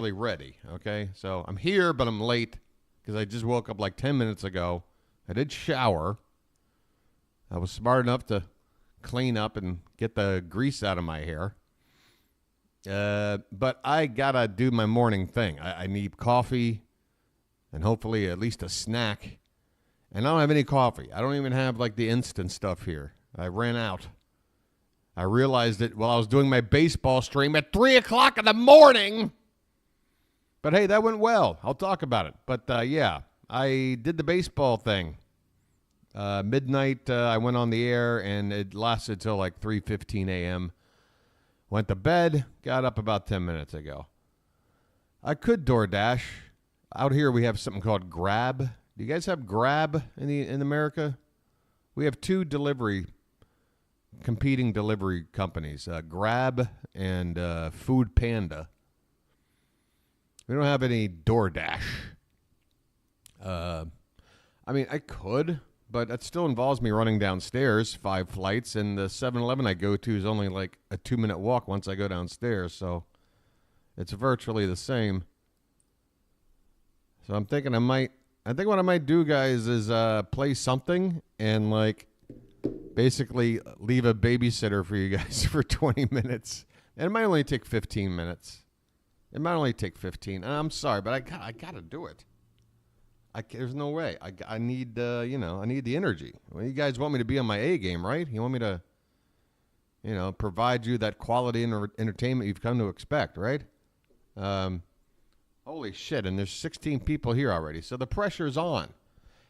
really ready, okay? So I'm here, but I'm late because I just woke up like 10 minutes ago. I did shower. I was smart enough to clean up and get the grease out of my hair. But I got to do my morning thing. I need coffee and hopefully at least a snack. And I don't have any coffee. I don't even have like the instant stuff here. I ran out. I realized it while I was doing my baseball stream at 3 o'clock in the morning. But hey, that went well. I'll talk about it. But yeah, I did the baseball thing. Midnight, I went on the air, and it lasted till like 3:15 a.m. Went to bed, got up about 10 minutes ago. I could DoorDash. Out here, we have something called Grab. Do you guys have Grab in America? We have two competing delivery companies, Grab and Food Panda. We don't have any DoorDash. I mean, I could, but that still involves me running downstairs 5 flights, and the 7-Eleven I go to is only like a 2-minute walk once I go downstairs, so it's virtually the same. So I'm thinking I think what I might do, guys, is play something and like basically leave a babysitter for you guys for 20 minutes. And it might only take 15 minutes. It might only take 15. And I'm sorry, but I got to do it. There's no way. I need, I need the energy. Well, you guys want me to be on my A game, right? You want me to, provide you that quality entertainment you've come to expect, right? Holy shit, and there's 16 people here already, so the pressure's on.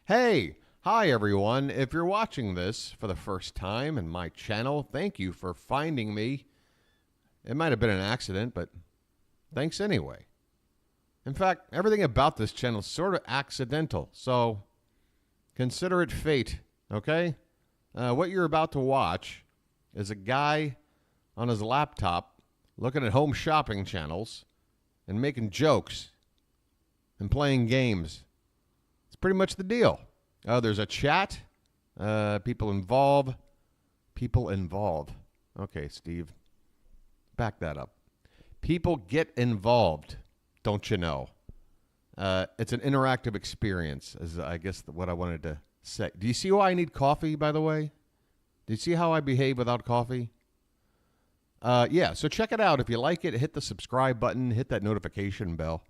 Hey, hi everyone. If you're watching this for the first time in my channel, thank you for finding me. It might have been an accident, but thanks anyway. In fact, everything about this channel is sort of accidental, so consider it fate, okay? What you're about to watch is a guy on his laptop looking at home shopping channels and making jokes and playing games. It's pretty much the deal. There's a chat. People involve. Okay, Steve. Back that up. People get involved, don't you know? It's an interactive experience, is I guess what I wanted to say. Do you see why I need coffee, by the way? Do you see how I behave without coffee? Yeah, so check it out. If you like it, hit the subscribe button, hit that notification bell.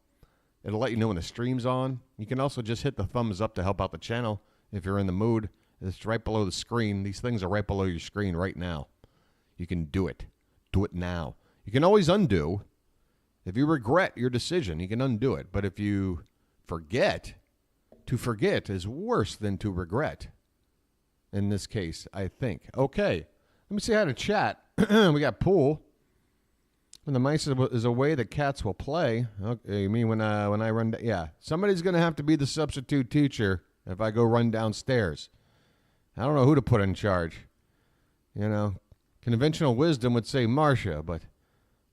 It'll let you know when the stream's on. You can also just hit the thumbs up to help out the channel if you're in the mood. It's right below the screen. These things are right below your screen right now. You can do it. Do it now. You can always undo. If you regret your decision, you can undo it. But if you forget, to forget is worse than to regret. In this case, I think. Okay, let me see how to chat. We got pool. When the mice is away, the cats will play. Okay, you mean when I run? Yeah, somebody's going to have to be the substitute teacher if I go run downstairs. I don't know who to put in charge. Conventional wisdom would say Marcia, but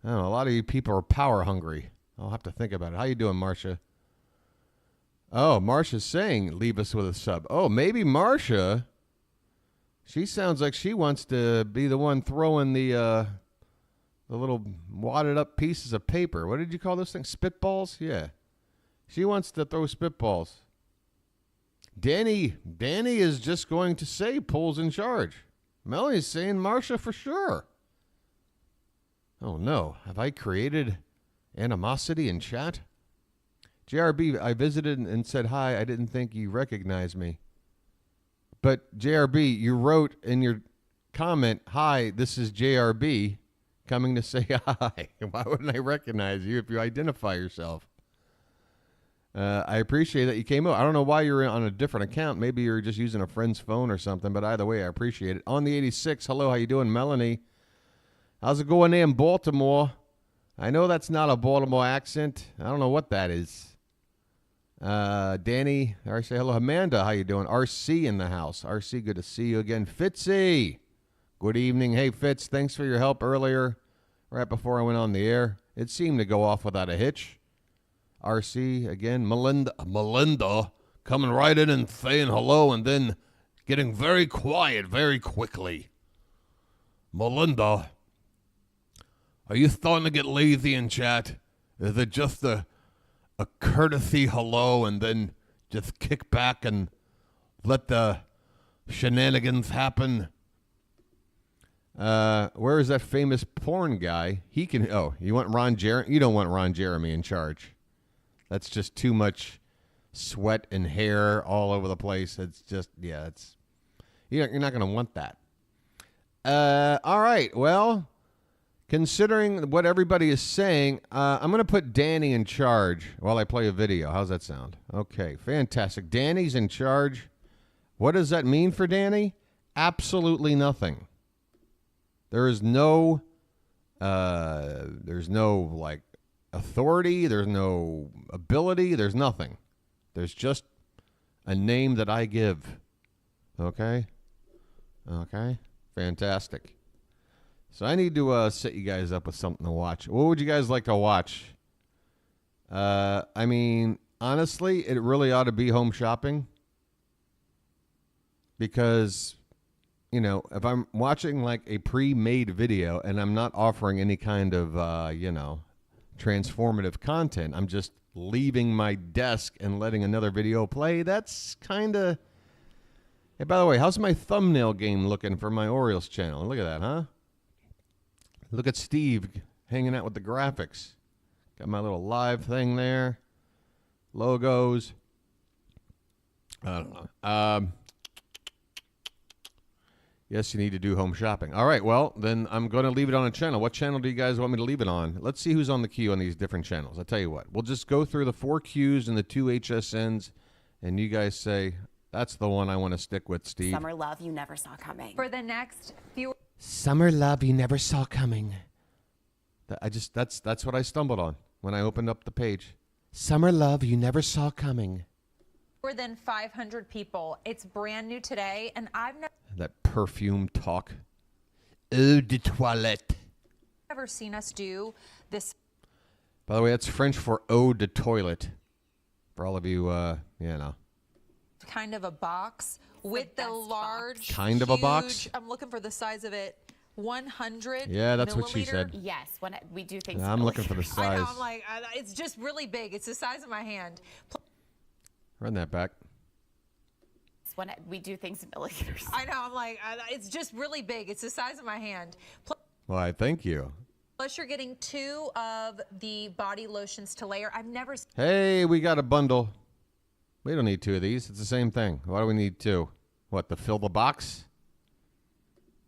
I don't know. A lot of you people are power hungry. I'll have to think about it. How you doing, Marcia? Oh, Marcia's saying leave us with a sub. Oh, maybe Marcia. She sounds like she wants to be the one throwing the little wadded up pieces of paper. What did you call those things? Spitballs? Yeah. She wants to throw spitballs. Danny is just going to say Pool's in charge. Melanie's saying Marcia for sure. Oh no, have I created animosity in chat? JRB, I visited and said hi. I didn't think you recognized me. But JRB, you wrote in your comment, hi, this is JRB coming to say hi. Why wouldn't I recognize you if you identify yourself? I appreciate that you came out. I don't know why you're on a different account. Maybe you're just using a friend's phone or something, but either way, I appreciate it. On the 86, hello, how you doing, Melanie? How's it going there in Baltimore? I know that's not a Baltimore accent. I don't know what that is. Danny, I say hello. Amanda, how you doing? RC in the house. RC, good to see you again. Fitzy, good evening. Hey, Fitz, thanks for your help earlier, right before I went on the air. It seemed to go off without a hitch. RC, again. Melinda, coming right in and saying hello and then getting very quiet very quickly. Melinda, are you starting to get lazy in chat? Is it just a courtesy hello and then just kick back and let the shenanigans happen? Where is that famous porn guy? He can. Oh, you want Ron Jeremy? You don't want Ron Jeremy in charge. That's just too much sweat and hair all over the place. It's just, yeah, it's, you're not going to want that. All right. Well, considering what everybody is saying, I'm going to put Danny in charge while I play a video. How's that sound? Okay, fantastic. Danny's in charge. What does that mean for Danny? Absolutely nothing. There's no like authority. There's no ability. There's nothing. There's just a name that I give. Okay? Okay? Fantastic. So I need to set you guys up with something to watch. What would you guys like to watch? I mean, honestly, it really ought to be home shopping. Because, you know, if I'm watching like a pre-made video and I'm not offering any kind of, you know, transformative content, I'm just leaving my desk and letting another video play, that's kind of... Hey, by the way, how's my thumbnail game looking for my Orioles channel? Look at that, huh? Look at Steve hanging out with the graphics. Got my little live thing there. Logos. I don't know. Yes, you need to do home shopping. All right, well, then I'm going to leave it on a channel. What channel do you guys want me to leave it on? Let's see who's on the queue on these different channels. I'll tell you what. We'll just go through the 4 Qs and the 2 HSNs, and you guys say, that's the one I want to stick with, Steve. Summer love you never saw coming. For the next few... Summer love you never saw coming. That's what I stumbled on when I opened up the page. Summer love you never saw coming. More than 500 people. It's brand new today, and I've That perfume talk. Eau de toilette. never seen us do this. By the way, that's French for eau de toilette. For all of you, you know. Kind of a box with the large, kind of a box. huge, I'm looking for the size of it. 100. Yeah, that's what she milliliter. said. Yes, when we do things. I'm looking for the I size. know, I'm like, it's just really big. It's the size of my hand. Run that back. When we do things in milliliters. I know, I'm like, it's just really big. It's the size of my hand. Why, thank you. Plus, you're getting 2 of the body lotions to layer. I've never. Hey, we got a bundle. We don't need 2 of these. It's the same thing. Why do we need 2? What, to fill the box?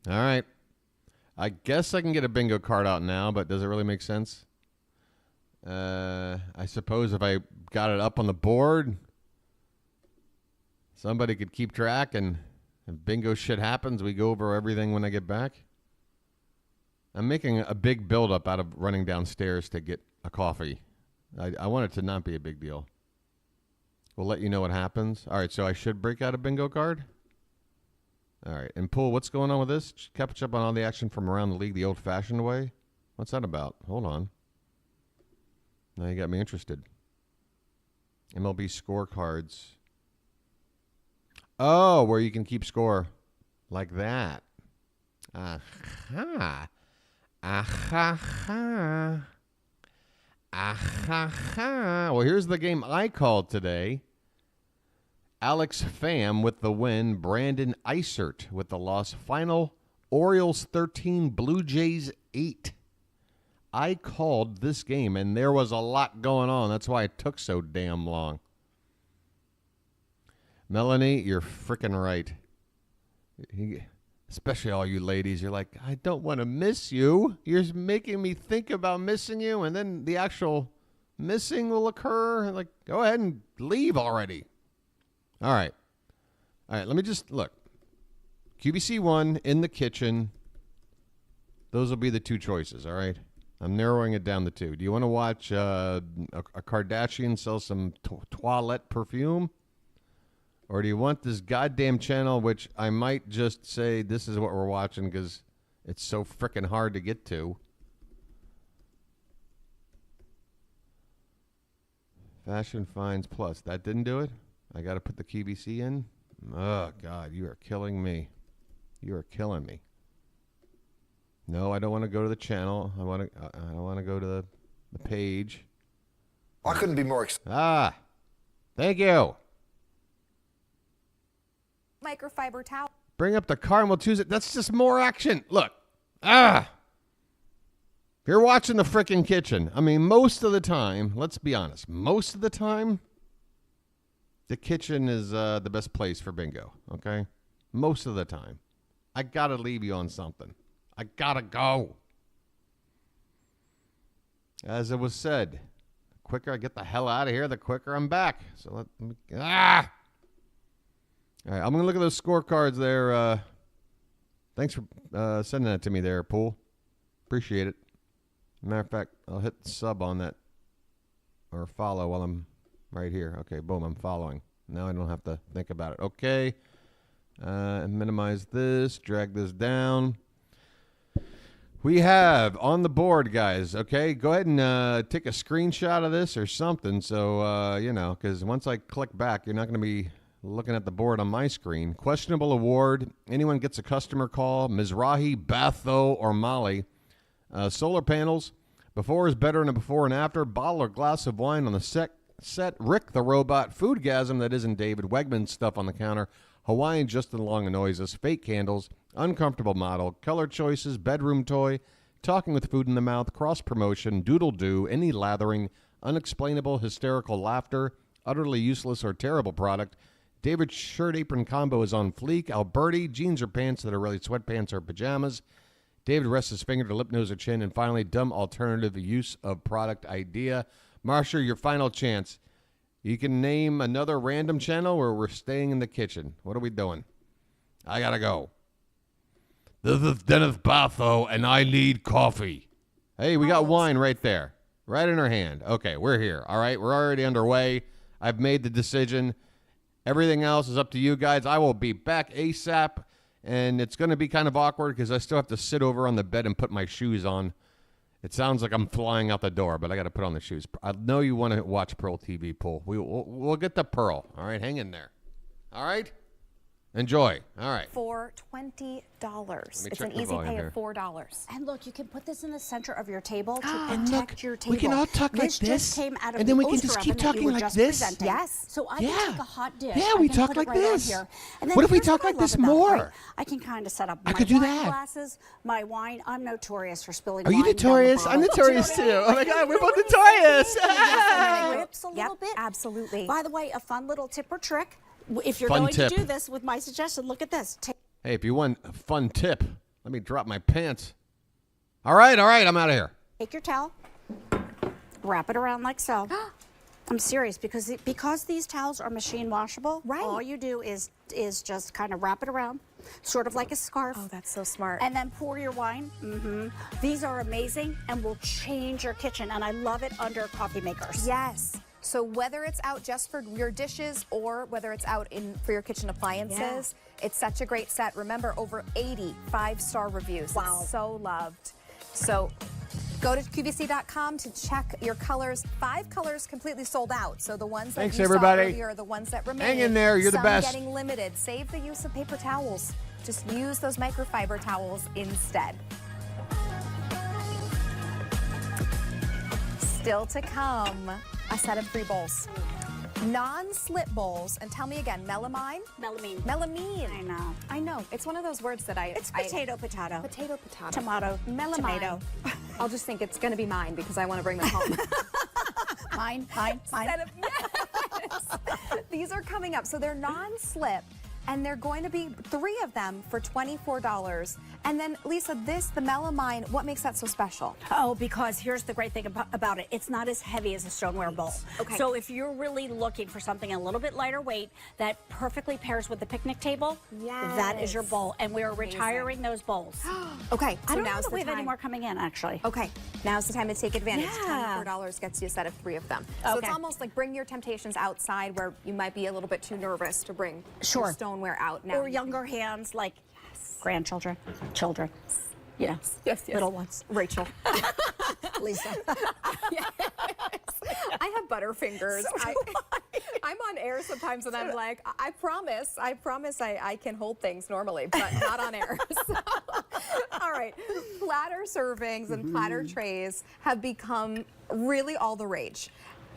All right. I guess I can get a bingo card out now, but does it really make sense? I suppose if I got it up on the board, somebody could keep track, and if bingo shit happens, we go over everything when I get back. I'm making a big buildup out of running downstairs to get a coffee. I want it to not be a big deal. We'll let you know what happens. All right, so I should break out a bingo card? All right, and Pool, what's going on with this? Catch up on all the action from around the league the old-fashioned way? What's that about? Hold on. Now you got me interested. MLB scorecards. Oh, where you can keep score. Like that. Aha. Aha. Aha. Well, here's the game I called today. Alex Pham with the win. Brandon Eisert with the loss. Final, Orioles 13, Blue Jays 8. I called this game, and there was a lot going on. That's why it took so damn long. Melanie, you're freaking right. Especially all you ladies, you're like, I don't want to miss you. You're making me think about missing you, and then the actual missing will occur. Like, go ahead and leave already. All right. All right, let me just look. QBC 1 in the kitchen. Those will be the 2 choices, all right? I'm narrowing it down to 2. Do you want to watch a Kardashian sell some toilette perfume? Or do you want this goddamn channel, which I might just say this is what we're watching because it's so freaking hard to get to? Fashion Finds Plus. That didn't do it? I got to put the QVC in? Oh, God, you are killing me. You are killing me. No, I don't want to go to the channel. I want to go to the page. I couldn't be more excited. Ah, thank you. Microfiber towel. Bring up the car and we'll choose it. That's just more action. Look. If you're watching the frickin' kitchen, I mean, most of the time, let's be honest, most of the time, the kitchen is the best place for bingo, okay? Most of the time. I gotta leave you on something. I gotta go. As it was said, the quicker I get the hell out of here, the quicker I'm back. So let me... All right, I'm going to look at those scorecards there. Thanks for sending that to me there, Pool. Appreciate it. Matter of fact, I'll hit sub on that or follow while I'm right here. Okay, boom, I'm following. Now I don't have to think about it. Okay. Minimize this, drag this down. We have on the board, guys, okay? Go ahead and take a screenshot of this or something so, because once I click back, you're not going to be looking at the board on my screen. Questionable award. Anyone gets a customer call. Mizrahi, Batho, or Molly. Solar panels. Before is better than a before and after. Bottle or glass of wine on the set. Rick the robot. Foodgasm that isn't David. Wegman stuff on the counter. Hawaiian Justin Long and Noises. Fake candles. Uncomfortable model. Color choices. Bedroom toy. Talking with food in the mouth. Cross promotion. Doodle do. Any lathering. Unexplainable hysterical laughter. Utterly useless or terrible product. David's shirt apron combo is on fleek. Alberti, jeans or pants that are really sweatpants or pajamas. David rests his finger to lip, nose, or chin. And finally, dumb alternative use of product idea. Marsha, your final chance. You can name another random channel or we're staying in the kitchen. What are we doing? I gotta go. This is Dennis Batho, and I need coffee. Hey, we got wine right there. Right in our hand. Okay, we're here. All right, we're already underway. I've made the decision. Everything else is up to you guys. I will be back ASAP, and it's going to be kind of awkward because I still have to sit over on the bed and put my shoes on. It sounds like I'm flying out the door, but I got to put on the shoes. I know you want to watch Pearl TV, Pool. We'll get the Pearl. All right, hang in there. All right? Enjoy. All right. For $20. It's an the easy volume pay here. of $4. And look, you can put this in the center of your table to And protect look, your table. we can all talk like This this, just came out of and then the we can just Oster keep oven that talking you were like just this. presenting. Yes. So I Yeah. can take a hot dish. Yeah, I we can talk put like it right on this. here. And then What if we here's talk I like love this about it, more? right? I can kind of set up I my could do wine that. glasses, my wine. I'm notorious for spilling Are wine you down the notorious? I'm bottle. notorious too. Oh my God, we're both notorious. And it rips a little bit. Absolutely. By the way, a fun little tip or trick. If you're Fun going tip. to do this with my suggestion, look at this. Hey, if you want a fun tip, let me drop my pants. All right, I'm out of here. Take your towel, wrap it around like so. I'm serious because these towels are machine washable. Right. All you do is just kind of wrap it around, sort of like a scarf. Oh, that's so smart. And then pour your wine. These are amazing and will change your kitchen. And I love it under coffee makers. Yes. So whether it's out just for your dishes or whether it's out for your kitchen appliances, it's such a great set. Remember, over 80 5-star reviews. Wow. It's so loved. So go to QVC.com to check your colors. 5 colors completely sold out. So the ones that Thanks, you everybody. saw earlier are the ones that remain. Hang in there. You're the Some best. getting limited. Save the use of paper towels. Just use those microfiber towels instead. Still to come, a set of 3 bowls. Non-slip bowls, and tell me again, melamine? Melamine. Melamine. I know. It's one of those words that It's potato. Potato. Tomato. Melamine. Tomato. I'll just think it's going to be mine because I want to bring them home. Mine. Instead of- yes. These are coming up. So they're non-slip, and they're going to be 3 of them for $24. And then, Lisa, the melamine, what makes that so special? Oh, because here's the great thing about it. It's not as heavy as a stoneware bowl. Okay. So if you're really looking for something a little bit lighter weight that perfectly pairs with the picnic table, that is your Yes. bowl. And we're Amazing. retiring those bowls. Okay, I so don't know now's that the we have any time. more coming in, actually. Okay, now's the time to take advantage. Yeah. $24 gets you a set of 3 of them. So it's Okay. almost like bring your temptations outside where you might be a little bit too nervous to bring your stoneware out. Now Or younger hands like grandchildren, children. Yes. Little ones. Rachel. Lisa. I have butterfingers. I'm on air sometimes and I'm like, I promise I can hold things normally, but not on air. So, all right, platter servings and platter trays have become really all the rage.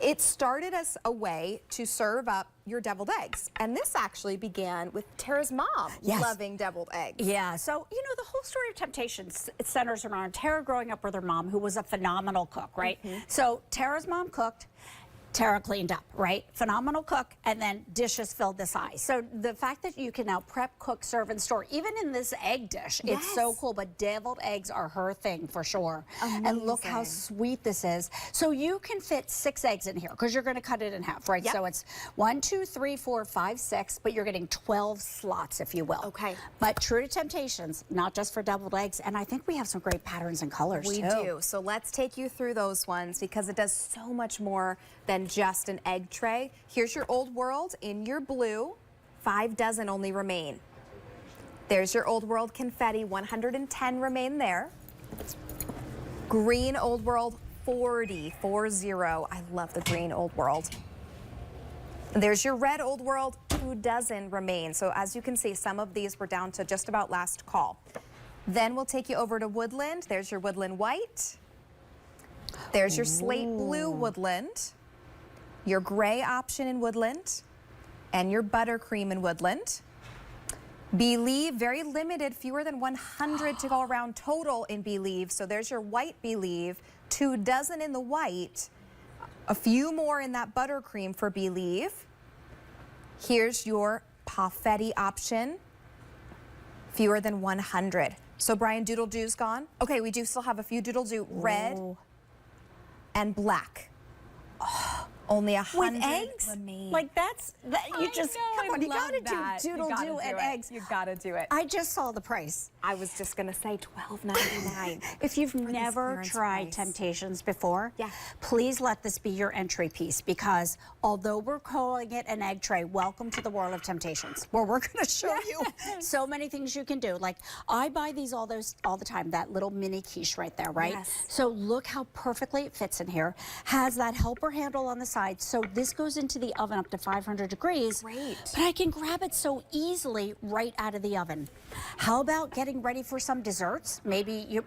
It started as a way to serve up your deviled eggs. And this actually began with Tara's mom loving deviled eggs. Yeah, so, you know, the whole story of Temptations, it centers around Tara growing up with her mom, who was a phenomenal cook, right? So Tara's mom cooked. Tara cleaned up, right? Phenomenal cook, and then dishes filled the size. So the fact that you can now prep, cook, serve, and store, even in this egg dish, it's so cool. But deviled eggs are her thing for sure. Amazing. And look how sweet this is. So you can fit 6 eggs in here because you're going to cut it in half, right? So it's 1, 2, 3, 4, 5, 6, but you're getting 12 slots, if you will. Okay. But true to Temptations, not just for deviled eggs, and I think we have some great patterns and colors We too. do. So let's take you through those ones because it does so much more than just an egg tray. Here's your Old World in your blue. 5 dozen only remain. There's your Old World confetti. 110 remain there. Green Old World 40. I love the green Old World. There's your red Old World. 2 dozen remain. So as you can see, some of these were down to just about last call. Then we'll take you over to Woodland. There's your Woodland White. There's your Slate Blue Woodland. Your gray option in Woodland, and your buttercream in Woodland. Believe, very limited, fewer than 100 to go around total in Believe. So there's your white Believe, 2 dozen in the white, a few more in that buttercream for Believe. Here's your Pafetti option, fewer than 100. So Brian, Doodle Doo's gone. Okay, we do still have a few Doodle Doo, red and black. Only 100 with eggs? remain. Like that's you just come on, you gotta do Doodle You gotta Doo and it. eggs. You gotta do it. I just saw the price. I was just gonna say $12.99. If you've never clearance tried price. Temptations before, Yeah. please let this be your entry piece because although we're calling it an egg tray, welcome to the world of Temptations, where we're gonna show you so many things you can do. Like I buy these all the time, that little mini quiche right there, right? Yes. So look how perfectly it fits in here. Has that helper handle on the side, so this goes into the oven up to 500 degrees. Great. But I can grab it so easily right out of the oven. How about getting ready for some desserts? Maybe you're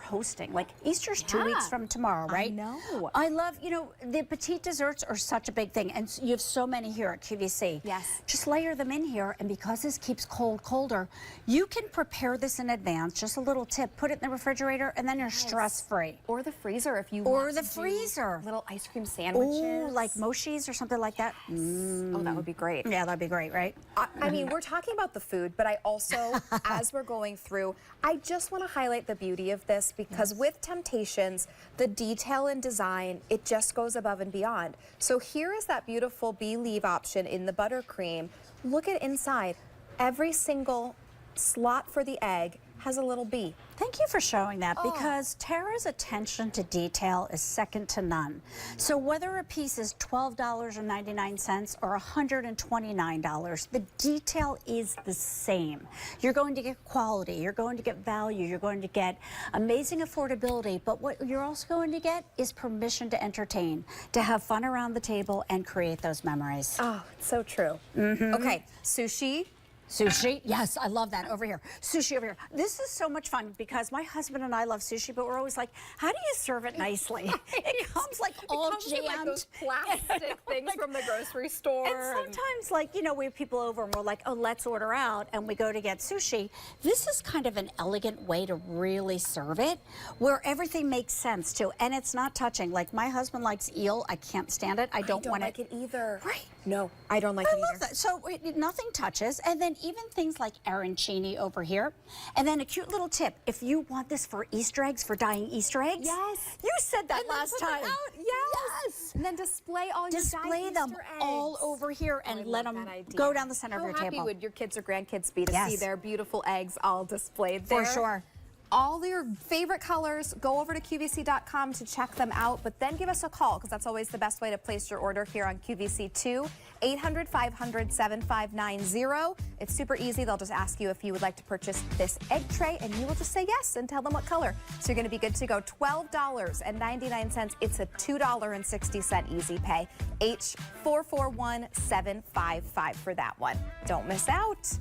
hosting. Like Easter's 2 weeks from tomorrow, right? I know. I love, you know, the petite desserts are such a big thing, and you have so many here at QVC. Yes. Just layer them in here, and because this keeps colder, you can prepare this in advance. Just a little tip: put it in the refrigerator, and then you're stress-free. Or the freezer if you Or want the to do freezer. little ice cream sandwiches. Oh, like mochis or something like that. Oh, that would be great. Yeah, that'd be great, right? I mean, we're talking about the food, but I also, as we're going through, I just want to highlight the beauty of this because with Temptations, the detail and design, it just goes above and beyond. So here is that beautiful Believe option in the buttercream. Look at inside. Every single slot for the egg has a little bee. Thank you for showing that because Tara's attention to detail is second to none. So whether a piece is $12.99 or $129, the detail is the same. You're going to get quality, you're going to get value, you're going to get amazing affordability, but what you're also going to get is permission to entertain, to have fun around the table and create those memories. Oh, it's so true. Okay, sushi. Sushi, yes, I love that. Over here, sushi over here. This is so much fun because my husband and I love sushi, but we're always like, how do you serve it nicely? It comes like all jammed. Like those plastic things from the grocery store. And sometimes, like, you know, we have people over and we're like, oh, let's order out, and we go to get sushi. This is kind of an elegant way to really serve it, where everything makes sense too, and it's not touching. Like my husband likes eel. I can't stand it. I don't want like it either. Right. No, I don't like it either. I love that. So nothing touches, and then even things like arancini over here. And then a cute little tip: if you want this for Easter eggs, for dyeing Easter eggs, Yes. you said that last time. Yes. And then display all your Display dyed them Easter all eggs. over here and I let love them that idea. go down the center of your How happy table. would your kids or grandkids be to Yes. see their beautiful eggs all displayed For there? sure. All your favorite colors, go over to QVC.com to check them out, but then give us a call because that's always the best way to place your order here on QVC2, 800-500-7590. It's super easy. They'll just ask you if you would like to purchase this egg tray, and you will just say yes and tell them what color. So you're going to be good to go. $12.99. It's a $2.60 easy pay. H441755 for that one. Don't miss out.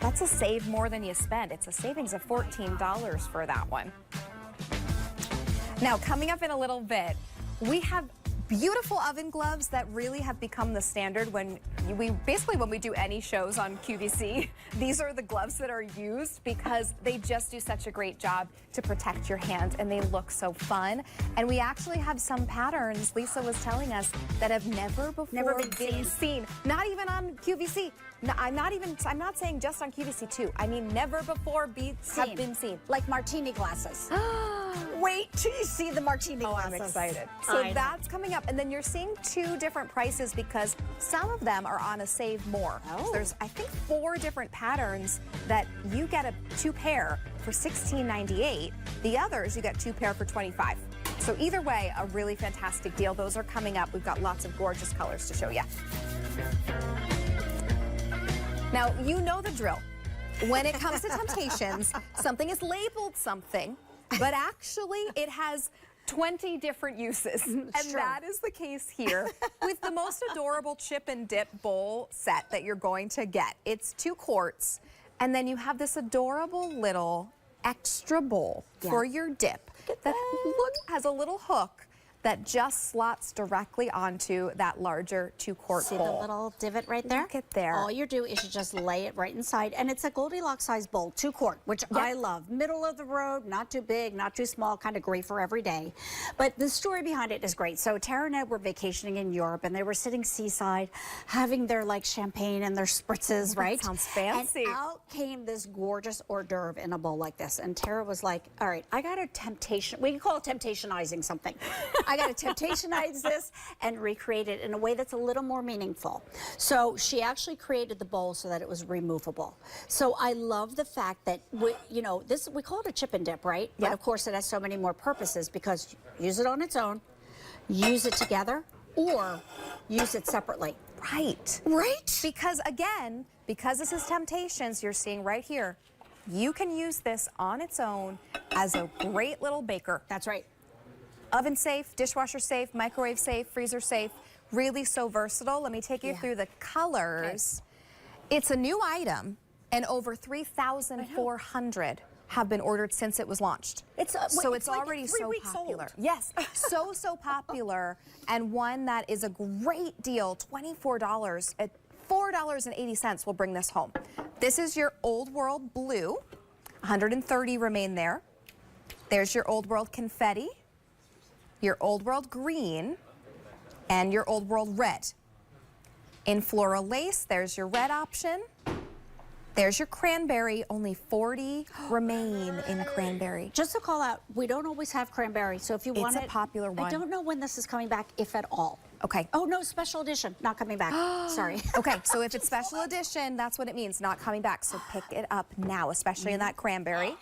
That's a save more than you spend. It's a savings of $14 for that one. Now, coming up in a little bit, we have beautiful oven gloves that really have become the standard when we do any shows on QVC. These are the gloves that are used because they just do such a great job to protect your hand, and they look so fun. And we actually have some patterns, Lisa was telling us, that have never before been seen. Not even on QVC. No, I'm not saying just on QVC too. I mean, never before have been seen. Like martini glasses. Wait till you see the martini glasses. I'm excited. So that's coming up. And then you're seeing 2 different prices because some of them are on a save more. So there's, I think, 4 different patterns that you get 2 pair for $16.98. The others, you get 2 pair for $25. So either way, a really fantastic deal. Those are coming up. We've got lots of gorgeous colors to show you. Now, you know the drill. When it comes to Temptations, something is labeled something, but actually it has 20 different uses. And that is the case here with the most adorable chip and dip bowl set that you're going to get. It's 2 quarts, and then you have this adorable little extra bowl for your dip that has a little hook that just slots directly onto that larger 2-quart bowl. See the little divot right there? Look at there. All you do is you just lay it right inside, and it's a Goldilocks size bowl, 2-quart, which I love. Middle of the road, not too big, not too small, kind of great for every day. But the story behind it is great. So Tara and Ed were vacationing in Europe, and they were sitting seaside, having their like champagne and their spritzes, right? Sounds fancy. And out came this gorgeous hors d'oeuvre in a bowl like this, and Tara was like, all right, I got a temptation. We can call it temptationizing something. I got to temptationize this and recreate it in a way that's a little more meaningful. So she actually created the bowl so that it was removable. So I love the fact that we call it a chip and dip, right? But of course it has so many more purposes because use it on its own, use it together, or use it separately. Right. Because again, because this is Temptations, you're seeing right here, you can use this on its own as a great little baker. That's right. Oven safe, dishwasher safe, microwave safe, freezer safe, really so versatile. Let me take you through the colors. Okay. It's a new item, and over 3,400 have been ordered since it was launched. It's already so popular. Yes, so popular, and one that is a great deal, $24 at $4.80 will bring this home. This is your Old World Blue, 130 remain there. There's your Old World Confetti, your Old World Green, and your Old World Red. In floral lace, there's your red option. There's your cranberry. Only 40 remain in cranberry. Just to call out, we don't always have cranberry, so if you want it, it's a popular one. I don't know when this is coming back, if at all. Okay. Oh no, special edition, not coming back. Sorry. Okay, so if it's special edition, that's what it means, not coming back. So pick it up now, especially in that cranberry.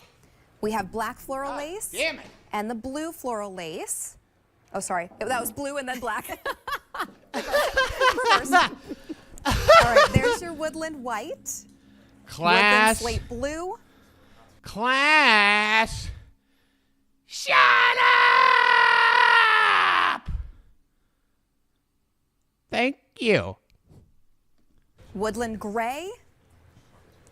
We have black floral lace. Damn it. And the blue floral lace. Oh, sorry. That was blue and then black. Reverse. All right, there's your woodland white. Class. Woodland slate blue. Class. Shut up. Thank you. Woodland gray.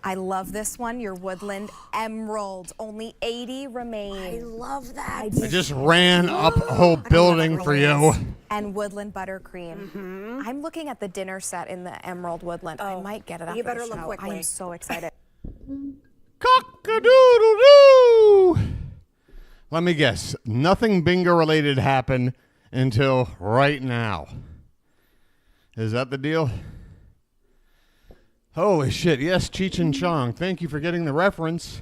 I love this one, your woodland emerald. Only 80 remain. I love that. I just ran up a whole building for you. And woodland buttercream. I'm looking at the dinner set in the emerald woodland. I might get it after You better the look show. quickly. I am so excited. Cock-a-doodle-doo! Let me guess. Nothing bingo related happened until right now. Is that the deal? Holy shit, yes, Cheech and Chong. Thank you for getting the reference.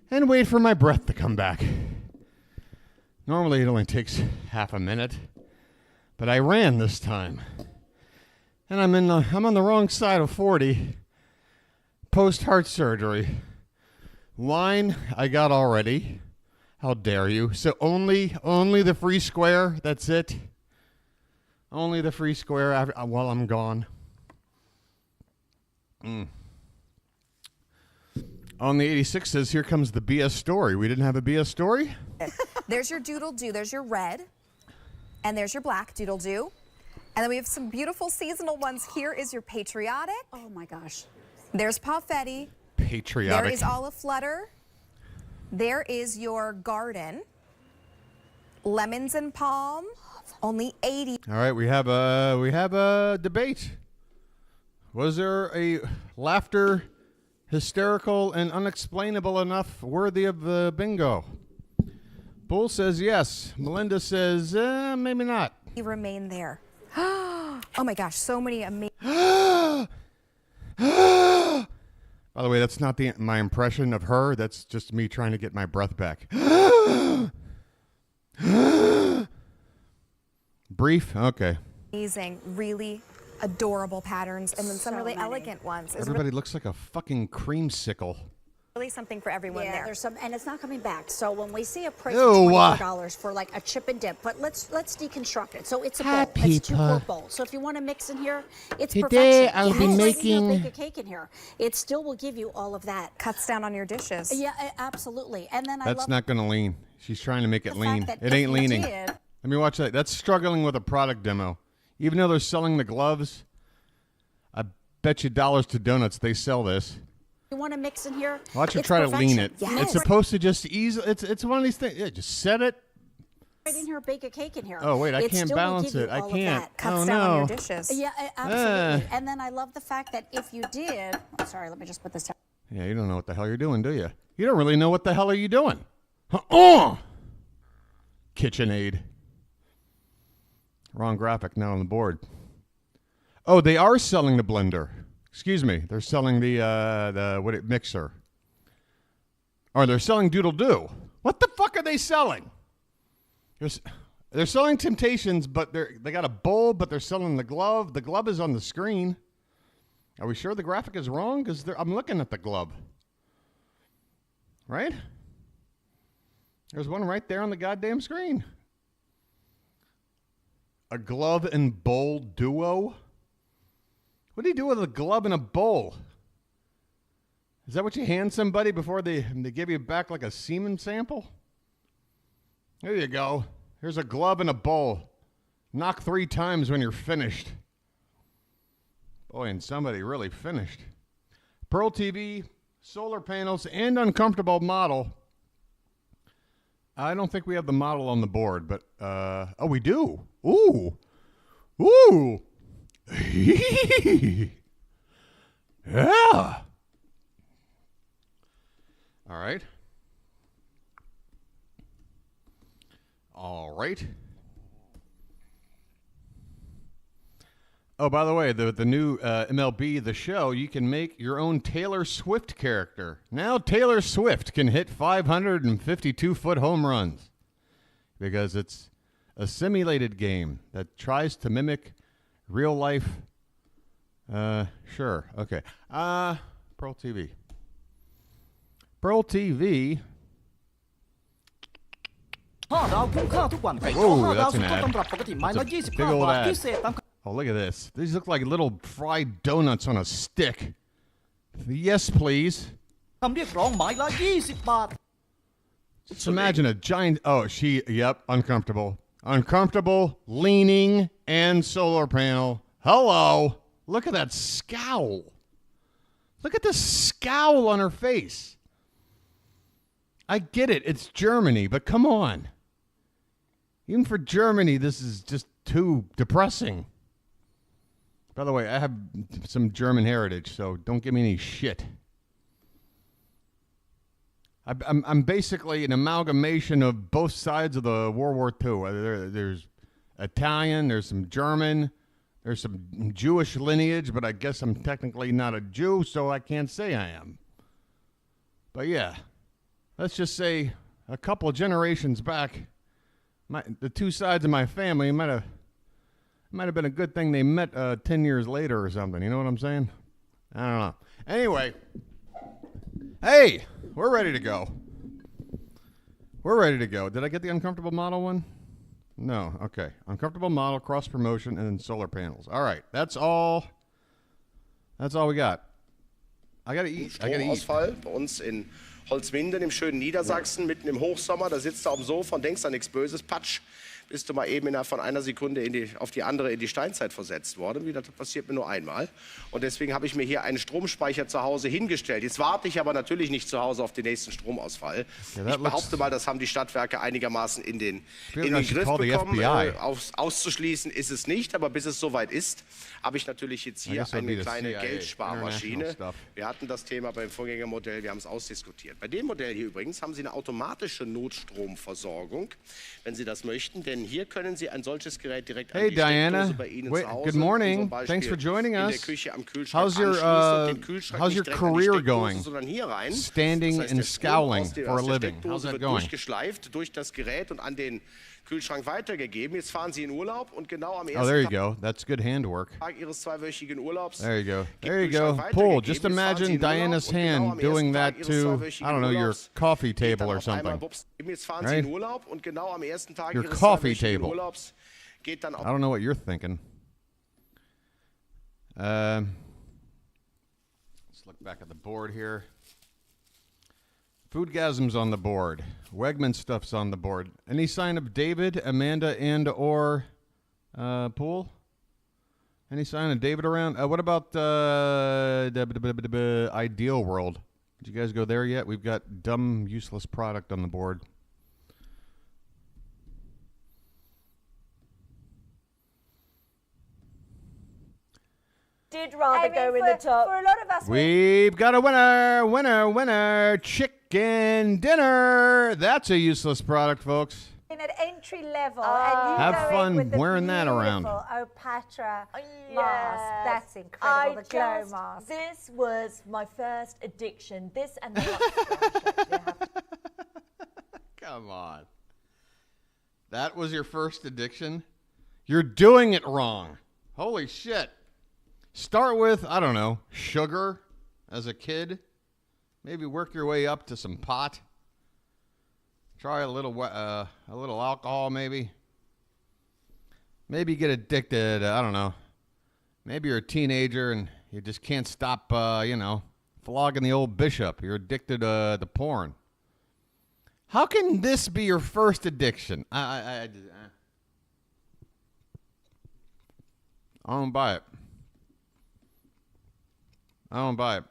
And wait for my breath to come back. Normally it only takes half a minute, but I ran this time. And I'm on the wrong side of 40. Post-heart surgery. Wine I got already. How dare you? So only the free square, that's it. Only the free square while I'm gone. On the 86 says, here comes the BS story. We didn't have a BS story? There's your doodle do. There's your red. And there's your black doodle do. And then we have some beautiful seasonal ones. Here is your patriotic. Oh my gosh. There's Pauffetti. Patriotic. There is Olive Flutter. There is your garden. Lemons and palm. only 80. All right, we have a debate. Was there a laughter hysterical and unexplainable enough worthy of the bingo? Bull says yes. Melinda says maybe not. Remain there. Oh my gosh, so many amazing. By the way, that's not my impression of her. That's just me trying to get my breath back. Brief? Okay. Amazing, really adorable patterns, and then some So really many. elegant ones. It's Everybody looks like a fucking creamsicle. really something for everyone Yeah, there. there's some, and it's not coming back. So when we see a price Ew. of $24 for like a chip and dip, but let's deconstruct it. So it's a bowl. Happy It's 2-quart bowl. So if you want to mix in here, it's Today perfection. I'll You be can making- bake a cake in here. It still will give you all of that. Cuts down on your dishes. Yeah, absolutely. And then I That's love not going to lean. She's trying to make it the lean. fact that It if ain't you leaning. did- Let me watch that. That's struggling with a product demo. Even though they're selling the gloves, I bet you dollars to donuts they sell this. You want to mix in here? Watch her it's try to lean perfection. it. Yes. It's supposed to just ease. It's one of these things. Yeah, just set it. Right in here, bake a cake in here. Oh wait, I It can't still will balance give you it. I all of can't. that. Cuts Oh down on your no. dishes. Yeah, absolutely. And then I love the fact that if you did, I'm sorry, let me just put this down. Yeah, you don't know what the hell you're doing, do you? You don't really know what the hell are you doing. KitchenAid. Wrong graphic now on the board. Oh, they are selling the blender. Excuse me. They're selling the mixer. Or they're selling Doodle Doo. What the fuck are they selling? They're selling Temptations, but they got a bowl, but they're selling the glove. The glove is on the screen. Are we sure the graphic is wrong? Because I'm looking at the glove. Right? There's one right there on the goddamn screen. A glove and bowl duo? What do you do with a glove and a bowl? Is that what you hand somebody before they give you back like a semen sample? There you go. Here's a glove and a bowl. Knock 3 times when you're finished. Boy, and somebody really finished. Pearl TV, solar panels, and uncomfortable model. I don't think we have the model on the board, but oh, we do. Ooh. Ooh. Yeah. All right. All right. Oh, by the way, the new MLB The Show, you can make your own Taylor Swift character. Now Taylor Swift can hit 552-foot home runs because it's a simulated game that tries to mimic real life. Sure. Okay. Pearl TV. Pearl TV. 5ดาวคุ้มค่าทุกวันไก่ทอ Whoa, 5ดาว that's สุ an ดต้น ad. ตำรับปกติไม้ That's ละ a big 25 old บาท ad. พิเศษตาม Oh, look at this. These look like little fried donuts on a stick. Yes, please. คำเรียกร้องไม้ละ20 บาท Just imagine a giant. Oh, uncomfortable. Uncomfortable, leaning, and solar panel. Hello. Look at that scowl. Look at the scowl on her face. I get it. It's Germany, but come on. Even for Germany, this is just too depressing. By the way, I have some German heritage, so don't give me any shit. I'm basically an amalgamation of both sides of the World War II. There's Italian, there's some German, there's some Jewish lineage, but I guess I'm technically not a Jew, so I can't say I am. But yeah, let's just say a couple of generations back, the two sides of my family might have been a good thing they met 10 years later or something. You know what I'm saying? I don't know. Anyway, hey, we're ready to go. We're ready to go. Did I get the uncomfortable model one? No. Okay. Uncomfortable model, cross promotion, and then solar panels. All right. That's all we got. I got to eat. Stromausfall bei uns in Holzminden im schönen Niedersachsen, mitten im Hochsommer. Da sitzt du auf dem Sofa und denkst an nichts Böses. Patsch. bist du mal eben von einer Sekunde auf die andere in die Steinzeit versetzt worden. Das passiert mir nur einmal. Und deswegen habe ich mir hier einen Stromspeicher zu Hause hingestellt. Jetzt warte ich aber natürlich nicht zu Hause auf den nächsten Stromausfall. Ich behaupte mal, das haben die Stadtwerke einigermaßen in den Griff bekommen. Auszuschließen ist es nicht, aber bis es soweit ist, habe ich natürlich jetzt hier eine kleine Geldsparmaschine. Wir hatten das Thema beim Vorgängermodell, wir haben es ausdiskutiert. Bei dem Modell hier übrigens haben Sie eine automatische Notstromversorgung, wenn Sie das möchten, denn hier können Sie ein solches Gerät direkt an die Steckdose bei Ihnen zu Hause, good morning. Thanks for joining us. In der Küche am Kühlschrank how's your career going? Hier rein. Standing and scowling for a living. How's that going? Durchgeschleift durch das Gerät und an den Kühlschrank weitergegeben. Jetzt fahren Sie in Urlaub und genau am ersten there you go. That's good handwork. Tag Ihres 2-wöchigen Urlaubs. There you go. There you go. Pull. Just imagine Diana's hand doing that to, I don't know, your coffee table or something. Jetzt fahren Sie in Urlaub und genau am ersten Tag Your Ihres coffee 2-wöchigen table. Urlaubs geht dann I don't know what you're thinking. Let's look back at the board here. Foodgasm's on the board. Wegman stuff's on the board. Any sign of David, Amanda, and or Pool? Any sign of David around? What about Ideal World? Did you guys go there yet? We've got dumb, useless product on the board. Did rather go in the top. For a lot of us, We've got a winner. Chicken dinner. That's a useless product, folks. in at entry level, and you Have go fun in with the wearing that around. beautiful Opatra Yes. mask. That's incredible. The glow mask. This was my first addiction. This and the Luxbrash. Come on. That was your first addiction? You're doing it wrong. Holy shit. Start with, I don't know, sugar as a kid. Maybe work your way up to some pot. Try a little alcohol, maybe. Maybe get addicted. I don't know. Maybe you're a teenager and you just can't stop, flogging the old bishop. You're addicted to porn. How can this be your first addiction? I don't buy it. I don't buy it.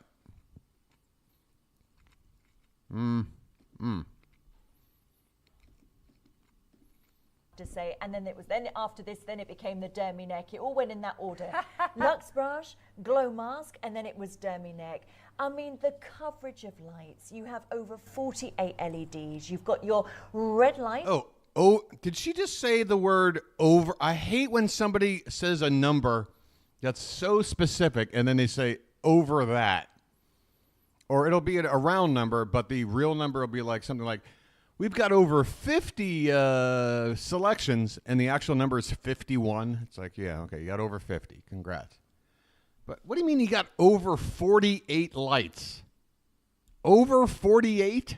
To say, and then after this, it became the Dermy neck. It all went in that order. Luxbrash, glow mask, and then it was Dermy neck. I mean, the coverage of lights. You have over 48 LEDs. You've got your red light. Oh, did she just say the word over? I hate when somebody says a number that's so specific and then they say over that. Or it'll be a round number, but the real number will be like something like, we've got over 50 selections, and the actual number is 51. It's like, yeah, okay, you got over 50. Congrats. But what do you mean you got over 48 lights? Over 48?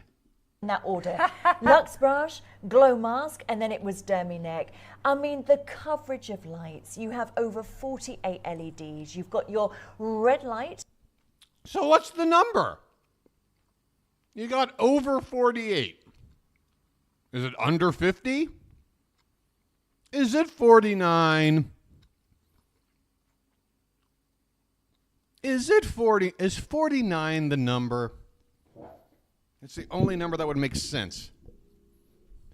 In that order. Luxbrash, glow mask, and then it was Dermy neck. I mean, the coverage of lights. You have over 48 LEDs. You've got your red light. So what's the number? You got over 48. Is it under 50? Is it 49? Is it 40? Is 49 the number? It's the only number that would make sense.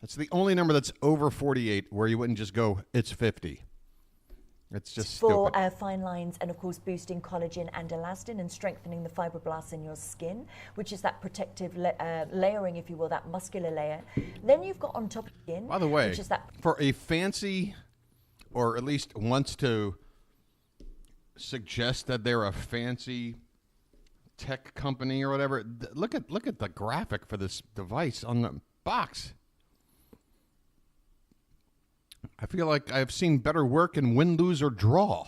That's the only number that's over 48 where you wouldn't just go, it's 50. It's just for stupid. fine lines and, of course, boosting collagen and elastin and strengthening the fibroblasts in your skin, which is that protective layering, if you will, that muscular layer. Then you've got on top of the skin, By the way, which is that for a fancy, or at least wants to suggest that they're a fancy tech company or whatever, look at the graphic for this device on the box. I feel like I've seen better work in win, lose, or draw.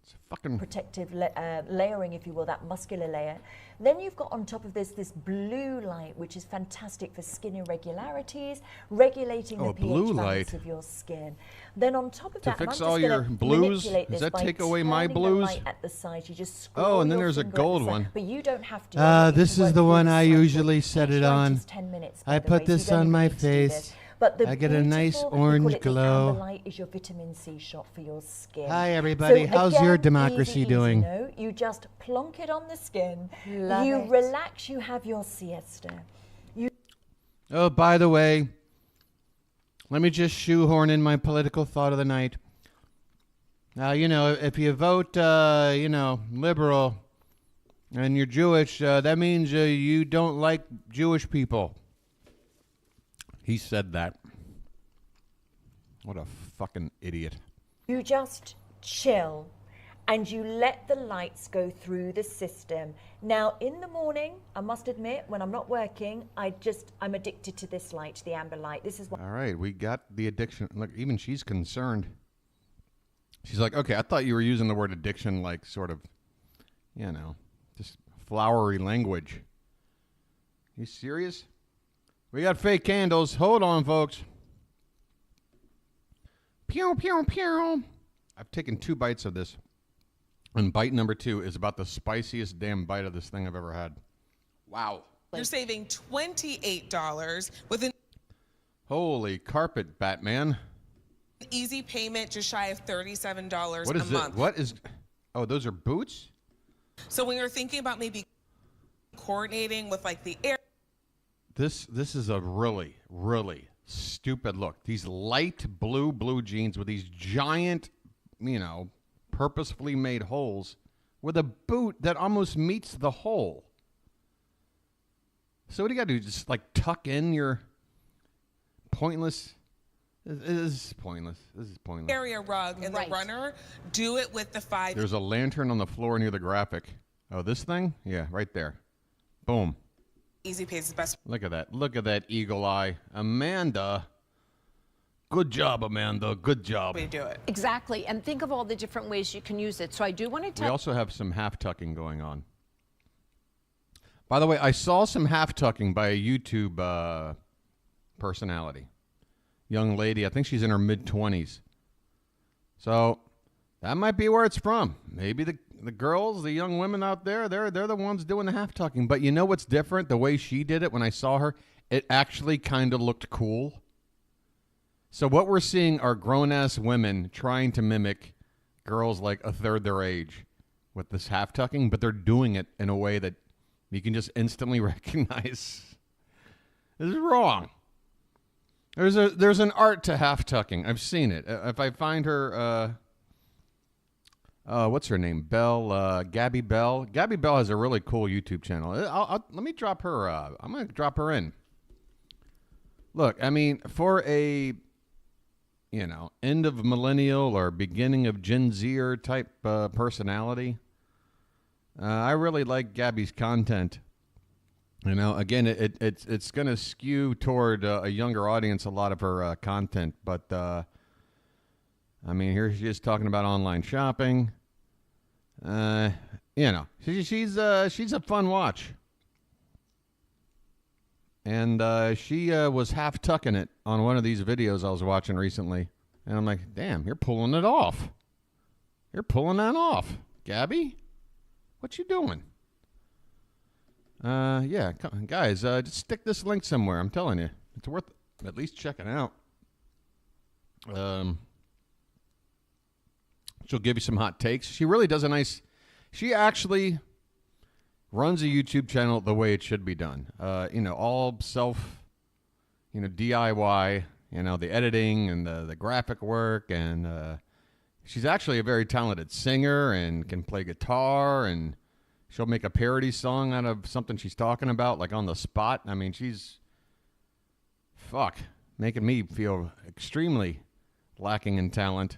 It's a fucking protective layering, if you will, that muscular layer. Then you've got on top of this blue light, which is fantastic for skin irregularities, regulating the pH balance of your skin. Then on top of that, fix all your blues. Does that take away my blues? Light at the side. You just scroll and then your there's a finger gold at the side, one. But you don't have to. This is the one I usually set Each it light on. is 10 minutes, I by the way, put so you this don't on even my need to do face. this. But the I get a nice beautiful- we orange call it glow. The amber light is your vitamin C shot for your skin. Hi, everybody. So How's your again, democracy easy, doing? No, you just plonk it on the skin. Love you it. relax. You have your siesta. Oh, by the way, let me just shoehorn in my political thought of the night. Now, you know, if you vote, liberal and you're Jewish, that means you don't like Jewish people. He said that. What a fucking idiot. You just chill and you let the lights go through the system. Now, in the morning, I must admit, when I'm not working, I'm addicted to this light, the amber light. This is what. All right, we got the addiction. Look, even she's concerned. She's like, okay, I thought you were using the word addiction like sort of, just flowery language. You serious? We got fake candles. Hold on, folks. Pew, pew, pew. I've taken 2 bites of this. And bite number 2 is about the spiciest damn bite of this thing I've ever had. Wow. You're saving $28 with an Holy carpet, Batman. easy payment just shy of $37 What a is month. it? What is... Oh, those are boots? So when you're thinking about maybe coordinating with like the air. This is a really, really stupid look. These light blue jeans with these giant, purposefully made holes with a boot that almost meets the hole. So what do you got to do? Just like tuck in your pointless... This is pointless. This is pointless. Area rug and the runner, do it with the 5. There's a lantern on the floor near the graphic. Oh, this thing? Yeah, right there. Boom. Easy Pay is the best. Look at that. Look at that eagle eye. Amanda. Good job, Amanda. Good job. way to do it. Exactly, and think of all the different ways you can use it. So I do want to We tell also have some half tucking going on. By the way, I saw some half tucking by a YouTube personality. Young lady. I think she's in her mid-20s. So that might be where it's from. Maybe the girls, the young women out there, they're the ones doing the half tucking. But you know what's different? The way she did it when I saw her, it actually kind of looked cool. So what we're seeing are grown-ass women trying to mimic girls like a third their age with this half tucking, but they're doing it in a way that you can just instantly recognize. This is wrong. There's an art to half tucking. I've seen it. If I find her, what's her name? Gabby Bell. Gabby Bell has a really cool YouTube channel. Let me drop her. I'm gonna drop her in. Look, I mean, for a, end of millennial or beginning of Gen Zer type personality, I really like Gabby's content. Again, it's going to skew toward a younger audience, a lot of her content. But, I mean, here she is talking about online shopping. She's a fun watch. And she was half tucking it on one of these videos I was watching recently. And I'm like, damn, you're pulling it off. You're pulling that off. Gabby, what you doing? Yeah, guys, just stick this link somewhere. I'm telling you, it's worth at least checking out. She'll give you some hot takes. She really does she actually runs a YouTube channel the way it should be done. All self, DIY, the editing and the graphic work. And she's actually a very talented singer and can play guitar, and she'll make a parody song out of something she's talking about, like on the spot. I mean, she's, making me feel extremely lacking in talent,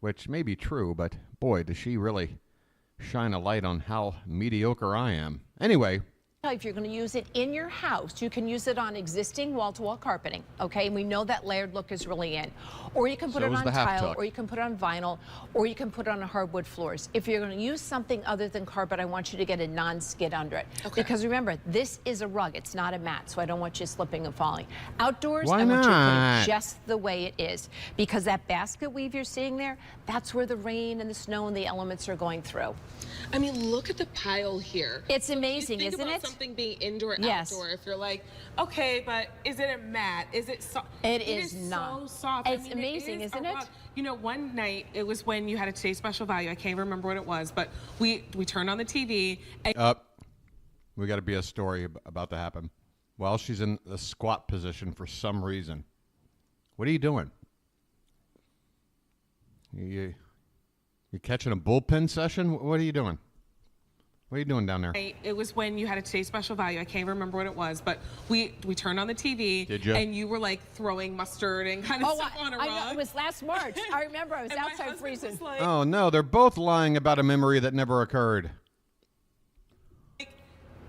which may be true, but boy, does she really shine a light on how mediocre I am. Anyway. if you're going to use it in your house, you can use it on existing wall-to-wall carpeting, okay? And we know that layered look is really in. Or you can put it on tile, or you can put it on vinyl, or you can put it on hardwood floors. If you're going to use something other than carpet, I want you to get a non-skid under it. Okay. Because remember, this is a rug. It's not a mat, so I don't want you slipping and falling. Outdoors, I want you to put it just the way it is. Because that basket weave you're seeing there, that's where the rain and the snow and the elements are going through. I mean, look at the pile here. It's amazing, isn't it? something being indoor, Yes. outdoor. If you're like, okay, but is it a mat? Is it soft? It is not. So soft. It's amazing, isn't it? You know, one night it was when you had a Today Special Value. I can't remember what it was, but we turned on the TV. And We got to be a story about to happen. While she's in the squat position for some reason. What are you doing? You catching a bullpen session? What are you doing? What are you doing down there? It was when you had a Today Special Value. I can't remember what it was, but we turned on the TV. Did you? And you were like throwing mustard and kind of stuff on a rug. I know, it was last March. I remember I was And my outside husband freezing. was like, Oh, no, they're both lying about a memory that never occurred.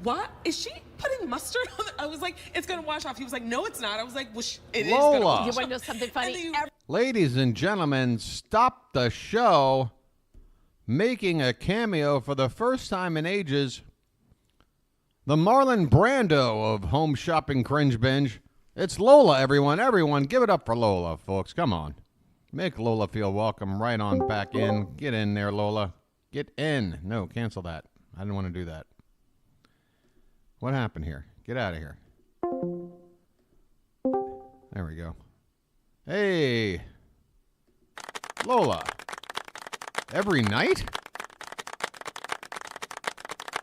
what? Is she putting mustard on? I was like, it's going to wash off. He was like, no, it's not. I was like, well, it is Lola. going to wash You off. want to know something funny? Ladies and gentlemen, stop the show. Making a cameo for the first time in ages, the Marlon Brando of Home Shopping Cringe Binge. It's Lola, everyone. Everyone, give it up for Lola, folks. Come on. Make Lola feel welcome right on back in. Get in there, Lola. Get in. No, cancel that. I didn't want to do that. What happened here? Get out of here. There we go. Hey. Lola. Every night?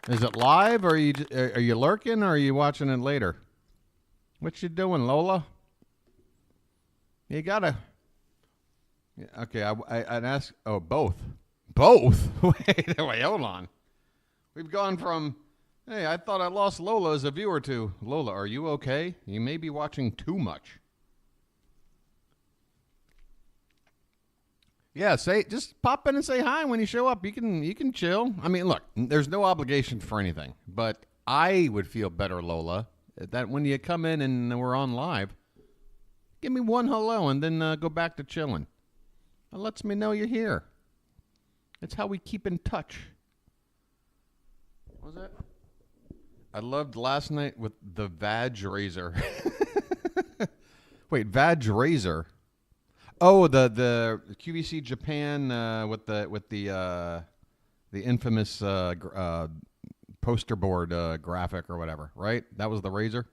Is it live, or are you lurking, or are you watching it later? What you doing, Lola? You gotta. Yeah, okay, I'd ask. Oh, both. Both. wait, hold on. We've gone from. Hey, I thought I lost Lola as a viewer to Lola. Are you okay? You may be watching too much. Yeah, just pop in and say hi when you show up. You can chill. I mean, look, there's no obligation for anything, but I would feel better, Lola, that when you come in and we're on live, give me one hello and then go back to chilling. It lets me know you're here. It's how we keep in touch. What was that? I loved last night with the Vag Razor. Wait, Vag Razor. Oh, the QVC Japan with the infamous poster board graphic or whatever, right? That was the razor.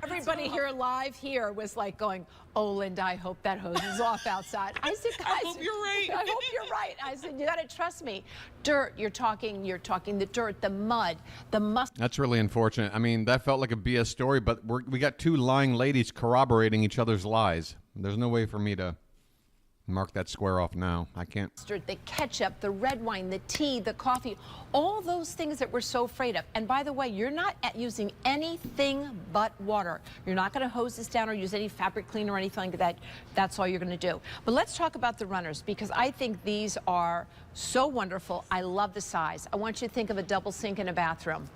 Everybody here live here was like going, oh, Linda, I hope that hose is off outside. I said, guys, I hope you're right. I hope you're right. I said, you got to trust me. Dirt, you're talking the dirt, the mud, the mustard. That's really unfortunate. I mean, that felt like a BS story, but we got two lying ladies corroborating each other's lies. There's no way for me to mark that square off now. I can't. The ketchup, the red wine, the tea, the coffee, all those things that we're so afraid of. And by the way, you're not using anything but water. You're not going to hose this down or use any fabric cleaner or anything like that. That's all you're going to do. But let's talk about the runners, because I think these are so wonderful. I love the size. I want you to think of a double sink in a bathroom.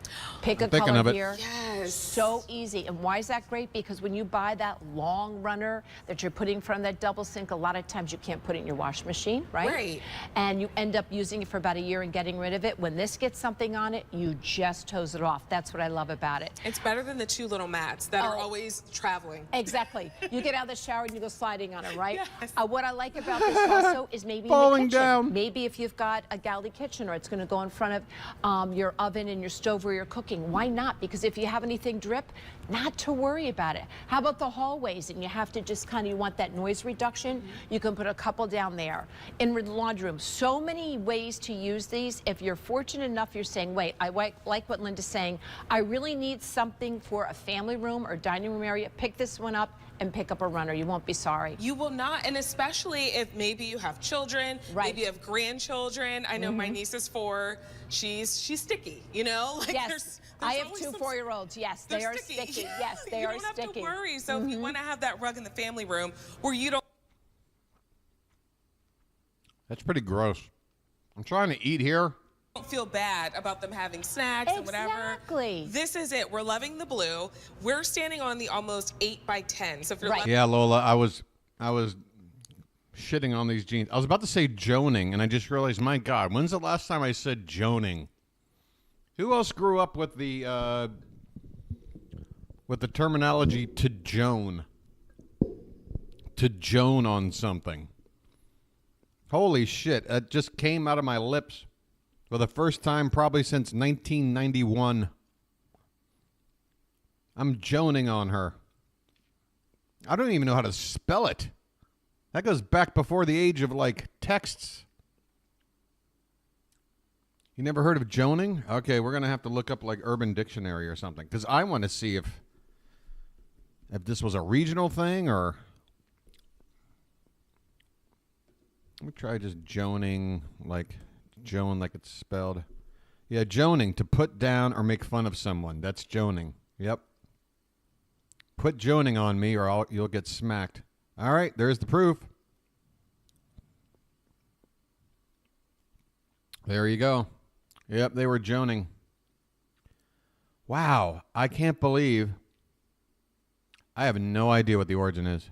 Pick a color here. Yes. So easy. And why is that great? Because when you buy that long runner that you're putting from that double sink, a lot of times you can't put it in your washing machine, right? Right. And you end up using it for about a year and getting rid of it. When this gets something on it, you just hose it off. That's what I love about it. It's better than the two little mats that are always traveling. Exactly. You get out of the shower and you go sliding on it, right? Yes. What I like about this also is maybe Falling in the kitchen. down. Maybe if you've got a galley kitchen, or it's going to go in front of your oven and your stove where you're cooking. Why not? Because if you have anything drip, not to worry about it. How about the hallways, and you have to just you want that noise reduction? You can put a couple down there. In the laundry room, so many ways to use these. If you're fortunate enough, you're saying, wait, I like what Linda's saying. I really need something for a family room or dining room area. Pick this one up and pick up a runner. You won't be sorry. You will not, and especially if maybe you have children, Right. maybe you have grandchildren. I know my niece is 4. She's sticky, you know? Like Yes, there's I have always 2 some- 4-year-olds. Yes, they they're are sticky. Yes, they you are don't have sticky. to worry. So if you want to have that rug in the family room where you don't That's pretty gross. I'm trying to eat here. feel bad about them having snacks and whatever. Exactly. This is it. We're loving the blue. We're standing on the almost 8x10. So if you're Right. Yeah, Lola, I was shitting on these jeans. I was about to say joning, and I just realized, my God, when's the last time I said joning? Who else grew up with the terminology to joan? To joan on something. Holy shit, it just came out of my lips For the first time probably since 1991. I'm joning on her. I don't even know how to spell it. That goes back before the age of, like, texts. You never heard of joning? Okay, we're going to have to look up, like, Urban Dictionary or something. Because I want to see if this was a regional thing or... Let me try just joning, like, Joan like it's spelled. Yeah, joning, to put down or make fun of someone. That's joning. Yep. Put joning on me or you'll get smacked. All right, there's the proof. There you go. Yep, they were joning. Wow, I can't believe. I have no idea what the origin is.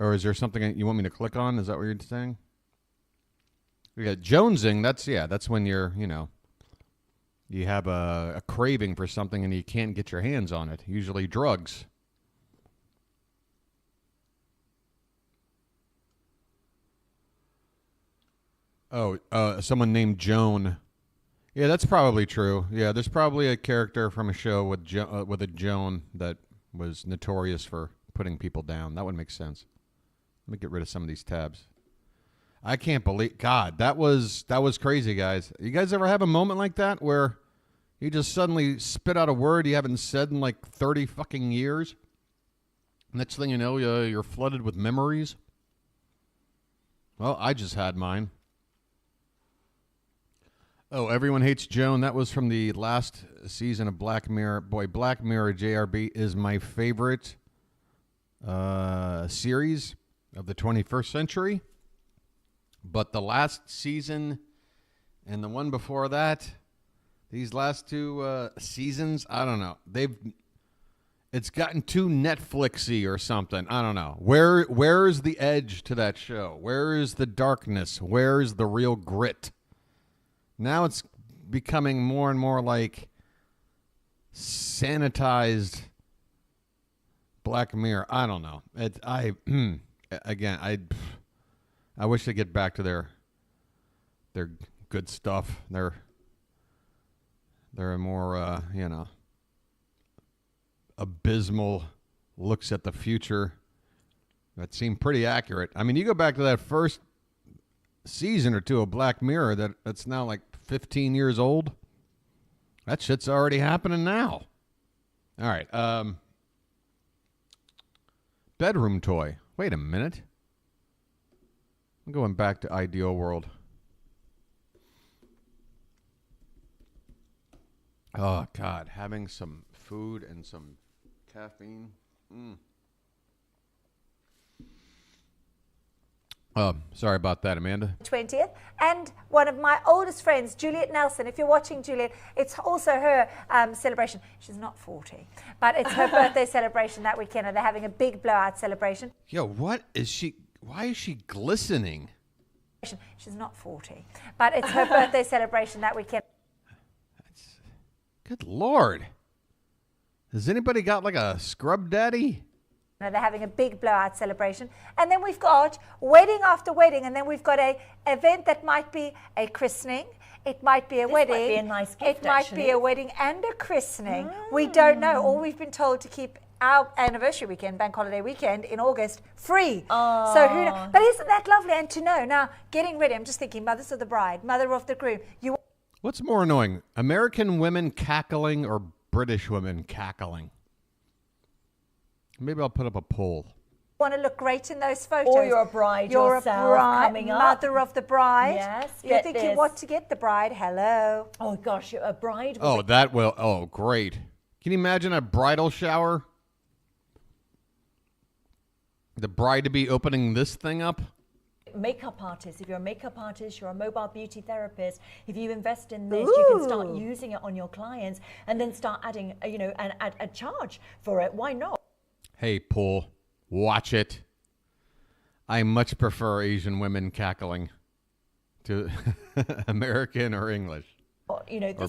Or is there something you want me to click on? Is that what you're saying? We got jonesing. That's when you're, you have a craving for something and you can't get your hands on it. Usually drugs. Oh, someone named Joan. Yeah, that's probably true. Yeah, there's probably a character from a show with a Joan that was notorious for putting people down. That would make sense. Let me get rid of some of these tabs. I can't believe, God, that was crazy, guys. You guys ever have a moment like that where you just suddenly spit out a word you haven't said in like 30 fucking years? Next thing you know, you're flooded with memories. Well, I just had mine. Oh, Everyone Hates Joan. That was from the last season of Black Mirror. Boy, Black Mirror JRB is my favorite series of the 21st century. But the last season and the one before that, these last two seasons, I don't know. It's gotten too Netflixy or something. I don't know. Where is the edge to that show? Where is the darkness? Where is the real grit? Now it's becoming more and more like sanitized Black Mirror. I don't know. I wish they'd get back to their good stuff. They're more abysmal looks at the future that seem pretty accurate. I mean, you go back to that first season or two of Black Mirror that's now like 15 years old. That shit's already happening now. All right. Bedroom toy. Wait a minute. I'm going back to Ideal World. Oh, God. Having some food and some caffeine. Oh, sorry about that, Amanda. 20th. And one of my oldest friends, Juliet Nelson. If you're watching, Juliet, it's also her celebration. She's not 40, but it's her birthday celebration that weekend, and they're having a big blowout celebration. Yo, what is she? Why is she glistening? She's not 40, but it's her birthday celebration that weekend. Good Lord. Has anybody got like a scrub daddy? They're having a big blowout celebration. And then we've got wedding after wedding. And then we've got a event that might be a christening. It might be a wedding. Might be a nice gift, it might be a wedding and a christening. We don't know. All we've been told to keep our anniversary weekend, bank holiday weekend in August, free. So who knows? But isn't that lovely? And to know, now, getting ready, I'm just thinking, mothers of the bride, mother of the groom. What's more annoying, American women cackling or British women cackling? Maybe I'll put up a poll. Want to look great in those photos. Or you're a bride yourself a bride, coming up. mother of the bride. Yes, You're thinking what to get the bride. Hello. Oh, gosh, a bride. Oh, that will. Oh, great. Can you imagine a bridal shower? The bride to be opening this thing up? Makeup artist. If you're a makeup artist, you're a mobile beauty therapist. If you invest in this, you can start using it on your clients and then start adding, a charge for it. Why not? Hey, Paul, watch it. I much prefer Asian women cackling to American or English. Or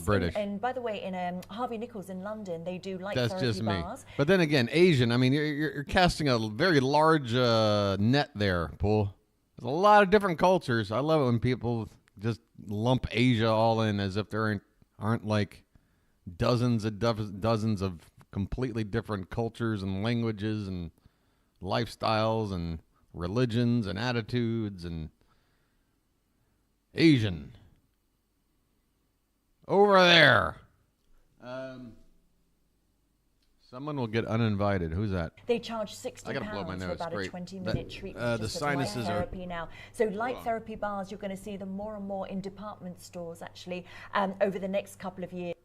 British. And by the way, in Harvey Nichols in London, they do light That's therapy just me. bars. But then again, Asian, I mean, you're casting a very large net there, Paul. There's a lot of different cultures. I love it when people just lump Asia all in as if there aren't like dozens of completely different cultures and languages and lifestyles and religions and attitudes and Asian. Over there. Someone will get uninvited. Who's that? They charge £60 I gotta blow my for nose. about Great. a 20-minute treatment. The just of light sinuses therapy now. So light therapy bars, you're going to see them more and more in department stores, actually, over the next couple of years.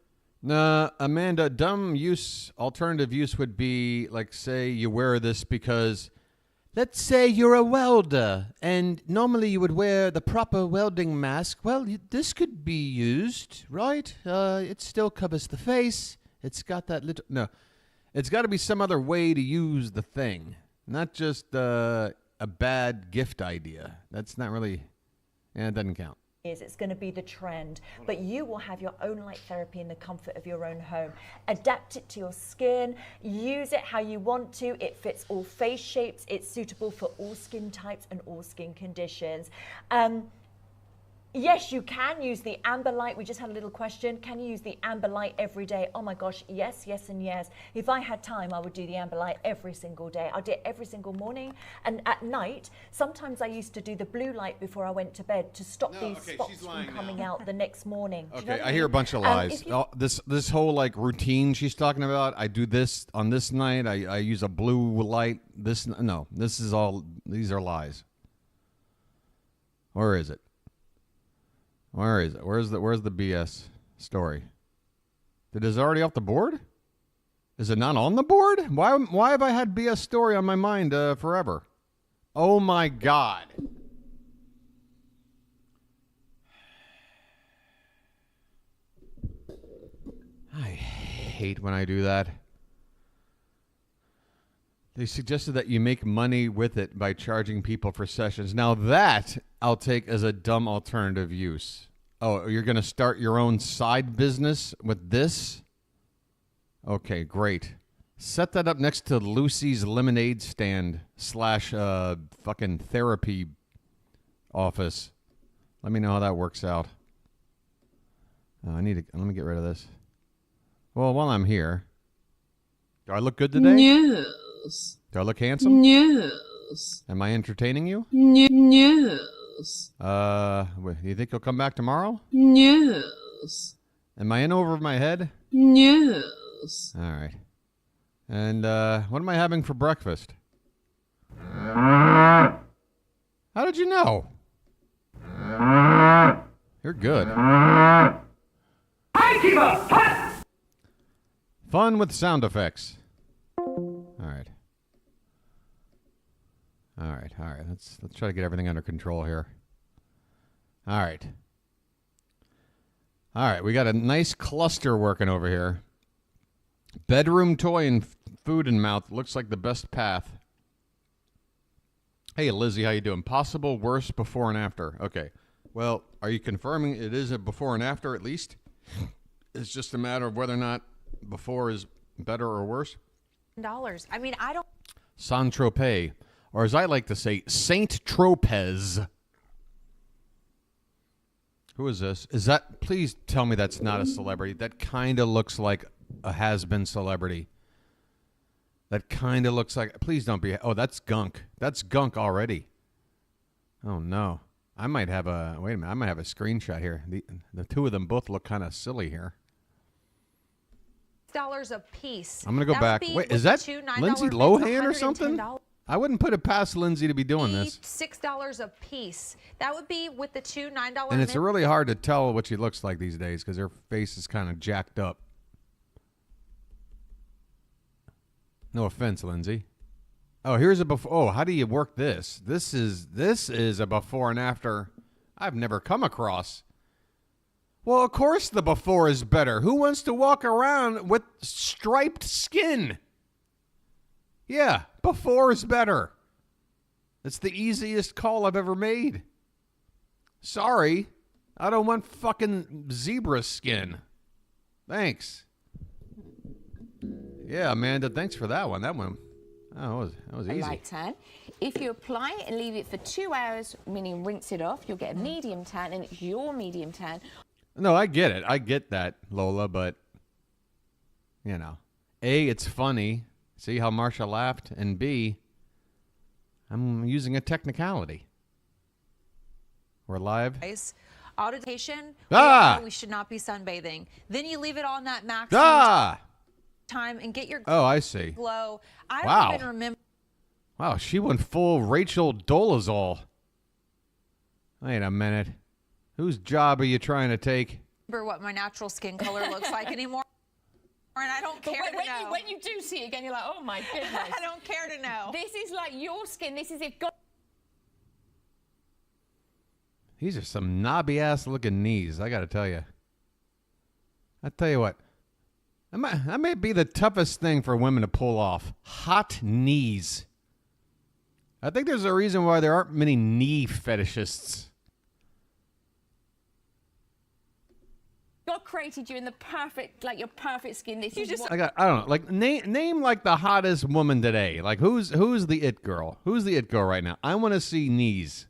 Amanda, dumb use, alternative use would be, like, say you wear this because, let's say you're a welder, and normally you would wear the proper welding mask. Well, this could be used, right? It still covers the face. It's got that little... No, it's got to be some other way to use the thing, not just a bad gift idea. That's not really... Yeah, it doesn't count. It's going to be the trend, but you will have your own light therapy in the comfort of your own home. Adapt it to your skin, use it how you want to. It fits all face shapes. It's suitable for all skin types and all skin conditions. Yes, you can use the amber light. We just had a little question. Can you use the amber light every day? Oh my gosh, yes, yes, and yes. If I had time, I would do the amber light every single day. I do it every single morning. And at night, sometimes I used to do the blue light before I went to bed to stop these spots from coming out the next morning. Do you know what I hear a bunch of lies. This whole like routine she's talking about, I do this on this night. I use a blue light. These are lies. Where is it? Where is it? Where's the BS story? Is it already off the board? Is it not on the board? Why have I had BS story on my mind forever? Oh my God. I hate when I do that. They suggested that you make money with it by charging people for sessions. Now that I'll take as a dumb alternative use. Oh, you're going to start your own side business with this? Okay, great. Set that up next to Lucy's lemonade stand / fucking therapy office. Let me know how that works out. Let me get rid of this. Well, while I'm here, do I look good today? Yes. Do I look handsome? Yes. Am I entertaining you? Yes. You think you'll come back tomorrow? Yes. Am I in over my head? Yes. All right. And what am I having for breakfast? How did you know? You're good. Fun with sound effects. All right. Let's try to get everything under control here. All right. We got a nice cluster working over here. Bedroom toy and food in mouth looks like the best path. Hey, Lizzie, how you doing? Possible worse before and after. Okay. Well, are you confirming it is a before and after at least? It's just a matter of whether or not before is better or worse. I mean, I don't. Saint-Tropez, or as I like to say, Saint-Tropez. Who is this? Is that? Please tell me that's not a celebrity. That kind of looks like a has-been celebrity. That kind of looks like. Please don't be. Oh, that's gunk. That's gunk already. Oh no. I might have a. Wait a minute. I might have a screenshot here. The two of them both look kind of silly here. $6 a piece. I'm gonna go back. Wait, is that Lindsay Lohan or something? I wouldn't put it past Lindsay to be doing this. $6 a piece. That would be with the two $9. And it's really hard to tell what she looks like these days because her face is kind of jacked up. No offense, Lindsay. Oh, here's a before. Oh, how do you work this? This is a before and after I've never come across. Well, of course the before is better. Who wants to walk around with striped skin? Yeah, before is better. It's the easiest call I've ever made. Sorry, I don't want fucking zebra skin. Thanks. Yeah, Amanda, thanks for that one. That one, that was easy. Light tan. If you apply it and leave it for 2 hours, meaning rinse it off, you'll get a medium tan, and it's your medium tan. No, I get it. I get that, Lola, but, you know, A, it's funny. See how Marsha laughed? And B, I'm using a technicality. We're live. Auditation, we should not be sunbathing. Then you leave it on that maximum time and get your I see. glow. I don't even remember. Wow, she went full Rachel Dolezal. Wait a minute. Whose job are you trying to take? What my natural skin color looks like anymore. And I don't care to know. When you do see it again, you're like, oh my goodness. I don't care to know. This is like your skin. This is if God. These are some knobby-ass looking knees, I got to tell you. I tell you what, that may be the toughest thing for women to pull off. Hot knees. I think there's a reason why there aren't many knee fetishists. God created you in the perfect, like your perfect skin. This is what. I don't know, like name like the hottest woman today. Like who's the it girl? Who's the it girl right now? I want to see knees.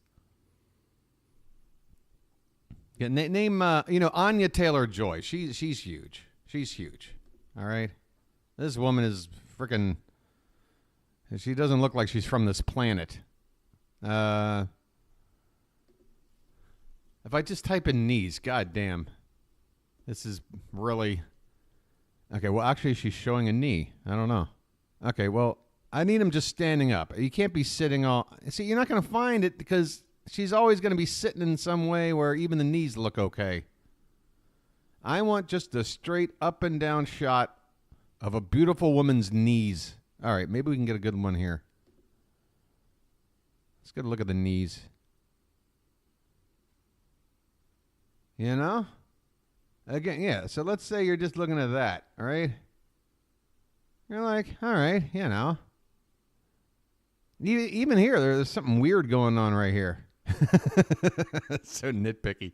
Yeah, name Anya Taylor-Joy. She's huge. She's huge. All right, this woman is freaking. She doesn't look like she's from this planet. If I just type in knees, goddamn, this is really. Okay, well, actually, she's showing a knee. I don't know. Okay, well, I need him just standing up. You can't be sitting all. See, you're not going to find it because. She's always going to be sitting in some way where even the knees look okay. I want just a straight up and down shot of a beautiful woman's knees. All right, maybe we can get a good one here. Let's get a look at the knees. You know? Again, yeah, so let's say you're just looking at that, all right? You're like, all right, you know. Even here, there's something weird going on right here. So nitpicky.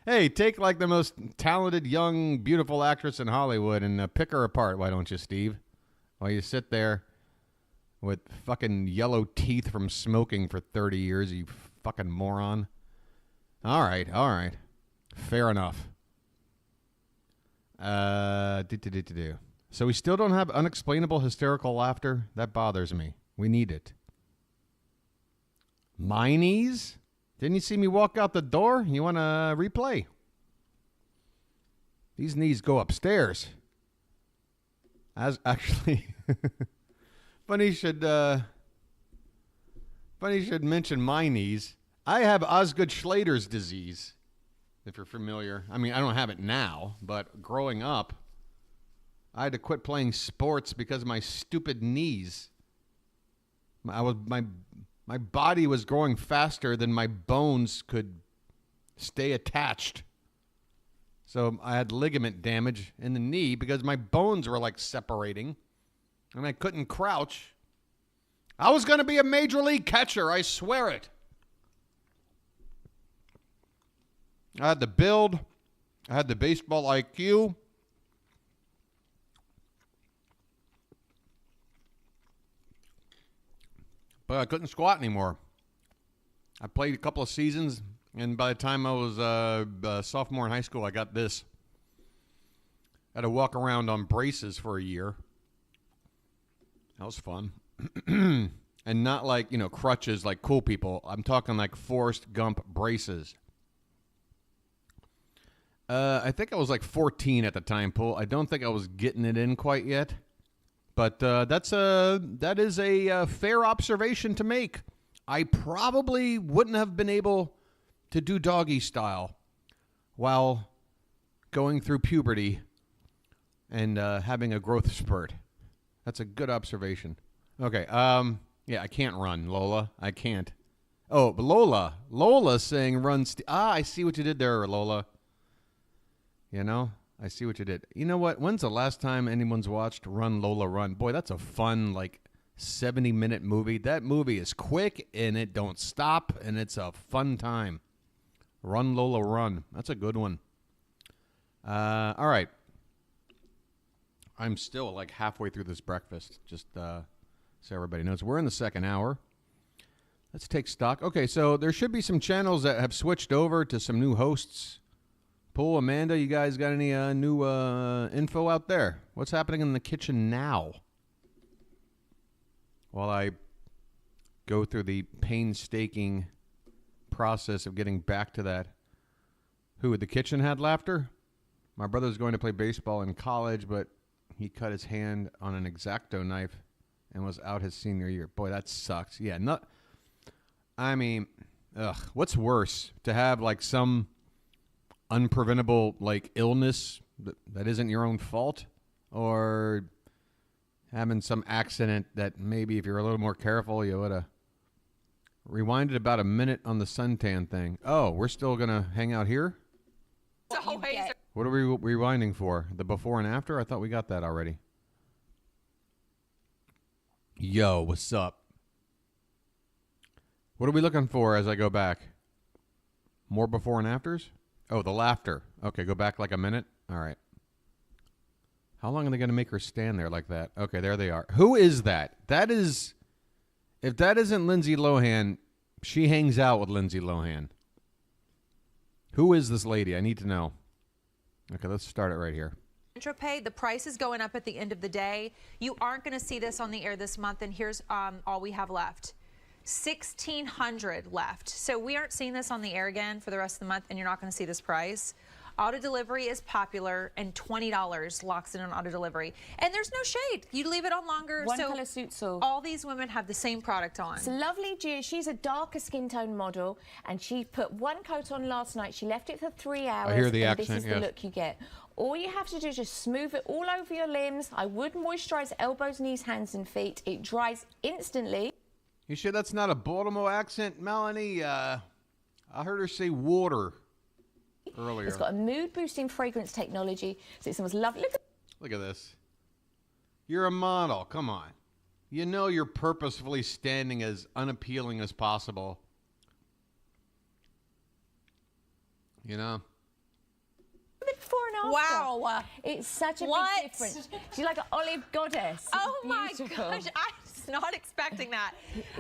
Hey, take like the most talented, young, beautiful actress in Hollywood and pick her apart, why don't you, Steve? While you sit there with fucking yellow teeth from smoking for 30 years, you fucking moron. All right. Fair enough. So we still don't have unexplainable hysterical laughter? That bothers me. We need it. My knees? Didn't you see me walk out the door? You want to replay? These knees go upstairs. As actually, funny you should mention my knees. I have Osgood Schlader's disease, if you're familiar. I mean, I don't have it now, but growing up, I had to quit playing sports because of my stupid knees. My body was growing faster than my bones could stay attached. So I had ligament damage in the knee because my bones were like separating and I couldn't crouch. I was going to be a major league catcher, I swear it. I had the build. I had the baseball IQ. But I couldn't squat anymore. I played a couple of seasons, and by the time I was a sophomore in high school, I got this. I had to walk around on braces for a year. That was fun. And not like, crutches like cool people. I'm talking like Forrest Gump braces. I think I was like 14 at the time, Paul. I don't think I was getting it in quite yet. But that is a fair observation to make. I probably wouldn't have been able to do doggy style while going through puberty and having a growth spurt. That's a good observation. Okay, yeah, I can't run, Lola. I can't. Oh, but Lola's saying run. I see what you did there, Lola. I see what you did. You know what? When's the last time anyone's watched Run, Lola, Run? Boy, that's a fun, 70-minute movie. That movie is quick, and it don't stop, and it's a fun time. Run, Lola, Run. That's a good one. All right. I'm still, halfway through this breakfast, just so everybody knows. We're in the second hour. Let's take stock. Okay, so there should be some channels that have switched over to some new hosts. Paul, Amanda, you guys got any new info out there? What's happening in the kitchen now? While I go through the painstaking process of getting back to that. Who, the kitchen had laughter? My brother's going to play baseball in college, but he cut his hand on an X-Acto knife and was out his senior year. Boy, that sucks. Yeah, I mean, what's worse? To have like some unpreventable like illness that isn't your own fault, or having some accident that maybe if you're a little more careful you would have rewinded about a minute on the suntan thing. Oh, we're still gonna hang out here? What are we rewinding for? The before and after? I thought we got that already. Yo, what's up? What are we looking for as I go back? More before and afters? Oh, the laughter. Okay, go back like a minute. All right. How long are they going to make her stand there like that? Okay, there they are. Who is that? That is... If that isn't Lindsay Lohan, she hangs out with Lindsay Lohan. Who is this lady? I need to know. Okay, let's start it right here. Pay, the price is going up at the end of the day. You aren't going to see this on the air this month, and here's all we have left. 1,600 left. So we aren't seeing this on the air again for the rest of the month, and you're not going to see this price. Auto delivery is popular, and $20 locks in on auto delivery. And there's no shade. You leave it on longer. One so colour suits all. All these women have the same product on. It's a lovely Gia. She's a darker skin tone model, and she put one coat on last night. She left it for 3 hours. I hear the and accent, this is yes. the look you get. All you have to do is just smooth it all over your limbs. I would moisturize elbows, knees, hands, and feet. It dries instantly. You sure that's not a Baltimore accent, Melanie? I heard her say water earlier. It's got a mood-boosting fragrance technology, so it smells lovely. Look at this. You're a model. Come on. You know you're purposefully standing as unappealing as possible. You know? Before and after. Wow. It's such a What? big difference. She's like an olive goddess. Oh my Beautiful. gosh, I was not expecting that.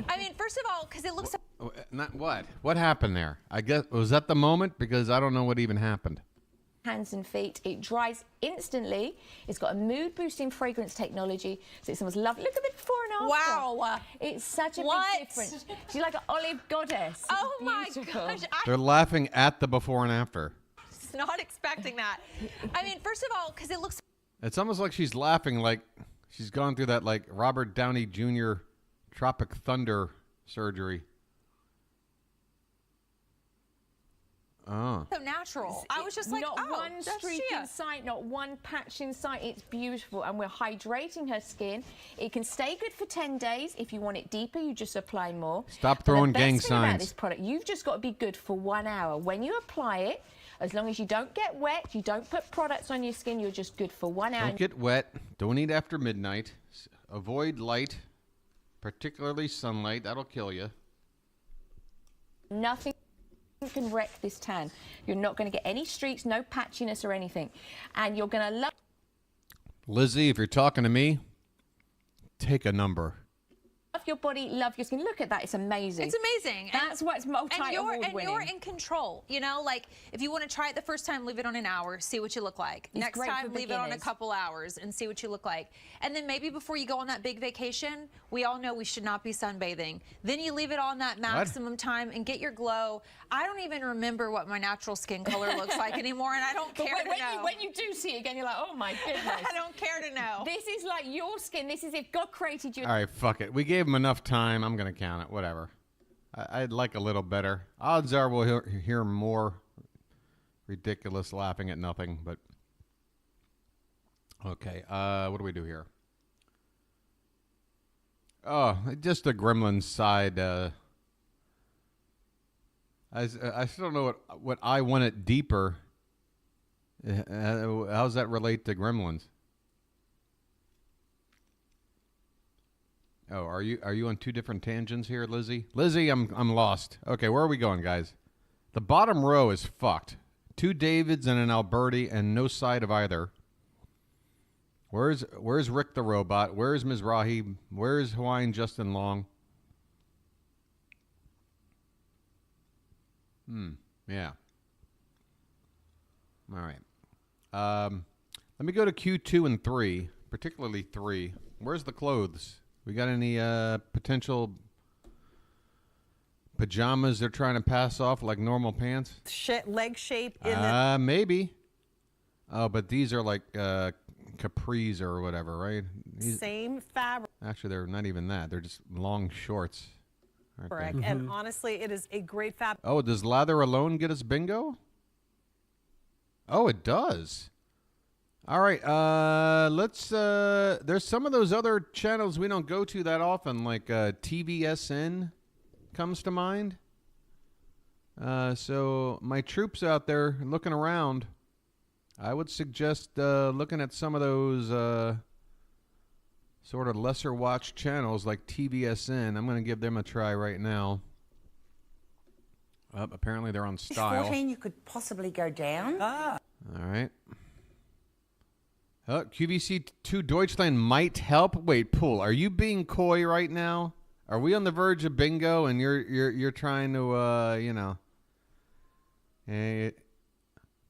I mean, first of all, because it looks Not what? What happened there? I guess was that the moment, because I don't know what even happened. Hands and feet. It dries instantly. It's got a mood-boosting fragrance technology, so it smells lovely. Look at the before and after. Wow. It's such a What? big difference. She's like an olive goddess. Oh my Beautiful. gosh, They're laughing at the before and after. I was not expecting that. I mean, first of all, because it looks It's almost like she's laughing like she's gone through that like Robert Downey Jr. Tropic Thunder surgery. Oh. so natural. I was just like, not oh, one that's streak Shia. in sight, not one patch in sight. It's beautiful, and we're hydrating her skin. It can stay good for 10 days. If you want it deeper, you just apply more. Stop But throwing the gang best thing about signs. this product, you've just got to be good for 1 hour. When you apply it, as long as you don't get wet, you don't put products on your skin, you're just good for 1 hour. Don't get wet. Don't eat after midnight. Avoid light, particularly sunlight. That'll kill you. Nothing can wreck this tan. You're not going to get any streaks, no patchiness or anything. And you're going to love Lizzie, if you're talking to me, take a number. your body, love your skin. Look at that. It's amazing. It's amazing. That's why it's multi-award winning. you're in control. You know, like if you want to try it the first time, leave it on an hour, see what you look like. It's Next great time, for leave it on a beginners. couple hours and see what you look like. And then maybe before you go on that big vacation, we all know we should not be sunbathing. Then you leave it on that maximum time and get your glow. I don't even remember what my natural skin color looks like anymore, and I don't But care to know. when you do see it again, you're like, oh my goodness. I don't care to know. This is like your skin. This is if God created you. All right, fuck it. We gave him enough time. I'm going to count it. Whatever. I'd like a little better. Odds are we'll hear more ridiculous laughing at nothing, but... Okay, what do we do here? Oh, just the Gremlins side. I still don't know what I want it deeper. How does that relate to Gremlins? Oh, are you on two different tangents here, Lizzie? Lizzie, I'm lost. Okay, where are we going, guys? The bottom row is fucked. 2 Davids and an Alberti and no side of either. Where's Rick the Robot? Where's Ms. Rahi? Where's Hawaiian Justin Long? Yeah. All right. Let me go to Q2 and 3, particularly 3. Where's the clothes? We got any potential pajamas they're trying to pass off like normal pants? Leg shape in the... Maybe. Oh, but these are like capris or whatever, right? Same fabric. Actually, they're not even that. They're just long shorts. Correct. And honestly, it is a great fabric. Oh, does lather alone get us bingo? Oh, it does. All right. Let's. There's some of those other channels we don't go to that often, like TVSN comes to mind. So my troops out there looking around, I would suggest looking at some of those sort of lesser watched channels like TVSN. I'm going to give them a try right now. Apparently they're on style. 14, you could possibly go down. All right. QVC2 Deutschland might help. Wait, Pool, are you being coy right now? Are we on the verge of bingo and you're trying to you know?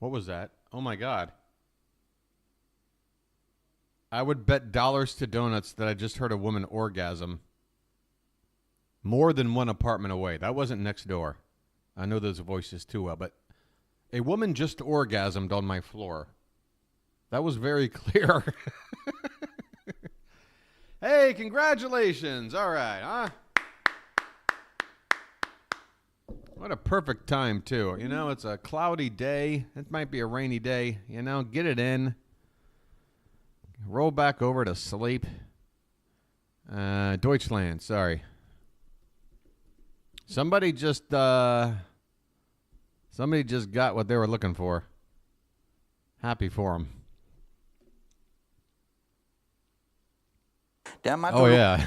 What was that? Oh my God. I would bet dollars to donuts that I just heard a woman orgasm more than one apartment away. That wasn't next door. I know those voices too well, but a woman just orgasmed on my floor. That was very clear. Hey, congratulations. All right, huh? What a perfect time, too. You know, it's a cloudy day. It might be a rainy day. You know, get it in. Roll back over to sleep. Deutschland, sorry. Somebody just got what they were looking for. Happy for them. Oh, yeah.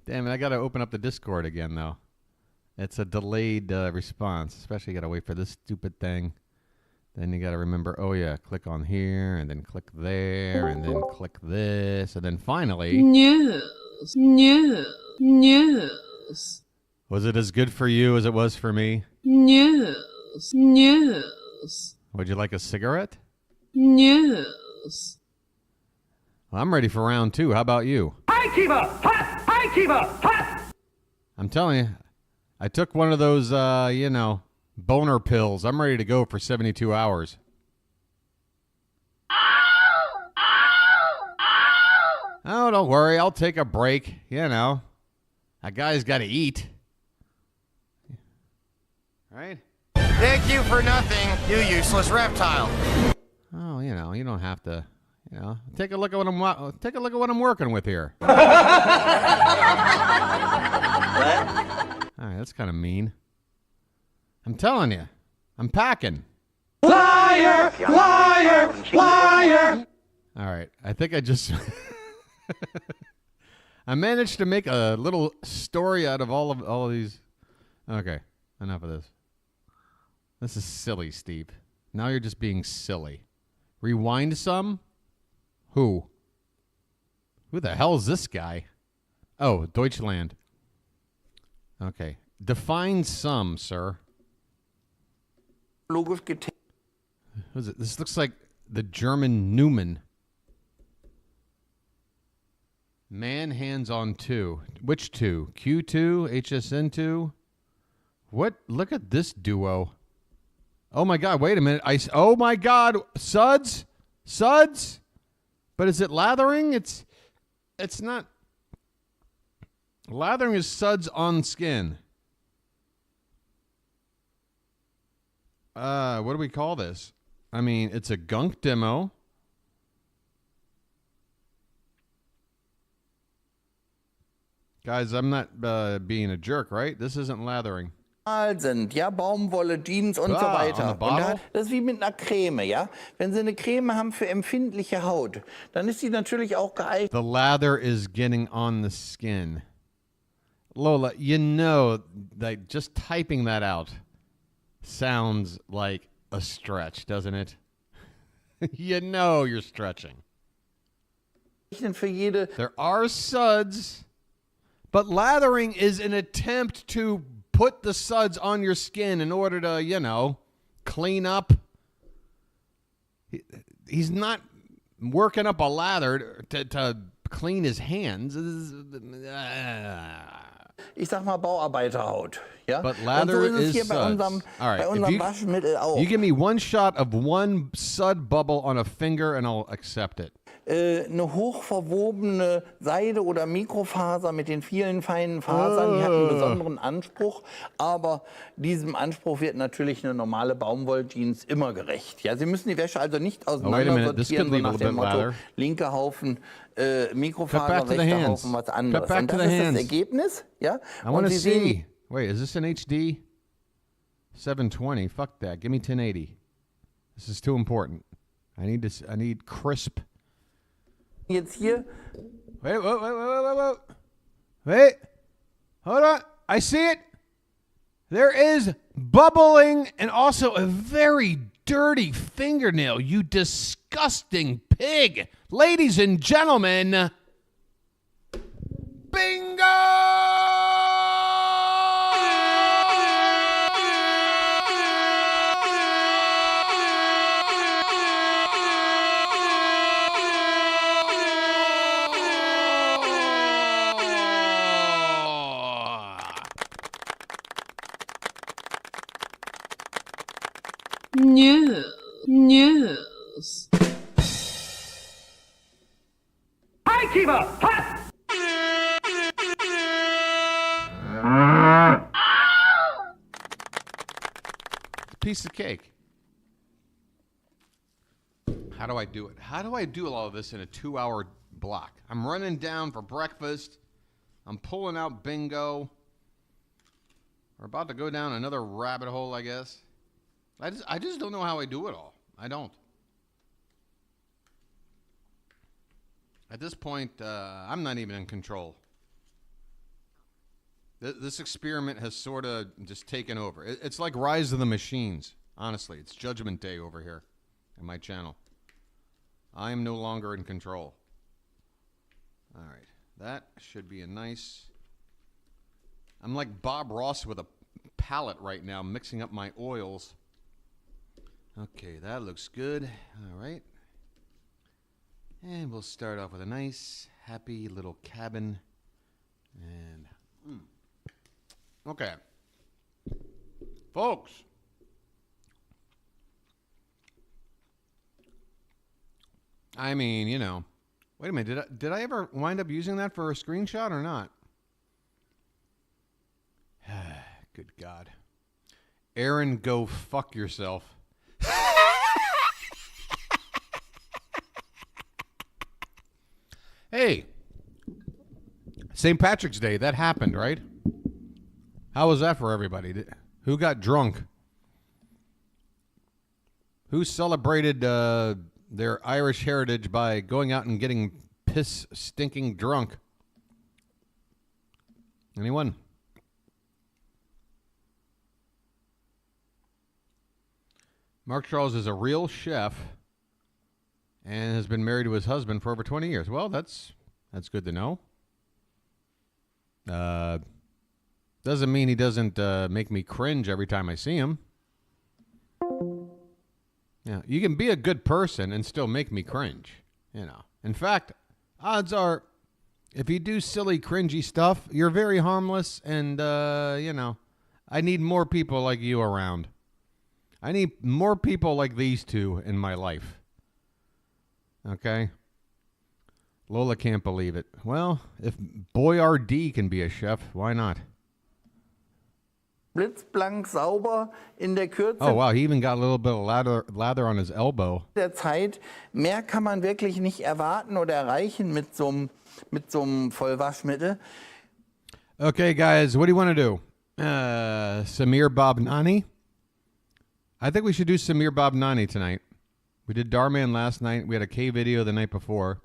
Damn it, I got to open up the Discord again, though. It's a delayed response. Especially you got to wait for this stupid thing. Then you got to remember, oh, yeah, click on here, and then click there, and then click this, and then finally... News. Was it as good for you as it was for me? News. Would you like a cigarette? News. Well, I'm ready for round 2. How about you? Hi, Kiva! Hot! Hi, Kiva! Hot! I'm telling you, I took one of those, you know, boner pills. I'm ready to go for 72 hours. Oh, don't worry. I'll take a break. You know, a guy's got to eat. Right? Thank you for nothing, you useless reptile. Oh, you know, you don't have to. You know, take a look at what I'm working with here. All right, that's kind of mean. I'm telling you, I'm packing. Liar! Liar! Liar! All right, I think I just I managed to make a little story out of all of these. Okay, enough of this. This is silly, Steve. Now you're just being silly. Rewind some. Who the hell is this guy? Oh, Deutschland. Okay. Define some, sir. What is it? This looks like the German Newman. Man hands on 2. Which 2? Q2? HSN2? What? Look at this duo. Oh my God, wait a minute. Oh my God, Suds? Suds? But is it lathering? It's not. Lathering is suds on skin. What do we call this? I mean, it's a gunk demo. Guys, I'm not being a jerk, right? This isn't lathering. Sind, ja, Baumwolle, Jeans und so weiter. Und das ist wie mit einer Creme, ja. Wenn Sie eine Creme haben für empfindliche Haut, dann ist sie natürlich auch geeignet. The lather is getting on the skin. Lola, you know that just typing that out sounds like a stretch, doesn't it? You know you're stretching. There are suds, but lathering is an attempt to put the suds on your skin in order to, you know, clean up. He's not working up a lather to clean his hands. Ich sag mal Bauarbeiterhaut. Ja? But lather Und so ist es is hier bei suds. unserem, All right, bei unserem Waschmittel auch. You give me one shot of one sud bubble on a finger and I'll accept it. Eine hochverwobene Seide oder Mikrofaser mit den vielen feinen Fasern, die hat einen besonderen Anspruch, aber diesem Anspruch wird natürlich eine normale Baumwolljeans immer gerecht. Ja, Sie müssen die Wäsche also nicht auseinander sortieren, so nach dem Motto, linker Haufen Mikrofaser, rechter Haufen was anderes. Und das ist das Ergebnis. Ja? I want to see. Wait, is this an HD? 720. Fuck that. Give me 1080. This is too important. I need crisp. Jetzt hier. Wait. Wait. Hold on. I see it. There is bubbling and also a very dirty fingernail, you disgusting pig. Ladies and gentlemen, bingo! News. High Keeper! Hot! Piece of cake. How do I do it? How do I do all of this in a 2-hour block? I'm running down for breakfast. I'm pulling out bingo. We're about to go down another rabbit hole, I guess. I just don't know how I do it all. I don't. At this point, I'm not even in control. This experiment has sort of just taken over. It's like Rise of the Machines. Honestly, it's Judgment Day over here in my channel. I am no longer in control. All right. That should be a nice... I'm like Bob Ross with a palette right now, mixing up my oils. Okay, that looks good. All right. And we'll start off with a nice, happy little cabin. And, okay. Folks. I mean, you know. Wait a minute. Did I ever wind up using that for a screenshot or not? Good God. Aaron, go fuck yourself. Hey, St. Patrick's Day, that happened, right? How was that for everybody? Who got drunk? Who celebrated their Irish heritage by going out and getting piss-stinking drunk? Anyone? Mark Charles is a real chef and has been married to his husband for over 20 years. Well, that's good to know. Doesn't mean he doesn't make me cringe every time I see him. Yeah, you can be a good person and still make me cringe, you know. In fact, odds are, if you do silly, cringy stuff, you're very harmless and, you know, I need more people like you around. I need more people like these two in my life. Okay? Lola can't believe it. Well, if Boyardee can be a chef, why not? Blitzblank sauber in der Kürze. Oh, wow. He even got a little bit of lather on his elbow. Der Zeit. Mehr kann man wirklich nicht erwarten oder erreichen mit so einem Vollwaschmittel. Okay, guys. What do you want to do? Samir Babnani? I think we should do Samir Babnani tonight. We did Darman last night. We had a K video the night before.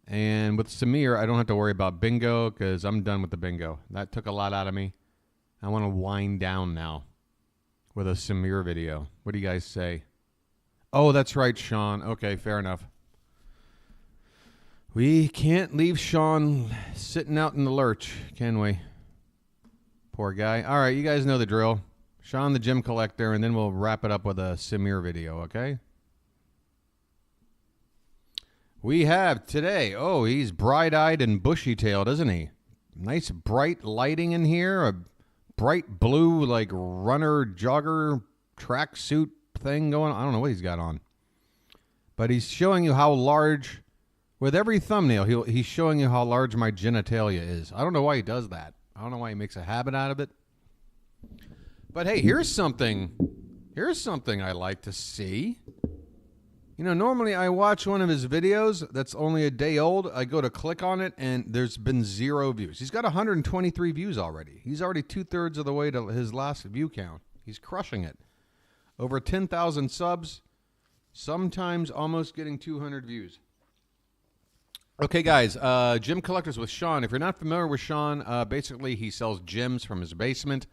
And with Samir, I don't have to worry about bingo because I'm done with the bingo. That took a lot out of me. I want to wind down now with a Samir video. What do you guys say? Oh, that's right, Sean. Okay, fair enough. We can't leave Sean sitting out in the lurch, can we? Poor guy. All right, you guys know the drill. Sean the Gem Collector, and then we'll wrap it up with a Samir video, okay? We have today, oh, he's bright-eyed and bushy-tailed, isn't he? Nice bright lighting in here, a bright blue, like, runner, jogger, tracksuit thing going on. I don't know what he's got on. But he's showing you how large, with every thumbnail, he's showing you how large my genitalia is. I don't know why he does that. I don't know why he makes a habit out of it. But hey, here's something I like to see. You know, normally I watch one of his videos that's only a day old. I go to click on it, and there's been 0 views. He's got 123 views already. He's already 2/3 of the way to his last view count. He's crushing it. Over 10,000 subs, sometimes almost getting 200 views. Okay, guys, Gem Collectors with Sean. If you're not familiar with Sean, basically he sells gems from his basement.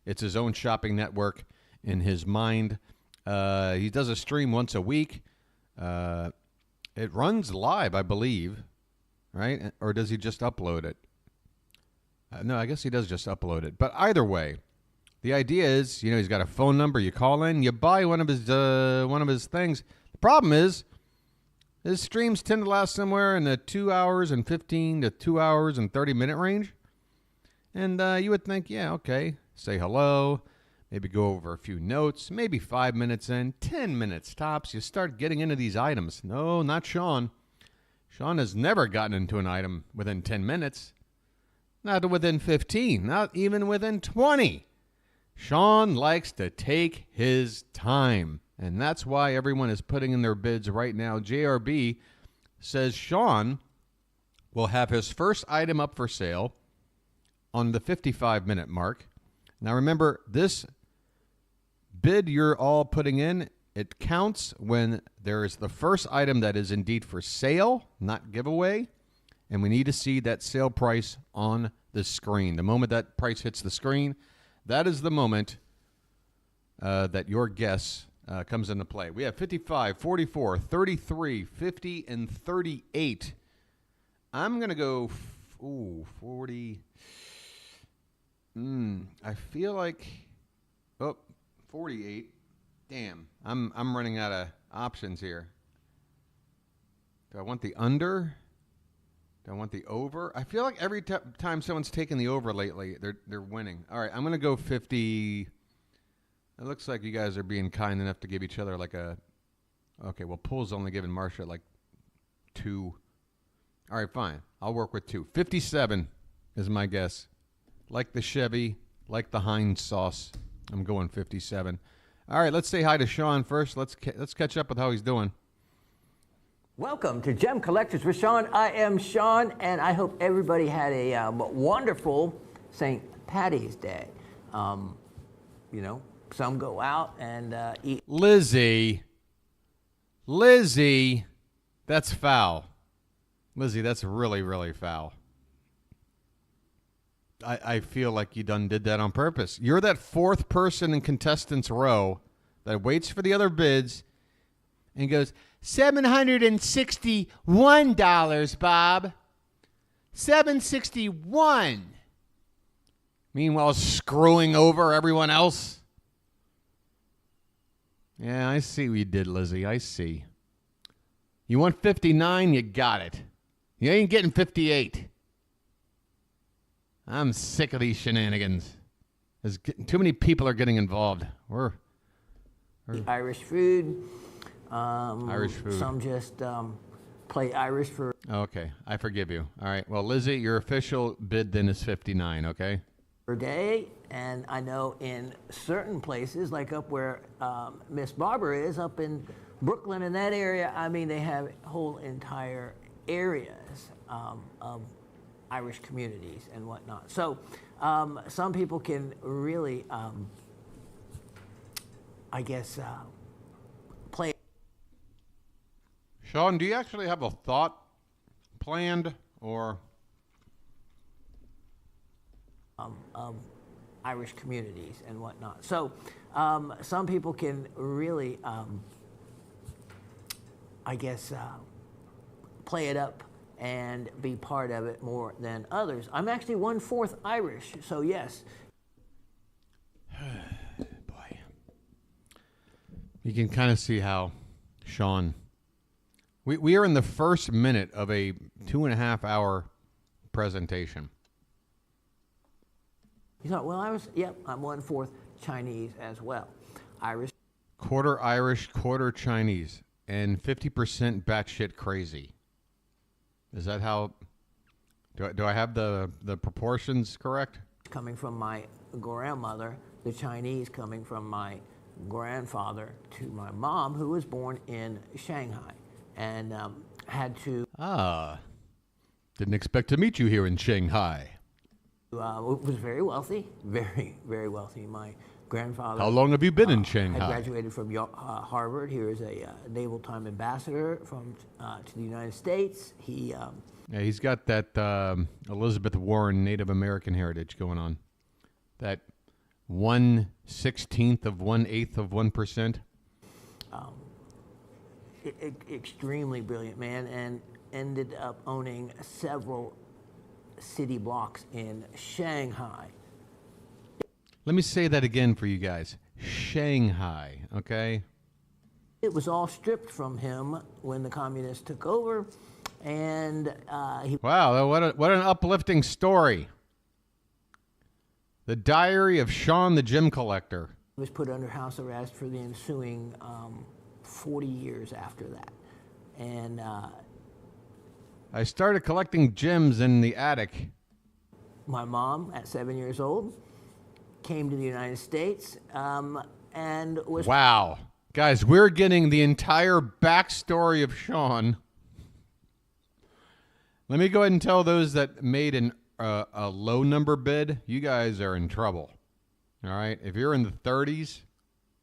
It's his own shopping network in his mind. He does a stream once a week. It runs live, I believe, right? Or does he just upload it? No, I guess he does just upload it. But either way, the idea is, you know, he's got a phone number. You call in, you buy one of his things. The problem is, his streams tend to last somewhere in the 2 hours and 15 to 2 hours and 30 minute range. And you would think, yeah, okay, say hello. Maybe go over a few notes, maybe 5 minutes in, 10 minutes tops. You start getting into these items. No, not Sean. Sean has never gotten into an item within 10 minutes. Not within 15, not even within 20. Sean likes to take his time. And that's why everyone is putting in their bids right now. JRB says Sean will have his first item up for sale on the 55-minute mark. Now remember, this bid you're all putting in, it counts when there is the first item that is indeed for sale, not giveaway, and we need to see that sale price on the screen. The moment that price hits the screen, that is the moment that your guess comes into play. We have 55, 44, 33, 50, and 38. I'm going to go 40. I feel like 48. Damn, I'm running out of options here. Do I want the under? Do I want the over? I feel like every time someone's taken the over lately, they're winning. All right, I'm gonna go 50. It looks like you guys are being kind enough to give each other like a. Okay, well, Pool's only giving Marcia like 2. All right, fine. I'll work with 2. 57 is my guess. Like the Chevy, like the Heinz sauce. I'm going 57. All right, let's say hi to Sean first. Let's catch up with how he's doing. Welcome to Gem Collectors with Sean. I am Sean, and I hope everybody had a wonderful St. Patty's Day. You know, some go out and eat. Lizzie, that's foul. Lizzie, that's really, really foul. I feel like you done did that on purpose. You're that 4th person in contestants row that waits for the other bids and goes, $761, Bob. $761. Meanwhile, screwing over everyone else. Yeah, I see what you did, Lizzie. I see. You want 59? You got it. You ain't getting 58. I'm sick of these shenanigans. Too many people are getting involved. We're Irish food. Irish food. Some just play Irish for. Okay, I forgive you. All right. Well, Lizzie, your official bid then is 59. Okay. Per day, and I know in certain places, like up where Miss Barbara is, up in Brooklyn in that area, I mean, they have whole entire areas of Irish communities and whatnot. So some people can really, I guess, play. Sean, do you actually have a thought planned or? Of Irish communities and whatnot. So some people can really, I guess, play it up and be part of it more than others. I'm actually 1/4 Irish, so yes. Boy. You can kind of see how Sean... We are in the first minute of a 2.5 hour presentation. You thought, well, I'm 1/4 Chinese as well. Quarter Irish, quarter Chinese, and 50% batshit crazy. Is that how... Do I have the proportions correct? Coming from my grandmother, the Chinese coming from my grandfather to my mom, who was born in Shanghai and had to... Didn't expect to meet you here in Shanghai. Was very wealthy, very, very wealthy. My grandfather... How long have you been in Shanghai? I graduated from Harvard. He was a naval time ambassador to the United States. He's got that Elizabeth Warren Native American heritage going on. That 1/16 of 1/8 of 1%. Extremely brilliant man, and ended up owning several city blocks in Shanghai. Let me say that again for you guys. Shanghai, okay? It was all stripped from him when the communists took over, and Wow, what an uplifting story. The Diary of Sean the Gem Collector. He was put under house arrest for the ensuing 40 years after that. And I started collecting gems in the attic. My mom, at 7 years old, came to the United States and was... Wow. Guys, we're getting the entire backstory of Sean. Let me go ahead and tell those that made a low number bid, you guys are in trouble. All right? If you're in the 30s,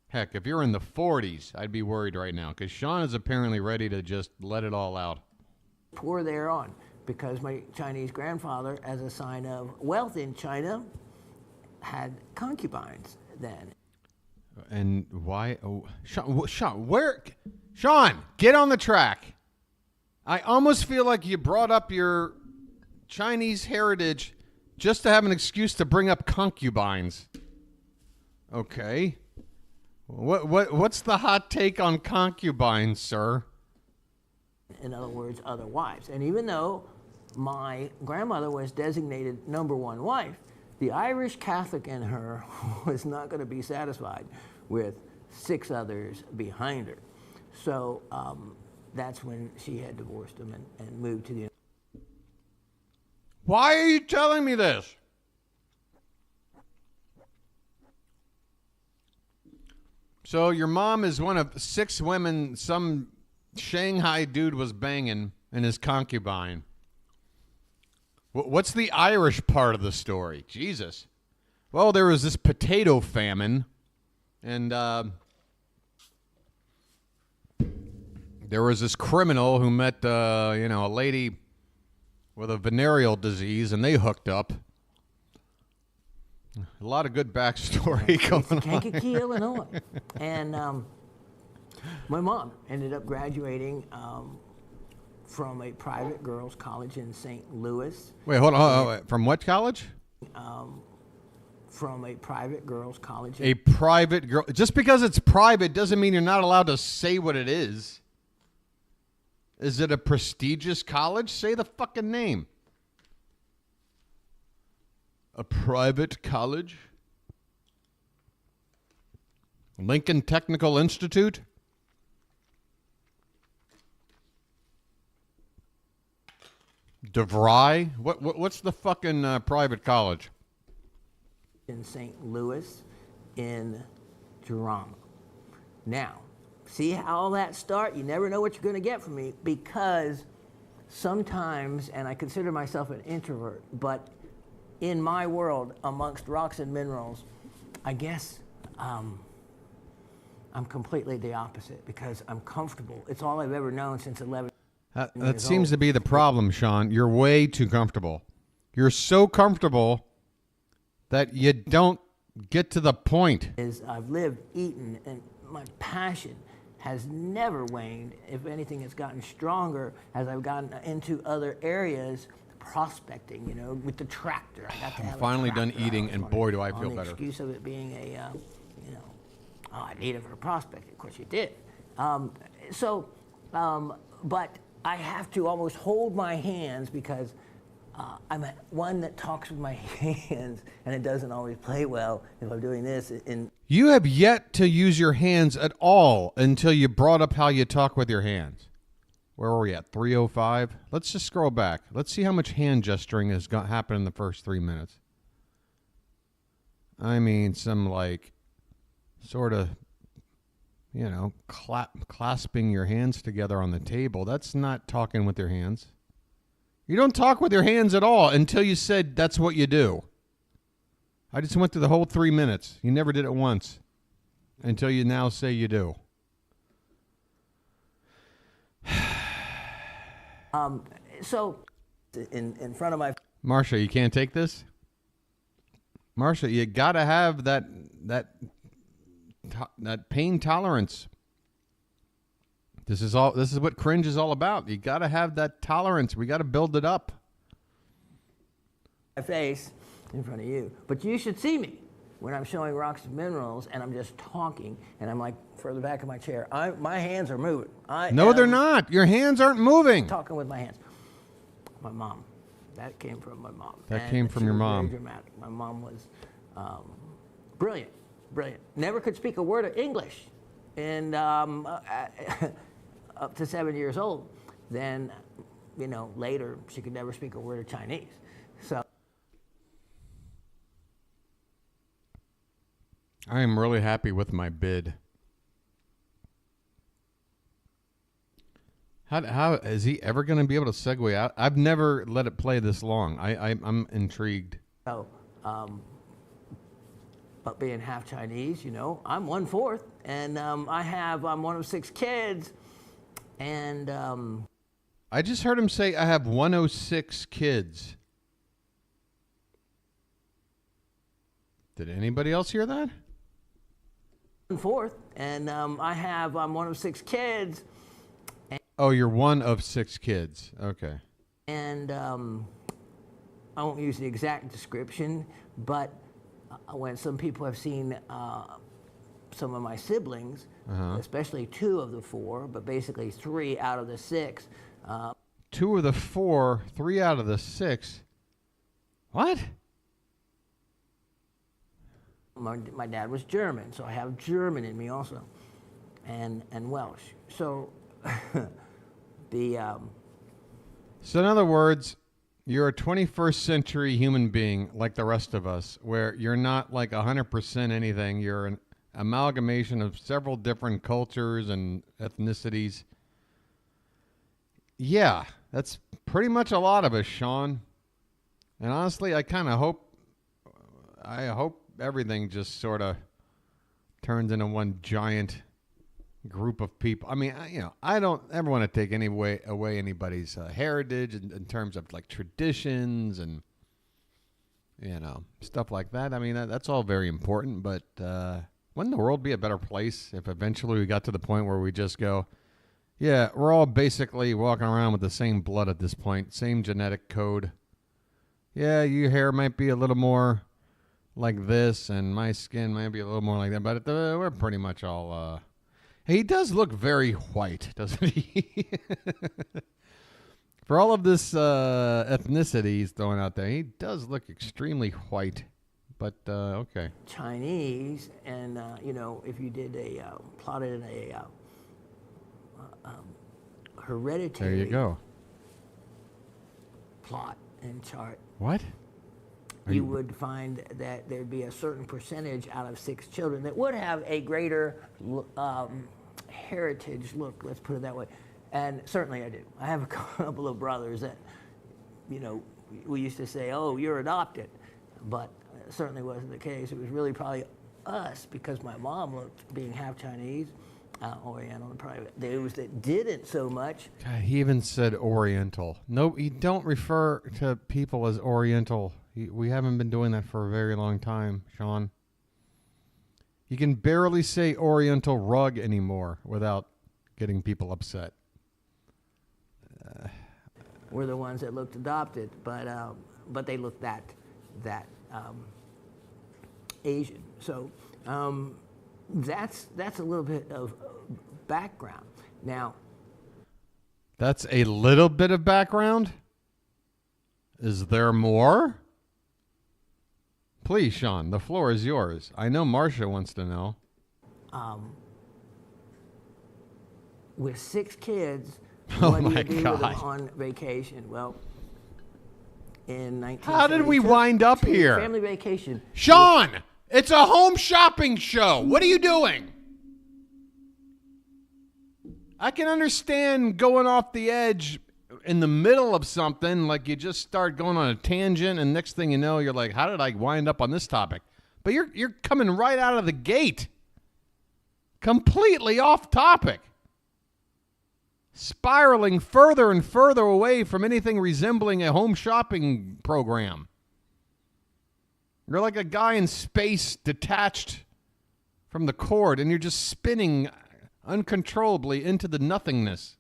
heck, if you're in the 40s, I'd be worried right now because Sean is apparently ready to just let it all out. Poor thereon, because my Chinese grandfather, as a sign of wealth in China, had concubines then. And why? Oh, Sean, where? Sean, get on the track. I almost feel like you brought up your Chinese heritage just to have an excuse to bring up concubines. Okay. What's the hot take on concubines, sir? In other words, other wives. And even though my grandmother was designated #1 wife, the Irish Catholic in her was not going to be satisfied with 6 others behind her. So that's when she had divorced him and moved to the... Why are you telling me this? So your mom is one of 6 women some Shanghai dude was banging and his concubine. What's the Irish part of the story? Jesus. Well, there was this potato famine, and there was this criminal who met, a lady with a venereal disease, and they hooked up. A lot of good backstory going on. Kankakee, Illinois. And my mom ended up graduating from a private girls' college in St. Louis. Wait, hold on. From what college? From a private girls' college. A private girl. Just because it's private doesn't mean you're not allowed to say what it is. Is it a prestigious college? Say the fucking name. A private college? Lincoln Technical Institute? DeVry? What's the fucking private college? In St. Louis, in drama. Now, see how all that start? You never know what you're going to get from me, because sometimes, and I consider myself an introvert, but in my world, amongst rocks and minerals, I guess I'm completely the opposite, because I'm comfortable. It's all I've ever known since 11 years That seems to old. be the problem, Sean. You're way too comfortable. You're so comfortable that you don't get to the point. I've lived, eaten, and my passion has never waned. If anything, it's gotten stronger as I've gotten into other areas, prospecting, you know, with the tractor. I got to have I'm finally a done tractor. eating, and boy, do I feel on the better. excuse of it being a, you know, oh, I need it for prospecting. Of course you did. But I have to almost hold my hands because I'm one that talks with my hands, and it doesn't always play well if I'm doing this. You have yet to use your hands at all until you brought up how you talk with your hands. Where are we at? 3:05? Let's just scroll back. Let's see how much hand gesturing has happened in the first 3 minutes. I mean, some like sort of, you know, clasping your hands together on the table. That's not talking with your hands. You don't talk with your hands at all until you said that's what you do. I just went through the whole 3 minutes. You never did it once until you now say you do. So, in front of my... Marsha, you can't take this? Marsha, you got to have that pain tolerance. This is what Cringe is all about. You got to have that tolerance. We got to build it up. My face in front of you. But you should see me when I'm showing rocks and minerals and I'm just talking and I'm like further back in my chair. My hands are moving. No, they're not. Your hands aren't moving. Talking with my hands. My mom. That came from my mom. That came from your mom. Very dramatic. My mom was brilliant. Never could speak a word of English. And up to 7 years old. Then, you know, later she could never speak a word of Chinese. So I am really happy with my bid. How is he ever going to be able to segue out? I've never let it play this long. I'm intrigued. So, but being half Chinese, you know, I'm 1/4, and I'm one of 6 kids, and I just heard him say I have 106 kids. Did anybody else hear that? 1/4, and I'm one of 6 kids. Oh, you're one of 6 kids. Okay. And I won't use the exact description, but when some people have seen some of my siblings, especially 2 of the 4, but basically 3 out of the 6. 2 of the 4, 3 out of the 6. What? My dad was German, so I have German in me also, and Welsh. So So in other words, you're a 21st century human being like the rest of us, where you're not like 100% anything. You're an amalgamation of several different cultures and ethnicities. Yeah, that's pretty much a lot of us, Sean. And honestly, I hope everything just sort of turns into one giant group of people. I mean, I don't ever want to take away anybody's heritage in terms of like traditions and, you know, stuff like that. I mean, that's all very important, but wouldn't the world be a better place if eventually we got to the point where we just go, yeah, we're all basically walking around with the same blood at this point, same genetic code. Yeah, your hair might be a little more like this, and my skin might be a little more like that, but we're pretty much all... He does look very white, doesn't he? For all of this ethnicity he's throwing out there, he does look extremely white. But, okay. Chinese, and, you know, if you did plotted a hereditary... There you go. ...plot and chart. What? You would find that there'd be a certain percentage out of 6 children that would have a greater heritage look, let's put it that way. And certainly I do. I have a couple of brothers that, you know, we used to say, oh, you're adopted. But it certainly wasn't the case. It was really probably us, because my mom looked, being half Chinese, Oriental, and probably those that didn't so much. God, he even said Oriental. No, you don't refer to people as Oriental. We haven't been doing that for a very long time, Sean. You can barely say Oriental rug anymore without getting people upset. were the ones that looked adopted, but they looked that Asian. So that's a little bit of background. Now, That's a little bit of background. Is there more? Please, Sean, the floor is yours. I know Marcia wants to know. With 6 kids, Oh what do my you do with them God. on vacation? Well, in 1972, How did we wind up here? Family vacation. Sean, it's a home shopping show. What are you doing? I can understand going off the edge in the middle of something, like you just start going on a tangent, and next thing you know, you're like, how did I wind up on this topic? But you're coming right out of the gate. Completely off topic. Spiraling further and further away from anything resembling a home shopping program. You're like a guy in space detached from the cord, and you're just spinning uncontrollably into the nothingness.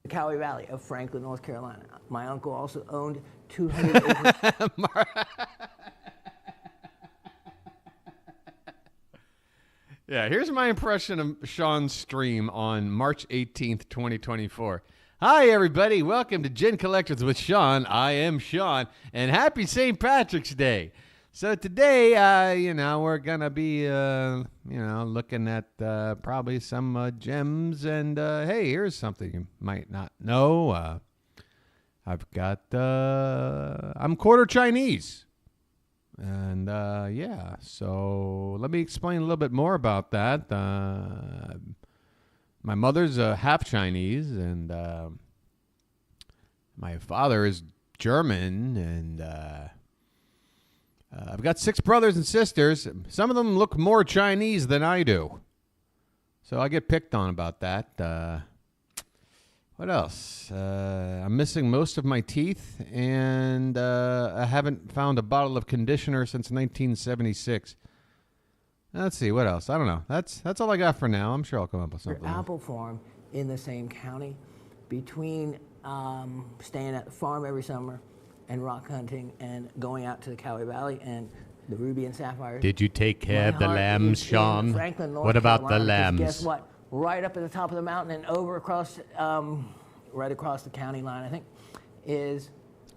The Cowie Valley of Franklin, North Carolina. My uncle also owned 200 acres. Yeah, here's my impression of Sean's stream on March 18th, 2024. Hi, everybody. Welcome to Gin Collectors with Sean. I am Sean, and happy St. Patrick's Day. So today, we're going to be, looking at probably some gems. And, hey, here's something you might not know. I'm quarter Chinese. And, so let me explain a little bit more about that. My mother's half Chinese, and my father is German, and I've got 6 brothers and sisters. Some of them look more Chinese than I do. So I get picked on about that. What else? I'm missing most of my teeth, and I haven't found a bottle of conditioner since 1976. Let's see, what else? I don't know. That's all I got for now. I'm sure I'll come up with something. Apple farm in the same county, between staying at the farm every summer and rock hunting and going out to the Cowie Valley and the ruby and sapphires. Did you take care of the lambs, Sean? Franklin, North What about the Carolina, 'cause lambs? Guess what? Right up at the top of the mountain and over across, right across the county line, I think, is.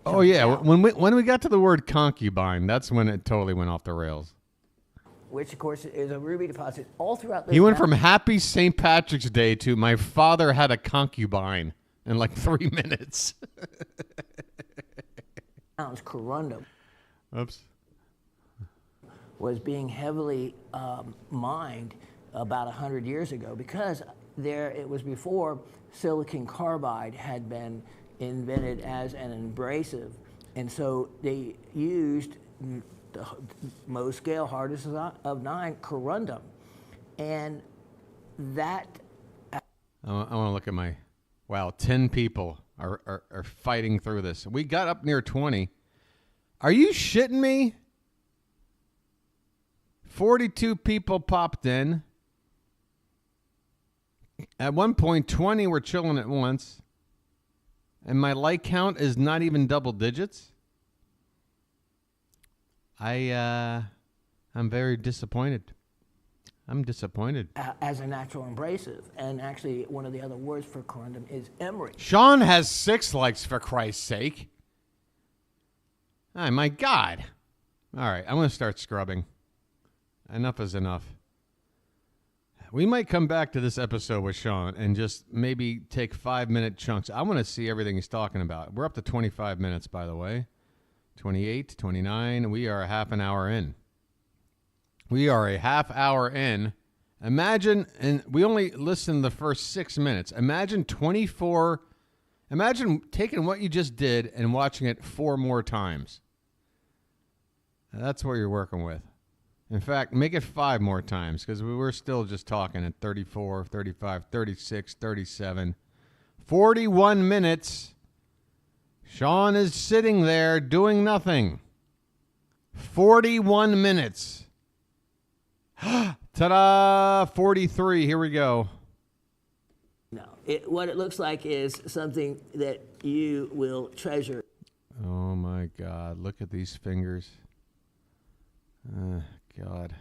Oh, yeah. When we got to the word concubine, that's when it totally went off the rails. Which, of course, is a ruby deposit all throughout this He went from mountain. happy St. Patrick's Day to my father had a concubine in like 3 minutes. Corundum. Oops. Was being heavily mined about 100 years ago, because it was before silicon carbide had been invented as an abrasive, and so they used the Mohs scale, hardest of 9, corundum, and that. I want to look at my. Wow, 10 people are fighting through this. We got up near 20. Are you shitting me? 42 people popped in. At one point, 20 were chilling at once. And my like count is not even double digits. I'm very disappointed. I'm disappointed. As a natural abrasive, and actually one of the other words for corundum is emery. Sean has 6 likes, for Christ's sake. Oh, my God. All right, I'm going to start scrubbing. Enough is enough. We might come back to this episode with Sean and just maybe take 5-minute chunks. I want to see everything he's talking about. We're up to 25 minutes, by the way. 28, 29. We are a half an hour in. We are a half hour in. Imagine, and we only listened the first 6 minutes. Imagine 24. Imagine taking what you just did and watching it 4 more times. That's what you're working with. In fact, make it 5 more times, because we were still just talking at 34, 35, 36, 37, 41 minutes. Sean is sitting there doing nothing. 41 minutes. Ta-da! 43. Here we go. No, what it looks like is something that you will treasure. Oh my God! Look at these fingers. God.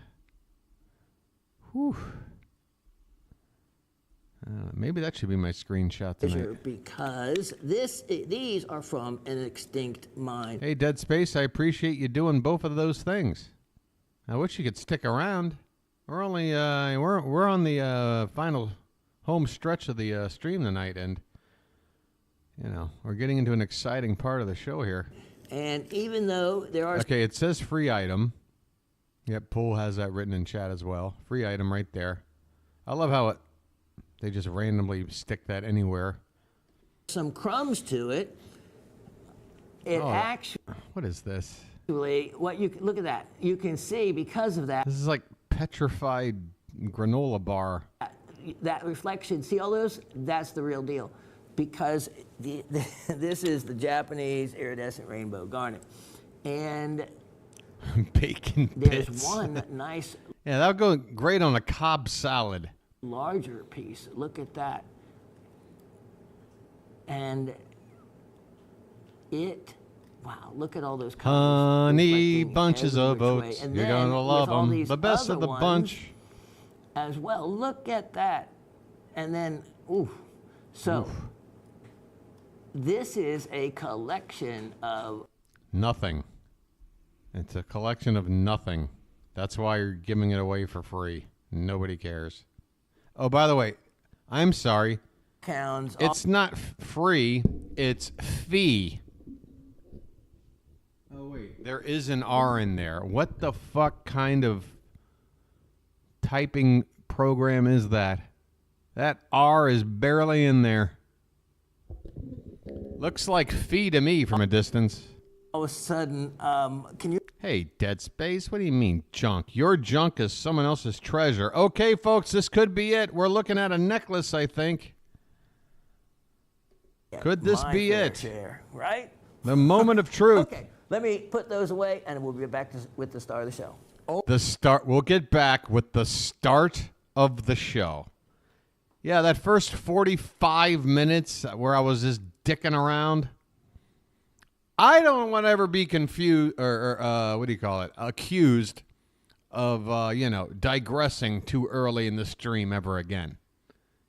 Whew. Maybe that should be my screenshot tonight. Because these are from an extinct mind. Hey, Dead Space, I appreciate you doing both of those things. I wish you could stick around. We're only we're on the final home stretch of the stream tonight, and we're getting into an exciting part of the show here. And even though there are it says free item. Yep, Pool has that written in chat as well. Free item right there. I love how they just randomly stick that anywhere. Some crumbs to it. Actually, what is this? What you look at that, you can see because of that. This is like petrified granola bar. That reflection, see all those? That's the real deal, because this is the Japanese iridescent rainbow garnet, and bacon there's bits. one nice. Yeah, that would go great on a Cobb salad. Larger piece. Look at that. And wow, look at all those colors. Honey bunches of oats. You're going to love them. The best of the bunch. As well. Look at that. And then, this is a collection of nothing. It's a collection of nothing. That's why you're giving it away for free. Nobody cares. Oh, by the way, I'm sorry. It's not free. It's fee. Oh, wait. There is an R in there. What the fuck kind of typing program is that? That R is barely in there. Looks like fee to me from a distance. All of a sudden, can you... Hey, Dead Space, what do you mean junk? Your junk is someone else's treasure. Okay, folks, this could be it. We're looking at a necklace, I think. Could this be it? Share, right? The moment of truth. Okay, let me put those away, and we'll be back with the star of the show. The start. We'll get back with the start of the show. Yeah, that first 45 minutes where I was just dicking around. I don't want to ever be confused or what do you call it? Accused of, digressing too early in the stream ever again.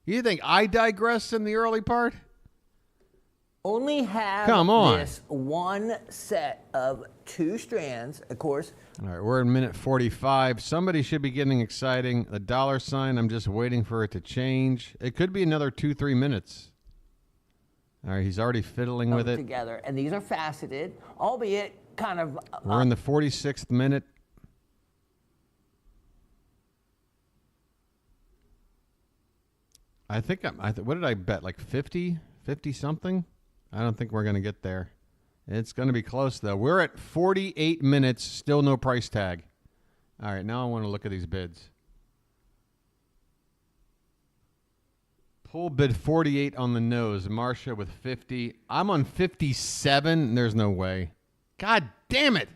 You think I digressed in the early part? Only have this one set of 2 strands, of course. All right, we're in minute 45. Somebody should be getting exciting. The $sign, I'm just waiting for it to change. It could be another 2-3 minutes. All right, he's already fiddling with it. Together, and these are faceted, albeit kind of... We're in the 46th minute. I think what did I bet? Like 50 something? I don't think we're going to get there. It's going to be close, though. We're at 48 minutes, still no price tag. All right, now I want to look at these bids. Pool bid 48 on the nose. Marcia with 50. I'm on 57. There's no way. God damn it.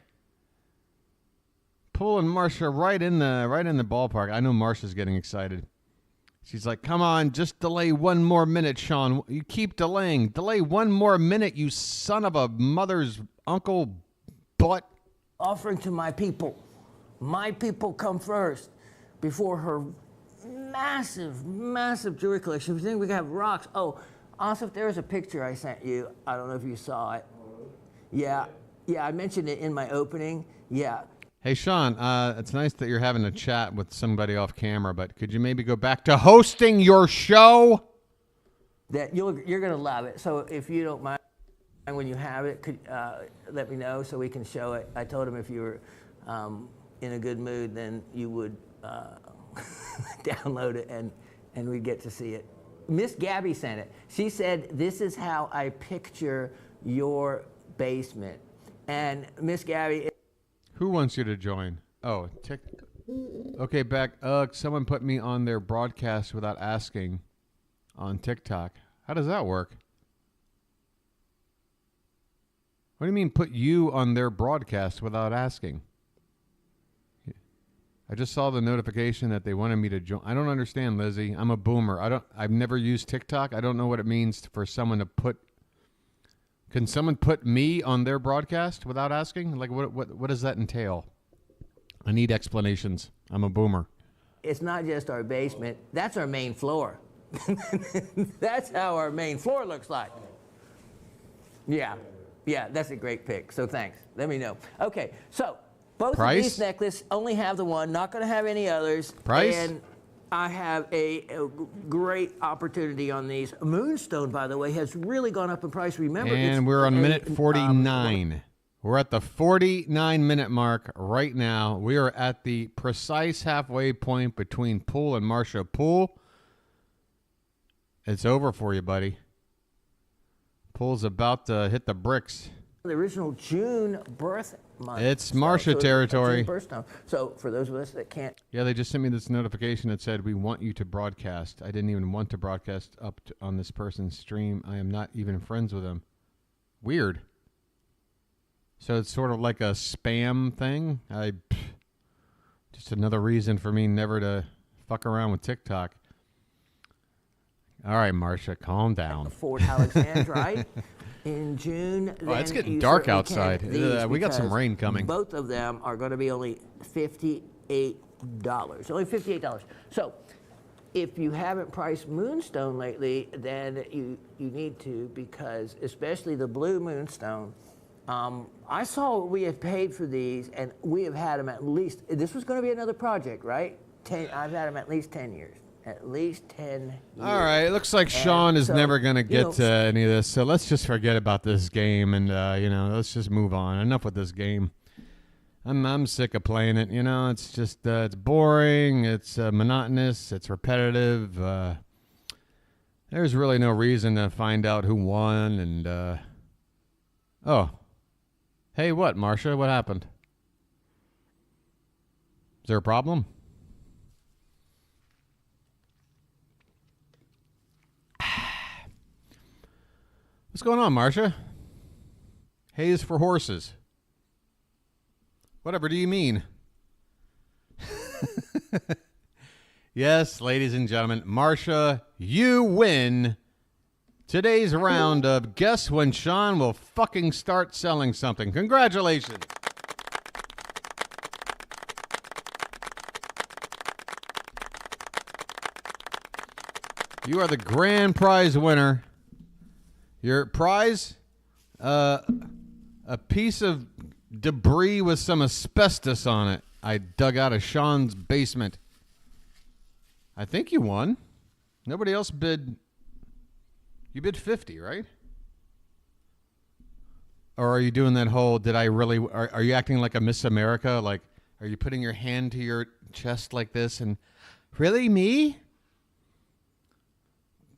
Pool and Marcia right in the ballpark. I know Marcia's getting excited. She's like, come on, just delay one more minute, Sean. You keep delaying. Delay one more minute, you son of a mother's uncle butt. Offering to my people. My people come first before her massive, massive jewelry collection. We think we can have rocks. Oh, also, there's a picture I sent you. I don't know if you saw it. Yeah, I mentioned it in my opening. Yeah. Hey, Sean, it's nice that you're having a chat with somebody off camera, but could you maybe go back to hosting your show? That you're going to love it. So if you don't mind, when you have it, could let me know so we can show it. I told him if you were in a good mood, then you would download it and we'd get to see it. Miss Gabby sent it. She said, this is how I picture your basement. And Miss Gabby... Who wants you to join? Oh, okay, back. Someone put me on their broadcast without asking on TikTok. How does that work? What do you mean put you on their broadcast without asking? I just saw the notification that they wanted me to join. I don't understand, Lizzie. I'm a boomer. I've never used TikTok. I don't know what it means for someone to put. Can someone put me on their broadcast without asking? Like, what does that entail? I need explanations. I'm a boomer. It's not just our basement. That's our main floor. That's how our main floor looks like. Yeah, that's a great pick. So thanks. Let me know. Okay, so both of these necklaces only have the one. Not going to have any others. Price? And I have a great opportunity on these. Moonstone, by the way, has really gone up in price. Remember, and we're on minute 49. We're at the 49-minute mark right now. We are at the precise halfway point between Pool and Marcia. Pool, it's over for you, buddy. Pool's about to hit the bricks. The original June birth month. It's Marcia territory. June birthstone. So for those of us that can't. Yeah, they just sent me this notification that said, we want you to broadcast. I didn't even want to broadcast on this person's stream. I am not even friends with them. Weird. So it's sort of like a spam thing. Just another reason for me never to fuck around with TikTok. All right, Marcia, calm down. Fort Alexandrite in June. Oh, it's getting dark outside. We got some rain coming. Both of them are going to be only $58. Only $58. So if you haven't priced Moonstone lately, then you need to, because especially the blue Moonstone. I saw what we had paid for these, and we have had them at least, this was going to be another project, right? I've had them at least 10 years. At least 10 years. All right, it looks like Sean is never going to get to any of this, so let's just forget about this game and, let's just move on. Enough with this game. I'm sick of playing it, it's just, it's boring, it's monotonous, it's repetitive. There's really no reason to find out who won, and, oh. Hey, what, Marcia? What happened? Is there a problem? What's going on, Marcia? Hay is for horses. Whatever do you mean? Yes, ladies and gentlemen, Marcia, you win today's round of Guess When Sean Will Fucking Start Selling Something. Congratulations. You are the grand prize winner. Your prize, a piece of debris with some asbestos on it. I dug out of Sean's basement. I think you won. Nobody else bid. You bid 50, right? Or are you doing that whole, did I really, are you acting like a Miss America? Like, are you putting your hand to your chest like this and, really, me?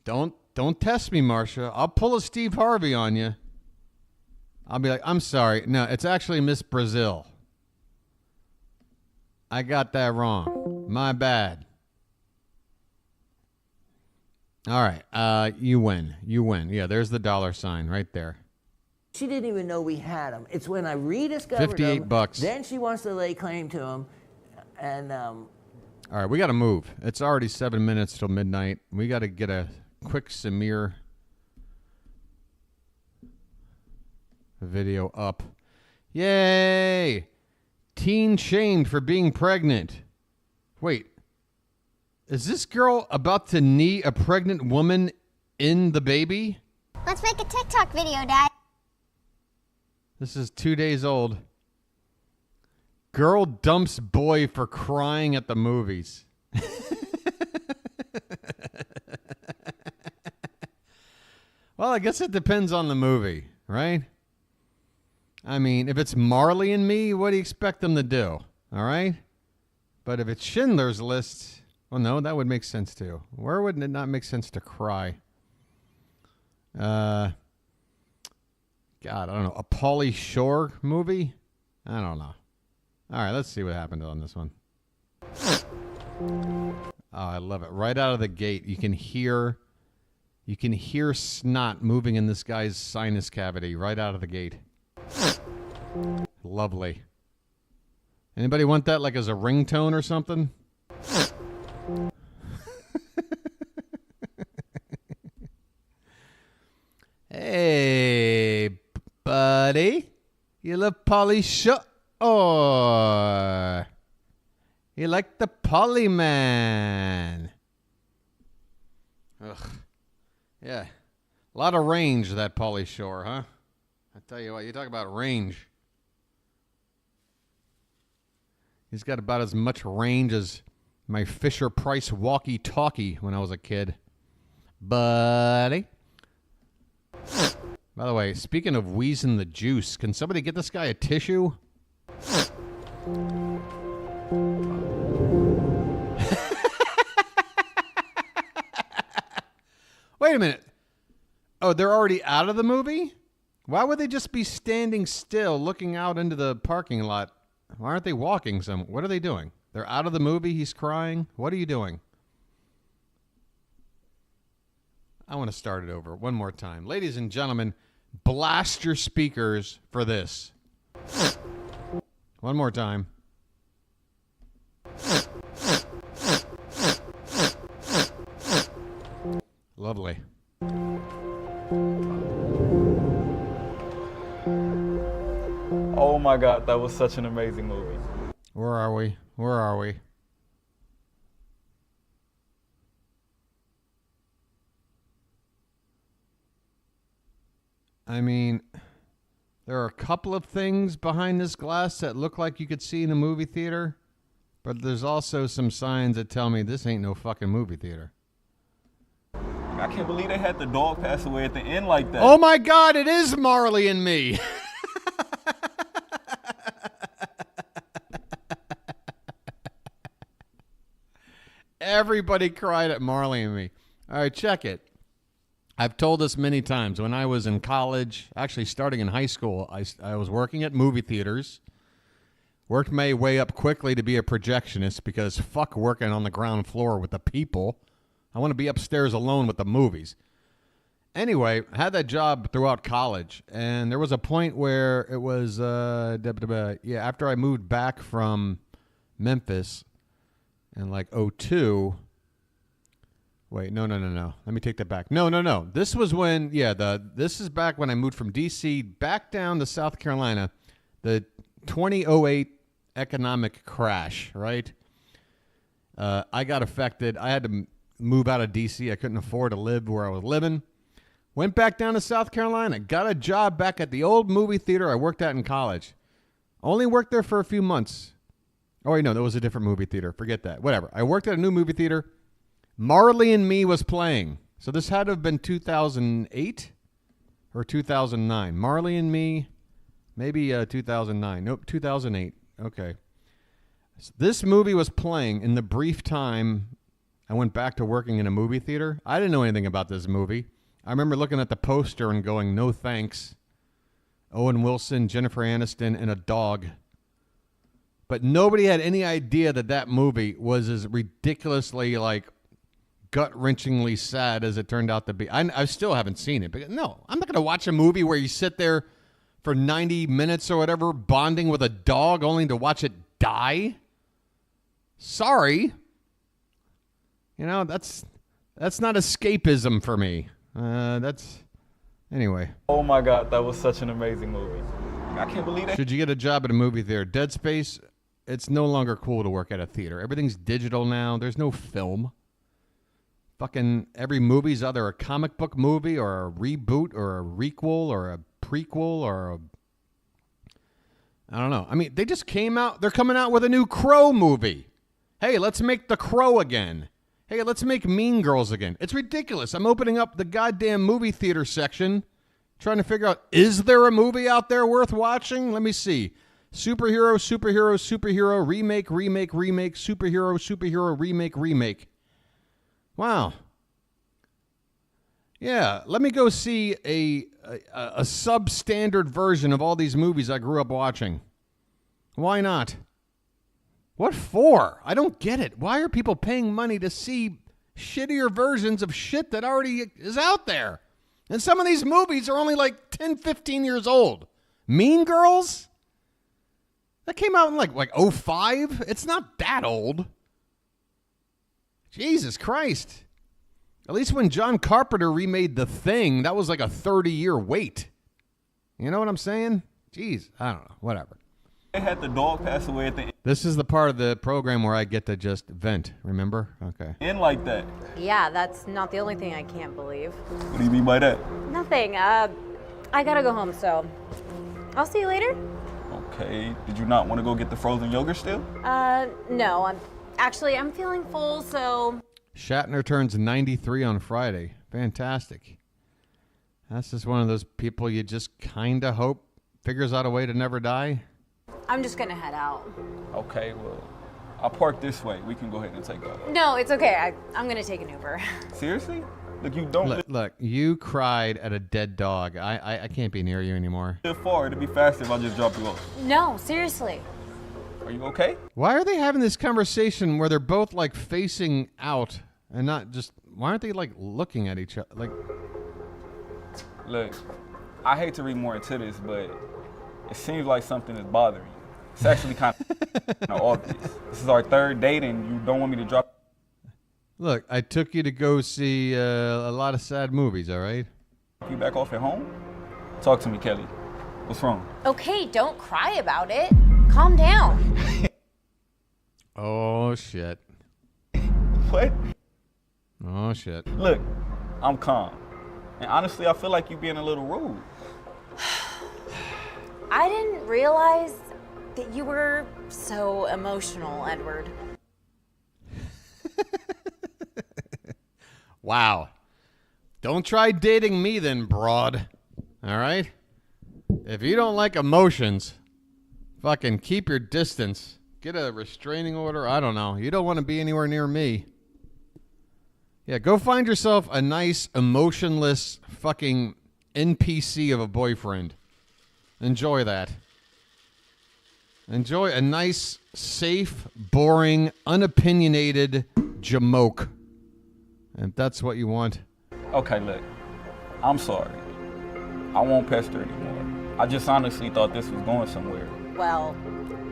Don't test me, Marcia. I'll pull a Steve Harvey on you. I'll be like, I'm sorry. No, it's actually Miss Brazil. I got that wrong. My bad. All right. You win. You win. Yeah, there's the dollar sign right there. She didn't even know we had them. It's when I rediscovered them. $58. Then she wants to lay claim to them. And all right, we got to move. It's already 7 minutes till midnight. We got to get a quick Samir video up. Yay! Teen shamed for being pregnant. Wait. Is this girl about to knee a pregnant woman in the baby? Let's make a TikTok video, Dad. This is 2 days old. Girl dumps boy for crying at the movies. Well, I guess it depends on the movie, right? I mean, if it's Marley and Me, what do you expect them to do? All right? But if it's Schindler's List, well, no, that would make sense too. Where would it not make sense to cry? God, I don't know. A Pauly Shore movie? I don't know. All right, let's see what happened on this one. Oh, I love it. Right out of the gate, you can hear snot moving in this guy's sinus cavity right out of the gate. Lovely. Anybody want that like as a ringtone or something? Hey, buddy. You love Polly Shore? You like the Polly Man? Ugh. Yeah. A lot of range, that Polly Shore, huh? I tell you what, you talk about range. He's got about as much range as my Fisher-Price walkie-talkie when I was a kid. Buddy. By the way, speaking of wheezing the juice, can somebody get this guy a tissue? Wait a minute. Oh, they're already out of the movie? Why would they just be standing still looking out into the parking lot? Why aren't they walking some? What are they doing? They're out of the movie. He's crying. What are you doing? I want to start it over one more time. Ladies and gentlemen, blast your speakers for this. One more time. Lovely. Oh my God, that was such an amazing movie. Where are we? Where are we? I mean, there are a couple of things behind this glass that look like you could see in a movie theater, but there's also some signs that tell me this ain't no fucking movie theater. I can't believe they had the dog pass away at the end like that. Oh my God, it is Marley and Me. Everybody cried at Marley and Me. All right, check it. I've told this many times. When I was in college, actually starting in high school, I was working at movie theaters. Worked my way up quickly to be a projectionist because fuck working on the ground floor with the people. I want to be upstairs alone with the movies. Anyway, I had that job throughout college, and there was a point where it was, after I moved back from Memphis in like 2002. Wait, no. Let me take that back. No. This was when, this is back when I moved from D.C. back down to South Carolina, the 2008 economic crash, right? I got affected. I had to move out of D.C. I couldn't afford to live where I was living. Went back down to South Carolina. Got a job back at the old movie theater I worked at in college. Only worked there for a few months. Oh, wait, no, that was a different movie theater. Forget that. Whatever. I worked at a new movie theater. Marley and Me was playing. So this had to have been 2008 or 2009. Marley and Me, maybe 2009. Nope, 2008. Okay. So this movie was playing in the brief time I went back to working in a movie theater. I didn't know anything about this movie. I remember looking at the poster and going, no thanks. Owen Wilson, Jennifer Aniston, and a dog. But nobody had any idea that that movie was as ridiculously, like, gut-wrenchingly sad as it turned out to be. I still haven't seen it. But no, I'm not going to watch a movie where you sit there for 90 minutes or whatever bonding with a dog only to watch it die. Sorry. You know, that's not escapism for me. Anyway. Oh my God, that was such an amazing movie. I can't believe it. Should you get a job at a movie theater? Dead Space, it's no longer cool to work at a theater. Everything's digital now. There's no film. Fucking every movie's either a comic book movie or a reboot or a requel or a prequel or a... I don't know. I mean, they just came out. They're coming out with a new Crow movie. Hey, let's make The Crow again. Hey, let's make Mean Girls again. It's ridiculous. I'm opening up the goddamn movie theater section, trying to figure out, is there a movie out there worth watching? Let me see. Superhero, remake, superhero, remake. Wow. Yeah, let me go see a substandard version of all these movies I grew up watching. Why not? What for? I don't get it. Why are people paying money to see shittier versions of shit that already is out there? And some of these movies are only like 10, 15 years old. Mean Girls? That came out in like 05? It's not that old. Jesus Christ. At least when John Carpenter remade The Thing, that was like a 30-year wait. You know what I'm saying? Jeez, I don't know. Whatever. They had the dog pass away at the This is the part of the program where I get to just vent, remember? Okay. end like that. Yeah, that's not the only thing I can't believe. What do you mean by that? Nothing. I gotta go home, so I'll see you later. Okay. Did you not want to go get the frozen yogurt still? No, I'm feeling full, so. Shatner turns 93 on Friday. Fantastic. That's just one of those people you just kind of hope figures out a way to never die. I'm just gonna head out. Okay, well, I'll park this way. We can go ahead and take off. No, it's okay. I'm gonna take an Uber. Seriously? Look, you don't Look, you cried at a dead dog. I can't be near you anymore. live far. It'd be faster if I just drop you off. No, seriously. Are you okay? Why are they having this conversation where they're both like facing out and not just, why aren't they like looking at each other? Like, Look, I hate to read more into this, but it seems like something is bothering you. It's actually kind of obvious. This is our third date and you don't want me to drop. look, I took you to go see a lot of sad movies, all right? You back off at home? Talk to me, Kelly. What's wrong? Okay, don't cry about it. Calm down. Oh, shit. What? Oh, shit. Look, I'm calm. And honestly, I feel like you're being a little rude. I didn't realize that you were so emotional, Edward. Wow. Don't try dating me then, broad. All right? If you don't like emotions, fucking keep your distance. Get a restraining order. I don't know. You don't want to be anywhere near me. Yeah, go find yourself a nice, emotionless fucking NPC of a boyfriend. Enjoy that. Enjoy a nice, safe, boring, unopinionated jamoke. And that's what you want. Okay, look, I'm sorry. I won't pester anymore. I just honestly thought this was going somewhere. Well,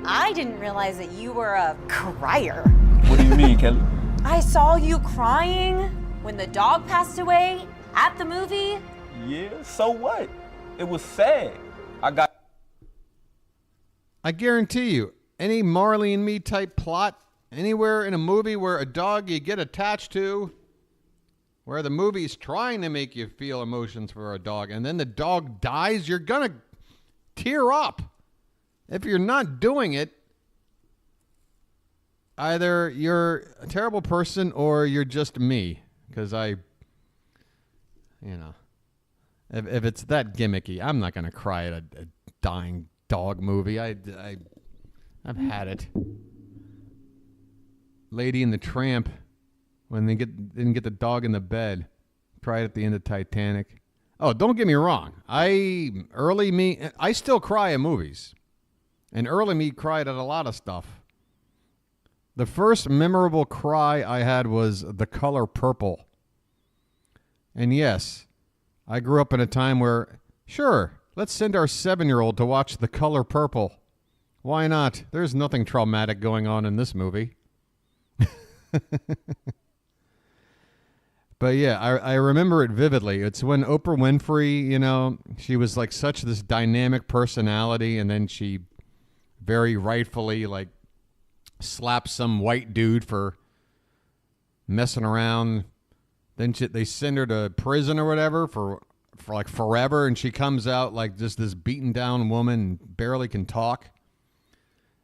I didn't realize that you were a crier. What do you mean, Kelly? I saw you crying when the dog passed away at the movie. Yeah, so what? It was sad. I guarantee you, any Marley and Me type plot, anywhere in a movie where a dog you get attached to, where the movie's trying to make you feel emotions for a dog, and then the dog dies, you're gonna tear up. If you're not doing it, either you're a terrible person or you're just me. Because if it's that gimmicky, I'm not going to cry at a dying dog movie. I've had it. Lady and the Tramp, when they didn't get the dog in the bed, cried at the end of Titanic. Oh, don't get me wrong. I still cry at movies. And early me cried at a lot of stuff. The first memorable cry I had was The Color Purple. And yes, I grew up in a time where, sure, let's send our 7-year-old to watch The Color Purple. Why not? There's nothing traumatic going on in this movie. But yeah, I remember it vividly. It's when Oprah Winfrey, she was like such this dynamic personality, and then she very rightfully like slapped some white dude for messing around. Then they send her to prison or whatever for like forever, and she comes out like just this beaten down woman and barely can talk.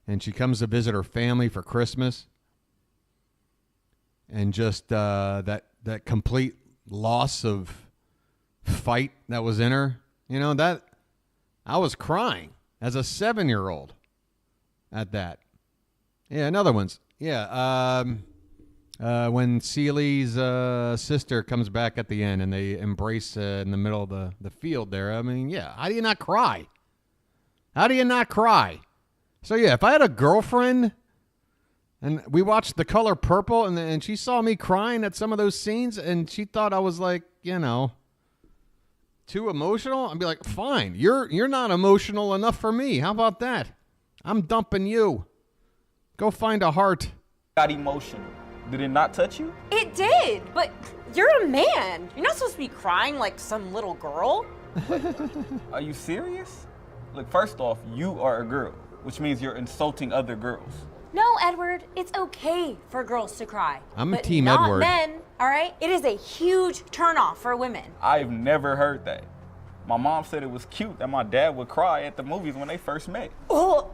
And she comes to visit her family for Christmas. And just that complete loss of fight that was in her, that I was crying as a 7-year-old at that. Yeah, another one's. Yeah, when Ceely's sister comes back at the end and they embrace in the middle of the field there. I mean, yeah, how do you not cry? How do you not cry? So, yeah, if I had a girlfriend and we watched The Color Purple and she saw me crying at some of those scenes and she thought I was like, too emotional, I'd be like, fine, you're not emotional enough for me. How about that? I'm dumping you. Go find a heart. Got emotional. Did it not touch you? It did, but you're a man. You're not supposed to be crying like some little girl. Are you serious? Look, first off, you are a girl, which means you're insulting other girls. No, Edward, it's okay for girls to cry. I'm but Team not Edward. men, all right? It is a huge turnoff for women. I've never heard that. My mom said it was cute that my dad would cry at the movies when they first met. Oh,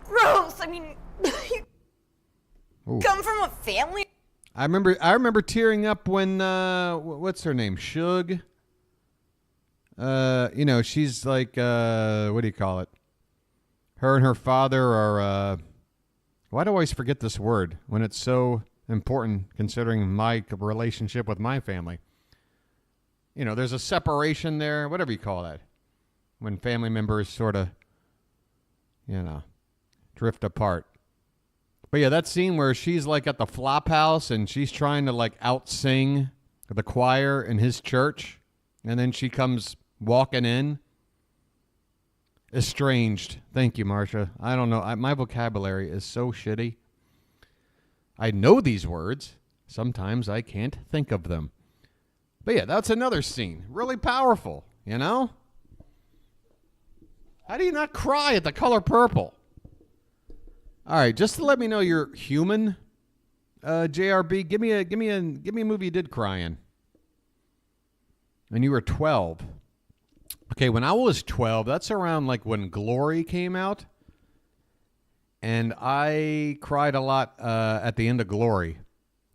gross. I mean, you come from a family. I remember tearing up when what's her name? Shug. You know, she's like what do you call it? Her and her father are why do I always forget this word when it's so important considering my relationship with my family? You know, there's a separation there, whatever you call that. When family members sort of, you know, drift apart. But yeah, that scene where she's like at the flop house and she's trying to like out-sing the choir in his church. And then she comes walking in. Estranged. Thank you, Marcia. I don't know. My vocabulary is so shitty. I know these words. Sometimes I can't think of them. But yeah, that's another scene. Really powerful, you know? How do you not cry at The Color Purple? All right, just to let me know you're human, JRB, give me a movie you did cry in. When you were 12. Okay, when I was 12, that's around like when Glory came out. And I cried a lot at the end of Glory.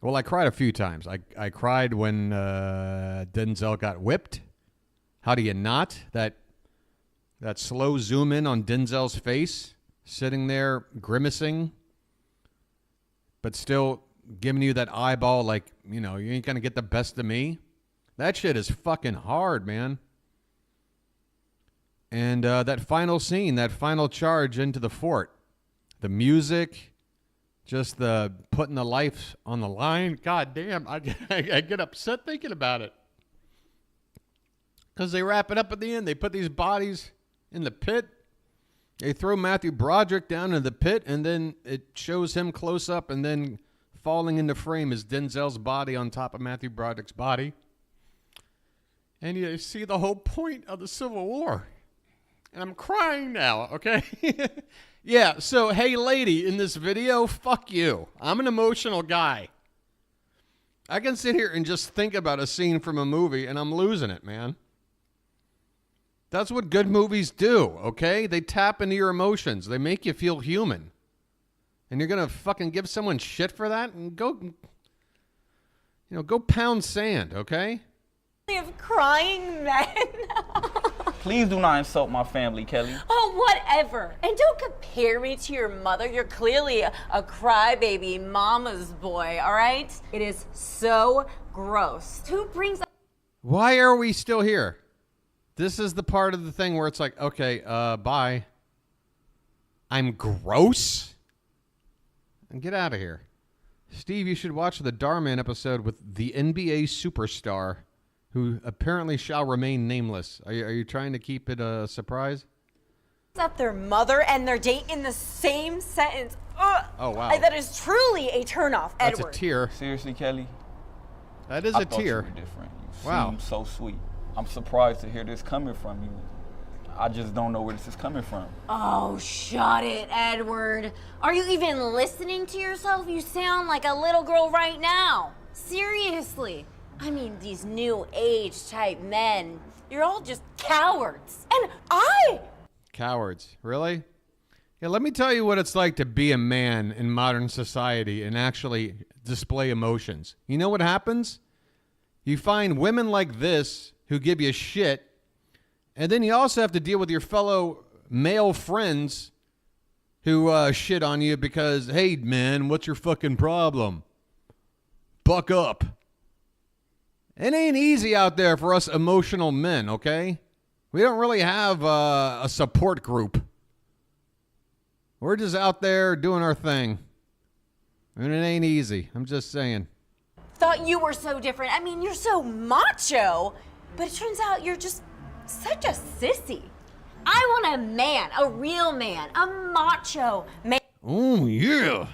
Well, I cried a few times. I cried when Denzel got whipped. How do you not? That slow zoom in on Denzel's face, sitting there grimacing, but still giving you that eyeball like, you know, you ain't going to get the best of me. That shit is fucking hard, man. And that final scene, that final charge into the fort, the music, just the putting the life on the line. God damn, I get upset thinking about it. Because they wrap it up at the end. They put these bodies in the pit. They throw Matthew Broderick down in the pit, and then it shows him close up, and then falling into frame is Denzel's body on top of Matthew Broderick's body. And you see the whole point of the Civil War. And I'm crying now, okay? Yeah, so, hey, lady, in this video, fuck you. I'm an emotional guy. I can sit here and just think about a scene from a movie, and I'm losing it, man. That's what good movies do, okay? They tap into your emotions. They make you feel human. And you're going to fucking give someone shit for that? And go pound sand, okay? Of crying men. Please do not insult my family, Kelly. Oh, whatever. And don't compare me to your mother. You're clearly a crybaby mama's boy, all right? It is so gross. Who brings up... Why are we still here? This is the part of the thing where it's like, okay, bye. I'm gross? And get out of here. Steve, you should watch the Darman episode with the NBA superstar who apparently shall remain nameless. Are you trying to keep it a surprise? up their mother and their date in the same sentence. Ugh. Oh, wow. That is truly a turnoff, Edward. That's a tear. Seriously, Kelly? That is I a thought tear. You were different. You Wow. seem so sweet. I'm surprised to hear this coming from you. I just don't know where this is coming from. Oh, shut it, Edward. Are you even listening to yourself? You sound like a little girl right now. Seriously. I mean, these new age type men, you're all just cowards. And Cowards. Really? Yeah, let me tell you what it's like to be a man in modern society and actually display emotions. You know what happens? You find women like this who give you shit, and then you also have to deal with your fellow male friends who shit on you because, hey, man, what's your fucking problem? Buck up. It ain't easy out there for us emotional men, okay? We don't really have a support group. We're just out there doing our thing. And it ain't easy. I'm just saying. thought you were so different. I mean, you're so macho. But it turns out you're just such a sissy. I want a man, a real man, a macho man. Oh, yeah.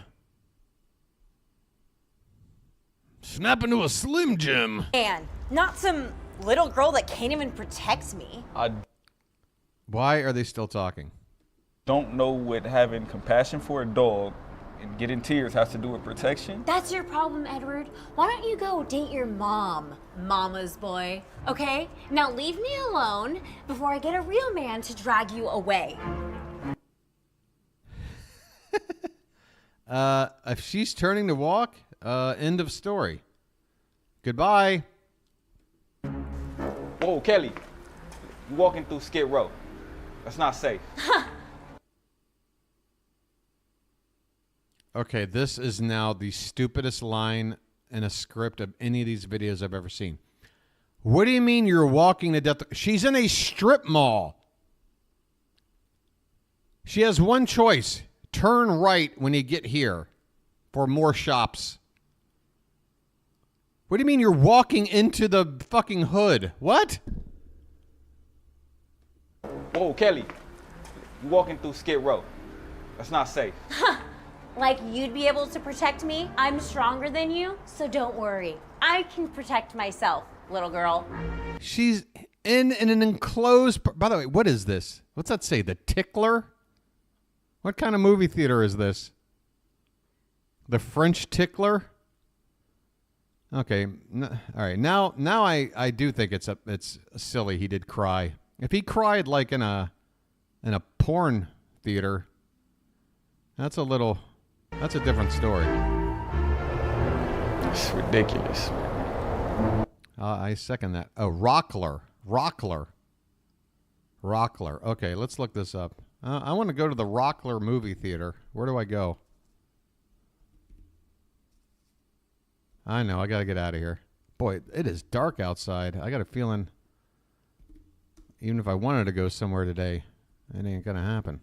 Snap into a Slim Jim. Man, not some little girl that can't even protect me. I Why are they still talking? don't know what having compassion for a dog and getting tears has to do with protection. That's your problem, Edward. Why don't you go date your mom, mama's boy, okay? Now leave me alone before I get a real man to drag you away. If she's turning to walk, end of story. Goodbye. Whoa, Kelly, you walking through Skid Row. That's not safe. Okay, this is now the stupidest line in a script of any of these videos I've ever seen. What do you mean you're walking to death? She's in a strip mall. She has one choice. Turn right when you get here for more shops. What do you mean you're walking into the fucking hood? What? Whoa, Kelly, you walking through Skid Row. That's not safe. Like you'd be able to protect me? I'm stronger than you, so don't worry. I can protect myself, little girl. She's in an enclosed... By the way, what is this? What's that say? The Tickler? What kind of movie theater is this? The French Tickler? Okay. All right. Now I do think it's silly he did cry. If he cried like in a porn theater, that's a different story. It's ridiculous. I second that. Oh, Rockler. Okay, let's look this up. I want to go to the Rockler movie theater. Where do I go? I know, I got to get out of here. Boy, it is dark outside. I got a feeling even if I wanted to go somewhere today, it ain't going to happen.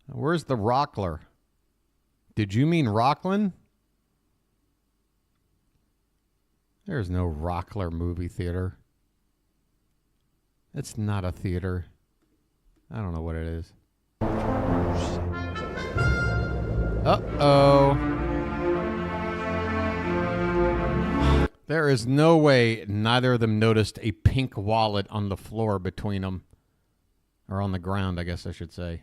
Where's the Rockler? Did you mean Rockland? There's no Rockler movie theater. It's not a theater. I don't know what it is. Uh-oh. There is no way neither of them noticed a pink wallet on the floor between them. Or on the ground, I guess I should say.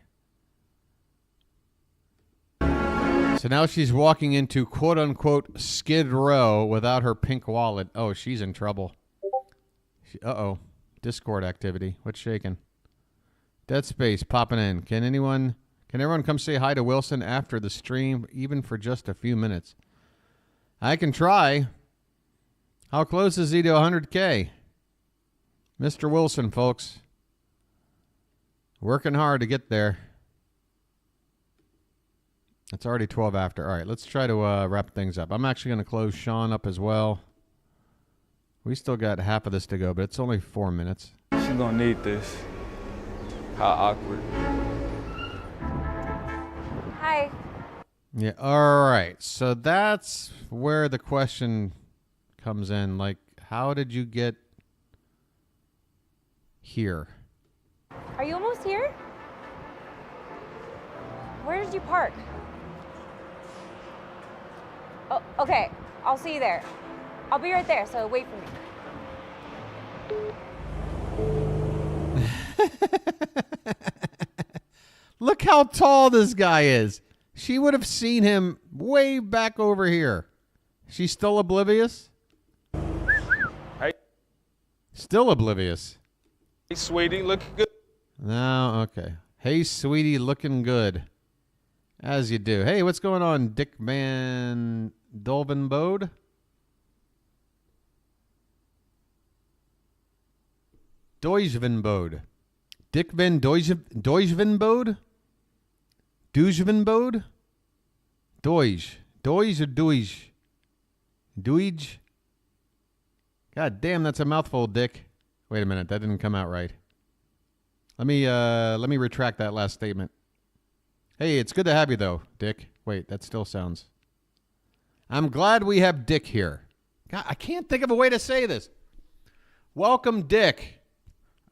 So now she's walking into quote-unquote Skid Row without her pink wallet. Oh, she's in trouble. Uh-oh. Discord activity. What's shaking? Dead Space popping in. Can everyone come say hi to Wilson after the stream, even for just a few minutes? I can try. How close is he to 100K? Mr. Wilson, folks. Working hard to get there. It's already 12 after. All right, let's try to wrap things up. I'm actually going to close Sean up as well. We still got half of this to go, but it's only 4 minutes. She's going to need this. How awkward. Hi. Yeah, all right. So that's where the question comes in. Like, how did you get here? Are you almost here? Where did you park? Oh, okay. I'll see you there. I'll be right there, so wait for me. Look how tall this guy is. She would have seen him way back over here. She's still oblivious? Hey. Still oblivious. Hey, sweetie, look good. No, okay. Hey, sweetie, looking good. As you do. Hey, what's going on, Dick Van Dolvenbode? Doijvenbode. Dick Van Doijvenbode? Doijvenbode? Doij. Doij or Doij? Doij? God damn, that's a mouthful, Dick. Wait a minute, that didn't come out right. Let me retract that last statement. Hey, it's good to have you, though, Dick. Wait, that still sounds... I'm glad we have Dick here. God, I can't think of a way to say this. Welcome, Dick.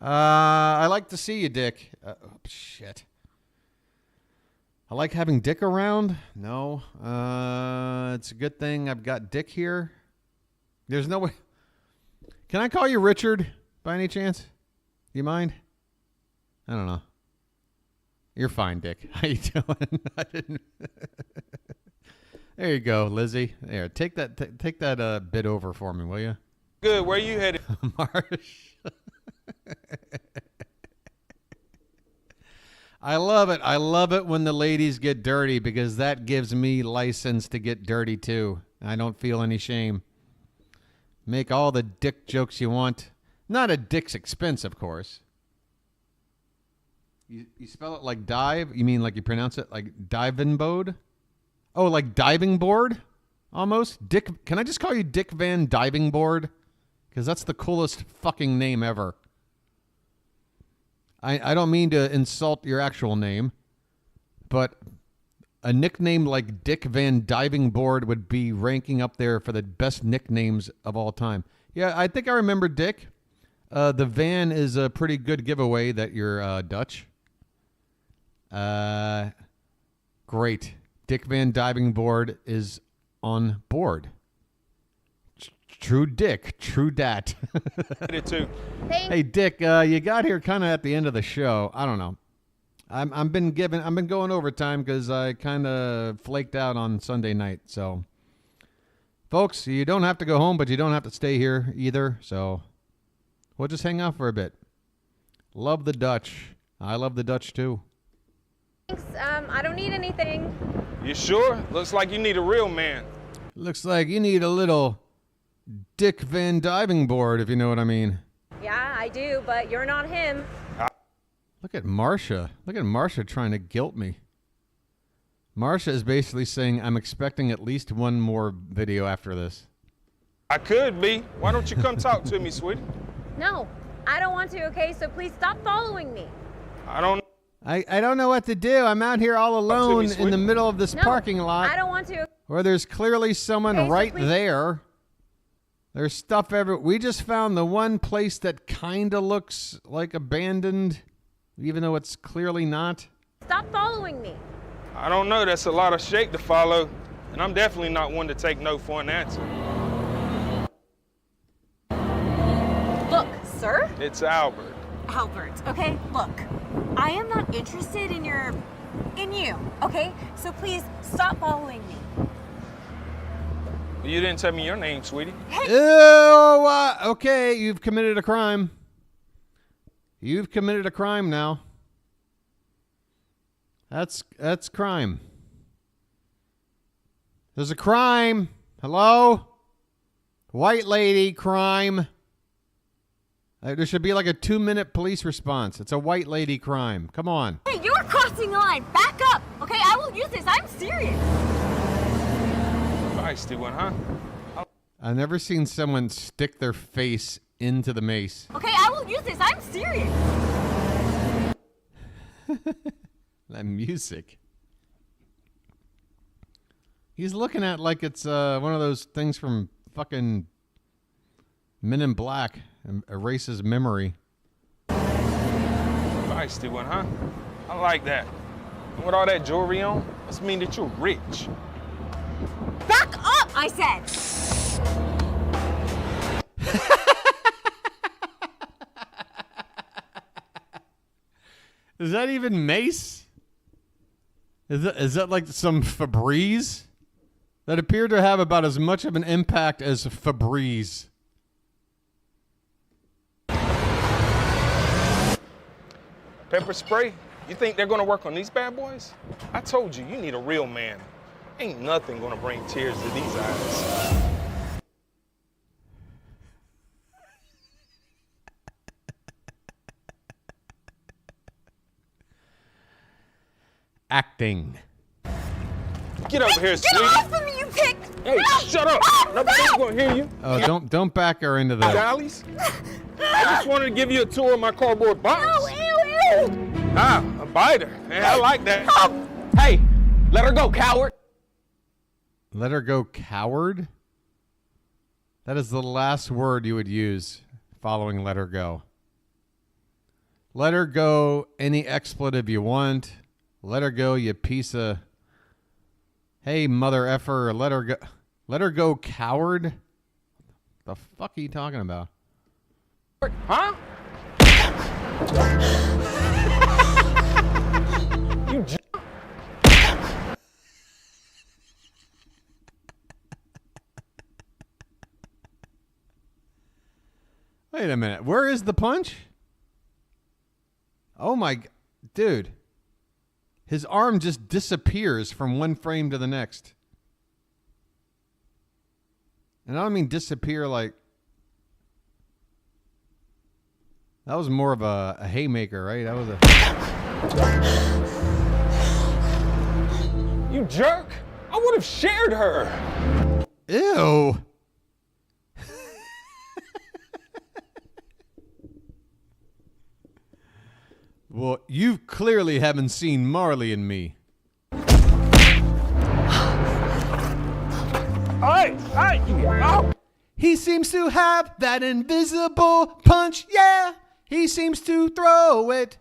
I like to see you, Dick. Shit. I like having Dick around. No. It's a good thing I've got Dick here. There's no way. Can I call you Richard by any chance? Do you mind? I don't know. You're fine, Dick. How you doing? I didn't. There you go, Lizzie. There, take that bit over for me, will you? Good. Where you headed? Marsh. I love it. I love it when the ladies get dirty because that gives me license to get dirty too. I don't feel any shame. Make all the dick jokes you want. Not at Dick's expense, of course. You spell it like dive? You mean like you pronounce it like diving board? Oh, like diving board? Almost? Dick, can I just call you Dick Van Diving Board? Because that's the coolest fucking name ever. I don't mean to insult your actual name, but a nickname like Dick Van Diving Board would be ranking up there for the best nicknames of all time. Yeah, I think I remember Dick. The Van is a pretty good giveaway that you're Dutch. Great. Dick Van Diving Board is on board. True Dick, true dat. Hey Dick, you got here kind of at the end of the show. I don't know. I've been going overtime because I kind of flaked out on Sunday night. So, folks, you don't have to go home, but you don't have to stay here either. So, we'll just hang out for a bit. Love the Dutch. I love the Dutch too. Thanks. I don't need anything. You sure? Looks like you need a real man. Looks like you need a little Dick Van Diving Board, if you know what I mean. Yeah, I do, but you're not him. Look at Marsha. Look at Marsha trying to guilt me. Marsha is basically saying I'm expecting at least one more video after this. I could be. Why don't you come talk to me, sweetie? No, I don't want to, okay? So please stop following me. I don't know what to do. I'm out here all alone in the middle of this parking lot. I don't want to. Where there's clearly someone right there. There's stuff everywhere. We just found the one place that kind of looks like abandoned, even though it's clearly not. Stop following me. I don't know. That's a lot of shake to follow, and I'm definitely not one to take no for an answer. Look, sir. It's Albert. Albert, okay? Look, I am not interested in you, okay? So please stop following me. You didn't tell me your name, sweetie. Okay, you've committed a crime. You've committed a crime now. That's crime. There's a crime. Hello? White lady crime. There should be like a 2-minute police response. It's a white lady crime. Come on. Hey, you're crossing the line. Back up, okay? I will use this. I'm serious. Feisty one, huh? I've never seen someone stick their face into the mace. Okay, I will use this. I'm serious. That music. He's looking at like it's one of those things from fucking Men in Black. Erases memory. Feisty one, huh? I like that. And with all that jewelry on, must mean that you're rich. Back up, I said. Is that even mace? Is that like some Febreze? That appeared to have about as much of an impact as Febreze. Pepper spray? You think they're gonna work on these bad boys? I told you, you need a real man. Ain't nothing gonna bring tears to these eyes. Acting. Get over here, sweetie. Get off of me, you pig! Hey, shut up! Nobody's gonna hear you. Oh, don't back her into that. Dollies? I just wanted to give you a tour of my cardboard box. No, ew. Ah, a biter. Man, I like that. Hey, let her go, coward. Let her go, coward? That is the last word you would use following let her go. Let her go. Any expletive you want. Let her go, you piece of... Hey, mother effer. Let her go. Let her go, coward. The fuck are you talking about? Huh? You Wait a minute. Where is the punch? Oh my... Dude. His arm just disappears from one frame to the next. And I don't mean disappear like... That was more of a haymaker, right? That was a... You jerk! I would have shared her! Ew! Well, you clearly haven't seen Marley and Me. Hey! Oh! He seems to have that invisible punch, yeah! He seems to throw it,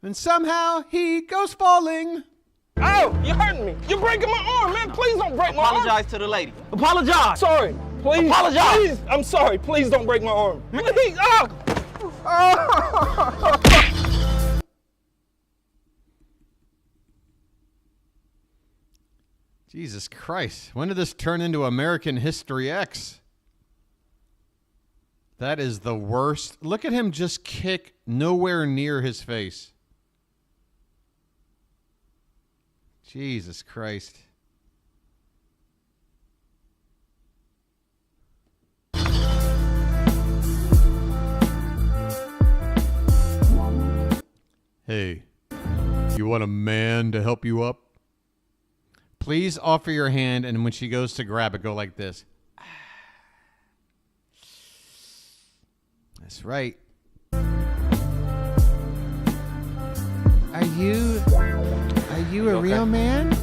and somehow he goes falling. Oh! You're hurting me! You're breaking my arm, man! Please don't break my arm! Apologize to the lady. Apologize! Sorry! Please! Apologize! Please! I'm sorry! Please don't break my arm! Please! Oh! Oh! Jesus Christ. When did this turn into American History X? That is the worst. Look at him just kick nowhere near his face. Jesus Christ. Hey, you want a man to help you up? Please offer your hand, and when she goes to grab it, go like this. That's right. Are you a real man?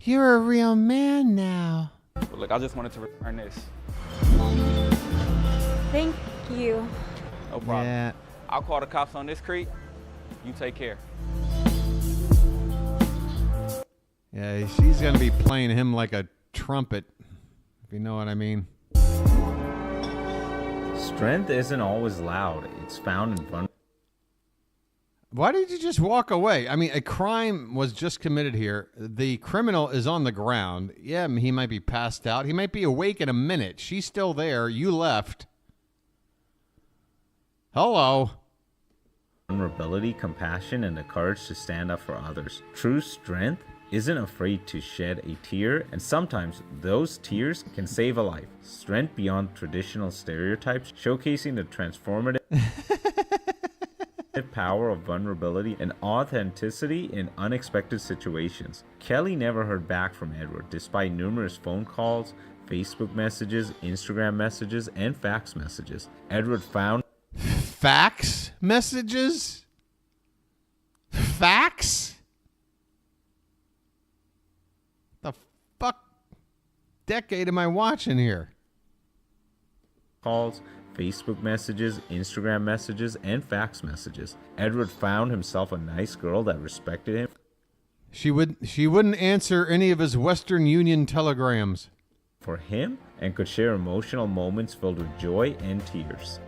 You're a real man now. But look, I just wanted to return this. Thank you. No problem. Yeah. I'll call the cops on this creep. You take care. Yeah, she's going to be playing him like a trumpet, if you know what I mean. Strength isn't always loud. It's found in vulnerability. Why did you just walk away? I mean, a crime was just committed here. The criminal is on the ground. Yeah, he might be passed out. He might be awake in a minute. She's still there. You left. Hello. Vulnerability, compassion, and the courage to stand up for others. True strength isn't afraid to shed a tear, and sometimes those tears can save a life. Strength beyond traditional stereotypes, showcasing the transformative power of vulnerability and authenticity in unexpected situations. Kelly never heard back from Edward, despite numerous phone calls, Facebook messages, Instagram messages, and fax messages. Edward found... Fax messages? Fax? The fuck decade am I watching here? Calls, Facebook messages, Instagram messages, and fax messages. Edward found himself a nice girl that respected him. She wouldn't answer any of his Western Union telegrams. For him, and could share emotional moments filled with joy and tears.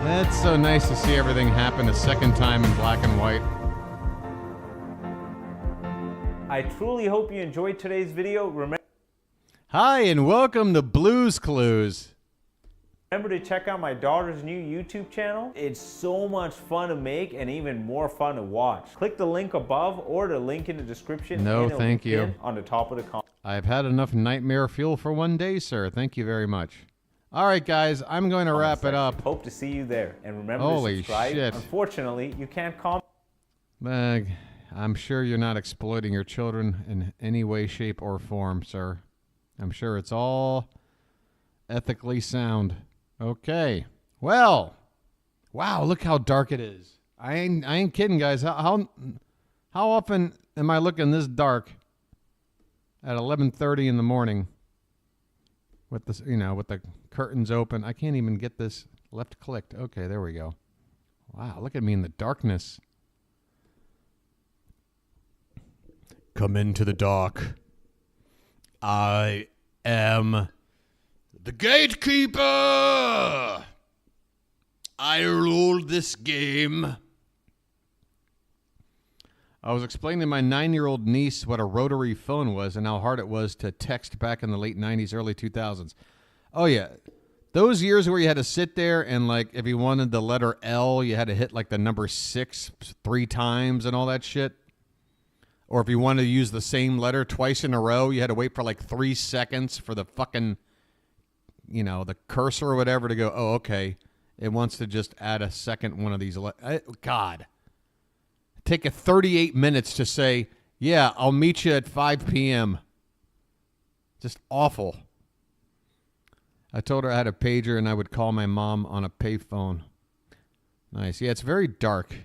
It's so nice to see everything happen a second time in black and white. I truly hope you enjoyed today's video. Hi, and welcome to Blues Clues. Remember to check out my daughter's new YouTube channel. It's so much fun to make and even more fun to watch. Click the link above or the link in the description. No, and thank you. On the top of the comment. I've had enough nightmare fuel for one day, sir. Thank you very much. All right, guys, I'm going to wrap it up. Hope to see you there. And remember Holy to subscribe. shit. Unfortunately, you can't comment. I'm sure you're not exploiting your children in any way, shape, or form, sir. I'm sure it's all ethically sound. Okay. Well, wow, look how dark it is. I ain't kidding, guys. How often am I looking this dark at 11:30 in the morning with this, with the curtains open? I can't even get this left clicked. Okay, there we go. Wow, look at me in the darkness. Come into the dark. I am the gatekeeper. I rule this game. I was explaining to my 9-year-old niece what a rotary phone was and how hard it was to text back in the late 90s, early 2000s. Oh, yeah. Those years where you had to sit there and, like, if you wanted the letter L, you had to hit, like, the number 6 3 times and all that shit. Or if you wanted to use the same letter twice in a row, you had to wait for, like, 3 seconds for the fucking, the cursor or whatever to go, oh, okay. It wants to just add a second one of these. God. Take 38 minutes to say, yeah, I'll meet you at 5 p.m. Just awful. I told her I had a pager and I would call my mom on a payphone. Nice. Yeah, it's very dark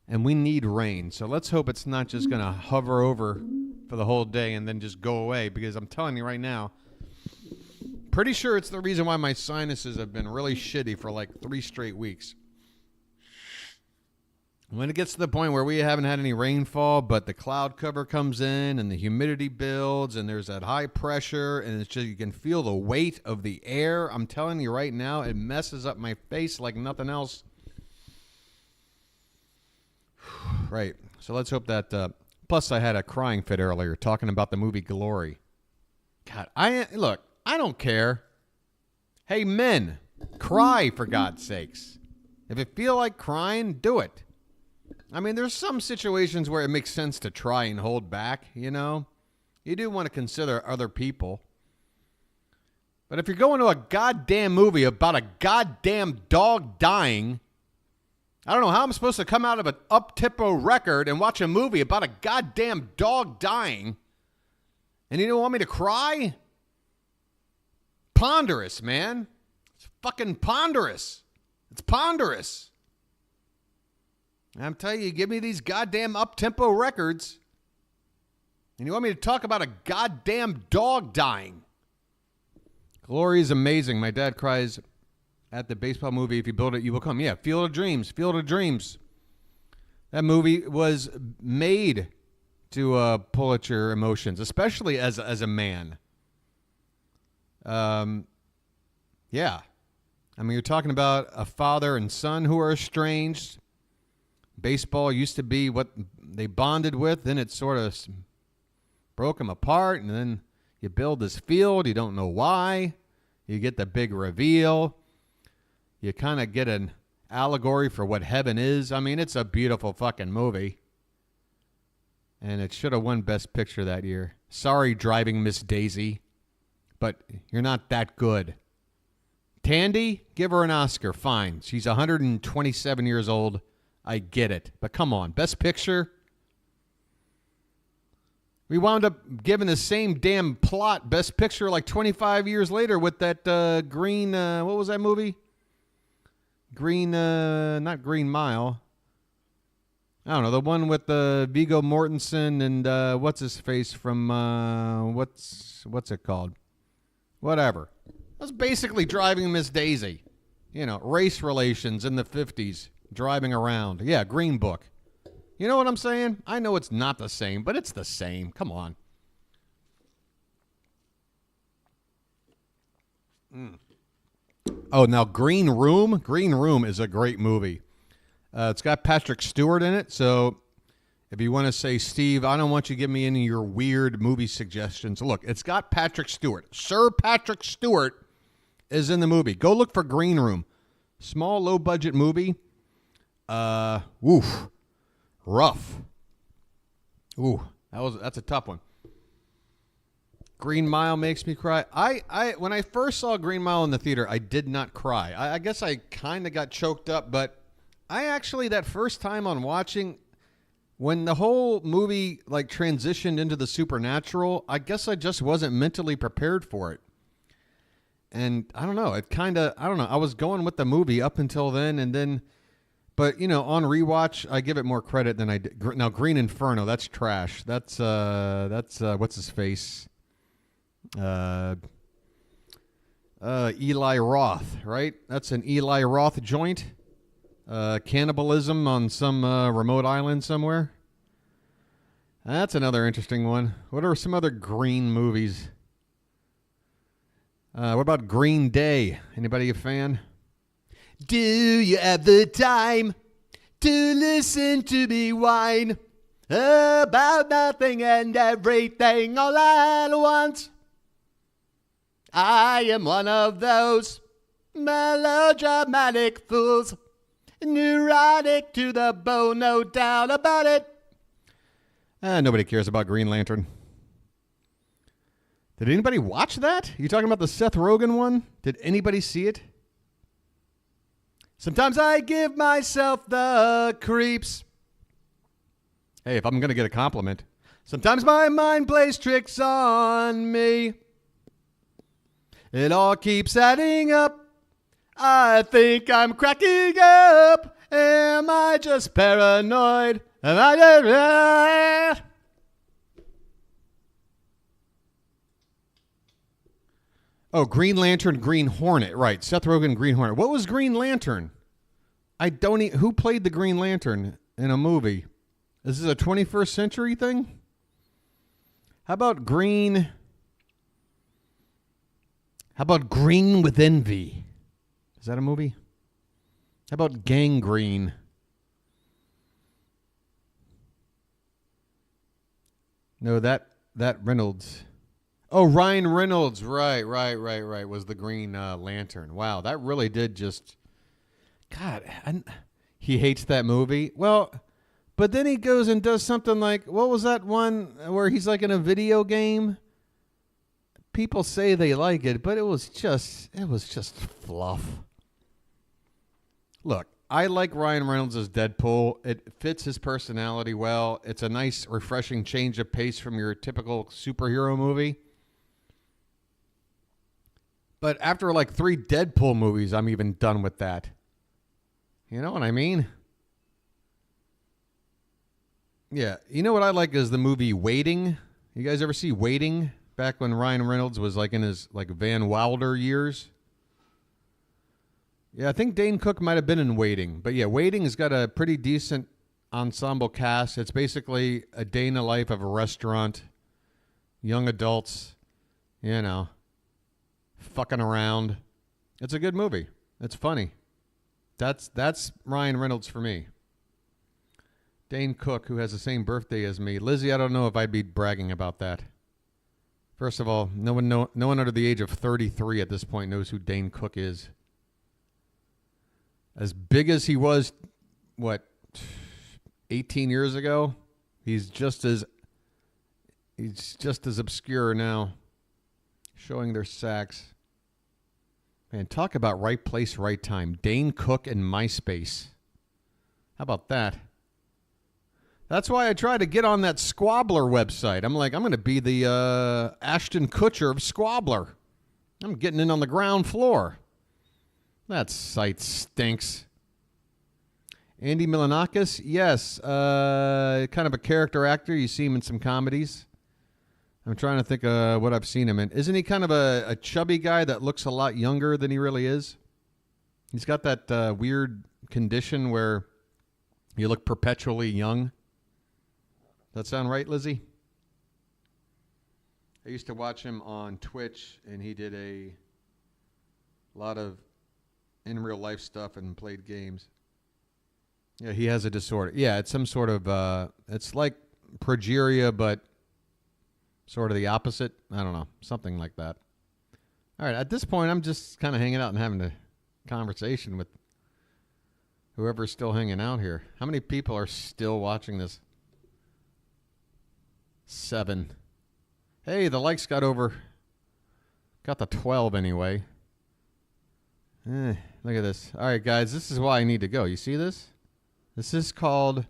and we need rain. So let's hope it's not just going to hover over for the whole day and then just go away, because I'm telling you right now, pretty sure it's the reason why my sinuses have been really shitty for like 3 straight weeks. When it gets to the point where we haven't had any rainfall, but the cloud cover comes in and the humidity builds and there's that high pressure and it's just, you can feel the weight of the air. I'm telling you right now, it messes up my face like nothing else. Right. So let's hope that, plus I had a crying fit earlier talking about the movie Glory. God, look, I don't care. Hey, men, cry for God's sakes. If you feel like crying, do it. I mean, there's some situations where it makes sense to try and hold back, You do want to consider other people. But if you're going to a goddamn movie about a goddamn dog dying, I don't know how I'm supposed to come out of an up-tempo record and watch a movie about a goddamn dog dying, and you don't want me to cry? Ponderous, man. It's fucking ponderous. It's ponderous. I'm telling you, give me these goddamn up-tempo records, and you want me to talk about a goddamn dog dying. Glory is amazing. My dad cries at the baseball movie, if you build it, you will come. Yeah, Field of Dreams. Field of Dreams. That movie was made to pull at your emotions, especially as a man. Yeah. I mean, you're talking about a father and son who are estranged. Baseball used to be what they bonded with. Then it sort of broke them apart. And then you build this field. You don't know why. You get the big reveal. You kind of get an allegory for what heaven is. I mean, it's a beautiful fucking movie. And it should have won Best Picture that year. Sorry, Driving Miss Daisy. But you're not that good. Tandy, give her an Oscar. Fine. She's 127 years old. I get it. But come on. Best Picture? We wound up giving the same damn plot Best Picture like 25 years later with that Green, what was that movie? Not Green Mile. I don't know. The one with Viggo Mortensen and what's his face from, what's it called? Whatever. That's basically Driving Miss Daisy. Race relations in the 50s. Driving around. Yeah, Green Book. You know what I'm saying? I know it's not the same, but it's the same. Come on. Oh, now Green Room. Green Room is a great movie. It's got Patrick Stewart in it, so if you want to say, Steve, I don't want you to give me any of your weird movie suggestions. Look, it's got Patrick Stewart. Sir Patrick Stewart is in the movie. Go look for Green Room. Small, low-budget movie. Rough. Ooh, that's a tough one. Green Mile makes me cry. When I first saw Green Mile in the theater, I did not cry. I guess I kind of got choked up, but I actually, that first time on watching, when the whole movie like transitioned into the supernatural, I guess I just wasn't mentally prepared for it. And I don't know. I don't know. I was going with the movie up until then, and then, but you know, on rewatch, I give it more credit than I did. Now, Green Inferno, that's trash. That's what's his face? Eli Roth, right? That's an Eli Roth joint. Cannibalism on some remote island somewhere. That's another interesting one. What are some other Green movies? What about Green Day? Anybody a fan? Do you have the time to listen to me whine about nothing and everything all at once? I am one of those melodramatic fools, neurotic to the bone, no doubt about it. Nobody cares about Green Lantern. Did anybody watch that? You talking about the Seth Rogen one? Did anybody see it? Sometimes I give myself the creeps. Hey, if I'm going to get a compliment. Sometimes my mind plays tricks on me. It all keeps adding up. I think I'm cracking up. Am I just paranoid? Am I just... Oh, Green Lantern, Green Hornet. Right, Seth Rogen, Green Hornet. What was Green Lantern? Who played the Green Lantern in a movie? Is this a 21st century thing? How about Green with Envy? Is that a movie? How about Gangrene? No, that Reynolds. Oh, Ryan Reynolds. Right. Was the Green Lantern. Wow, that really did just... God, he hates that movie. Well, but then he goes and does something like... What was that one where he's like in a video game? People say they like it, but it was just fluff. Look, I like Ryan Reynolds as Deadpool. It fits his personality well. It's a nice, refreshing change of pace from your typical superhero movie. But after like 3 Deadpool movies, I'm even done with that. You know what I mean? Yeah. You know what I like is the movie Waiting. You guys ever see Waiting? Back when Ryan Reynolds was like in his like Van Wilder years. Yeah, I think Dane Cook might have been in Waiting. But yeah, Waiting has got a pretty decent ensemble cast. It's basically a day in the life of a restaurant. Young adults, you know, fucking around. It's a good movie. It's funny. That's Ryan Reynolds for me. Dane Cook, who has the same birthday as me. Lizzie, I don't know if I'd be bragging about that. First of all, no one under the age of 33 at this point knows who Dane Cook is. As big as he was, 18 years ago, he's just as obscure now. Showing their sacks. Man, talk about right place, right time. Dane Cook and MySpace. How about that? That's why I try to get on that Squabbler website. I'm like, I'm going to be the Ashton Kutcher of Squabbler. I'm getting in on the ground floor. That site stinks. Andy Milonakis, yes. Kind of a character actor. You see him in some comedies. I'm trying to think of what I've seen him in. Isn't he kind of a chubby guy that looks a lot younger than he really is? He's got that weird condition where you look perpetually young. Does that sound right, Lizzie? I used to watch him on Twitch, and he did a lot of in real life stuff and played games. Yeah, he has a disorder. Yeah, it's some sort of, it's like progeria, but sort of the opposite. I don't know, something like that. All right, at this point, I'm just kind of hanging out and having a conversation with whoever's still hanging out here. How many people are still watching this? 7. Hey, the likes got the 12 anyway. Look at this. All right, guys, this is why I need to go. You see this? This is called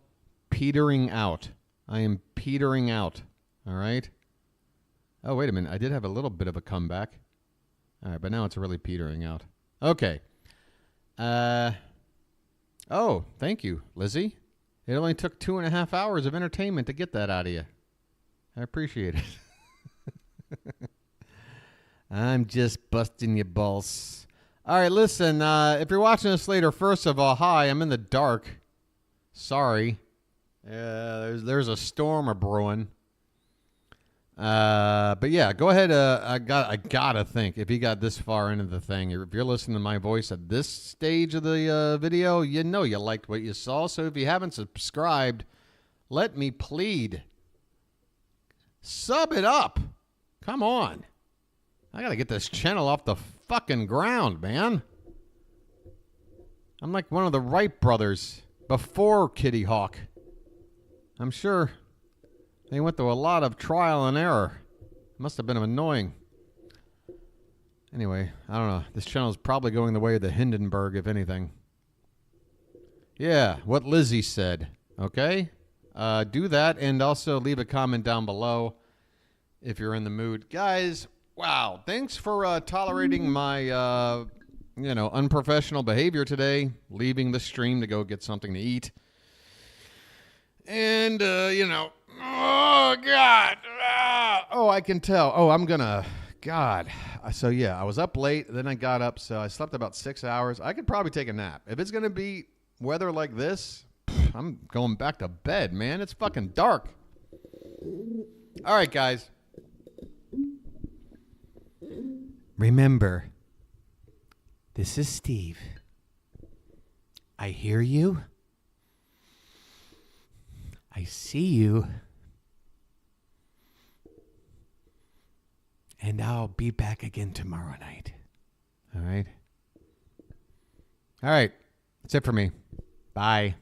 petering out. I am petering out. All right? Oh, wait a minute. I did have a little bit of a comeback. All right, but now it's really petering out. Okay. Oh, thank you, Lizzie. It only took 2.5 hours of entertainment to get that out of you. I appreciate it. I'm just busting your balls. All right, listen, if you're watching this later, first of all, hi, I'm in the dark. Sorry. There's a storm a-brewing. But yeah, go ahead. I gotta think, if you got this far into the thing, if you're listening to my voice at this stage of the video, you know you liked what you saw. So if you haven't subscribed, let me plead. Sub it up. Come on. I gotta get this channel off the fucking ground, man. I'm like one of the Wright brothers before Kitty Hawk. I'm sure they went through a lot of trial and error. Must have been annoying. Anyway, I don't know. This channel is probably going the way of the Hindenburg, if anything. Yeah, what Lizzie said. Okay? Do that, and also leave a comment down below if you're in the mood. Guys, wow. Thanks for tolerating my, unprofessional behavior today. Leaving the stream to go get something to eat. And, oh, God. Oh, I can tell. Oh, I'm going to, God. So, yeah, I was up late. Then I got up. So I slept about 6 hours. I could probably take a nap. If it's going to be weather like this, I'm going back to bed, man. It's fucking dark. All right, guys. Remember, this is Steve. I hear you. I see you. And I'll be back again tomorrow night. All right? All right. That's it for me. Bye.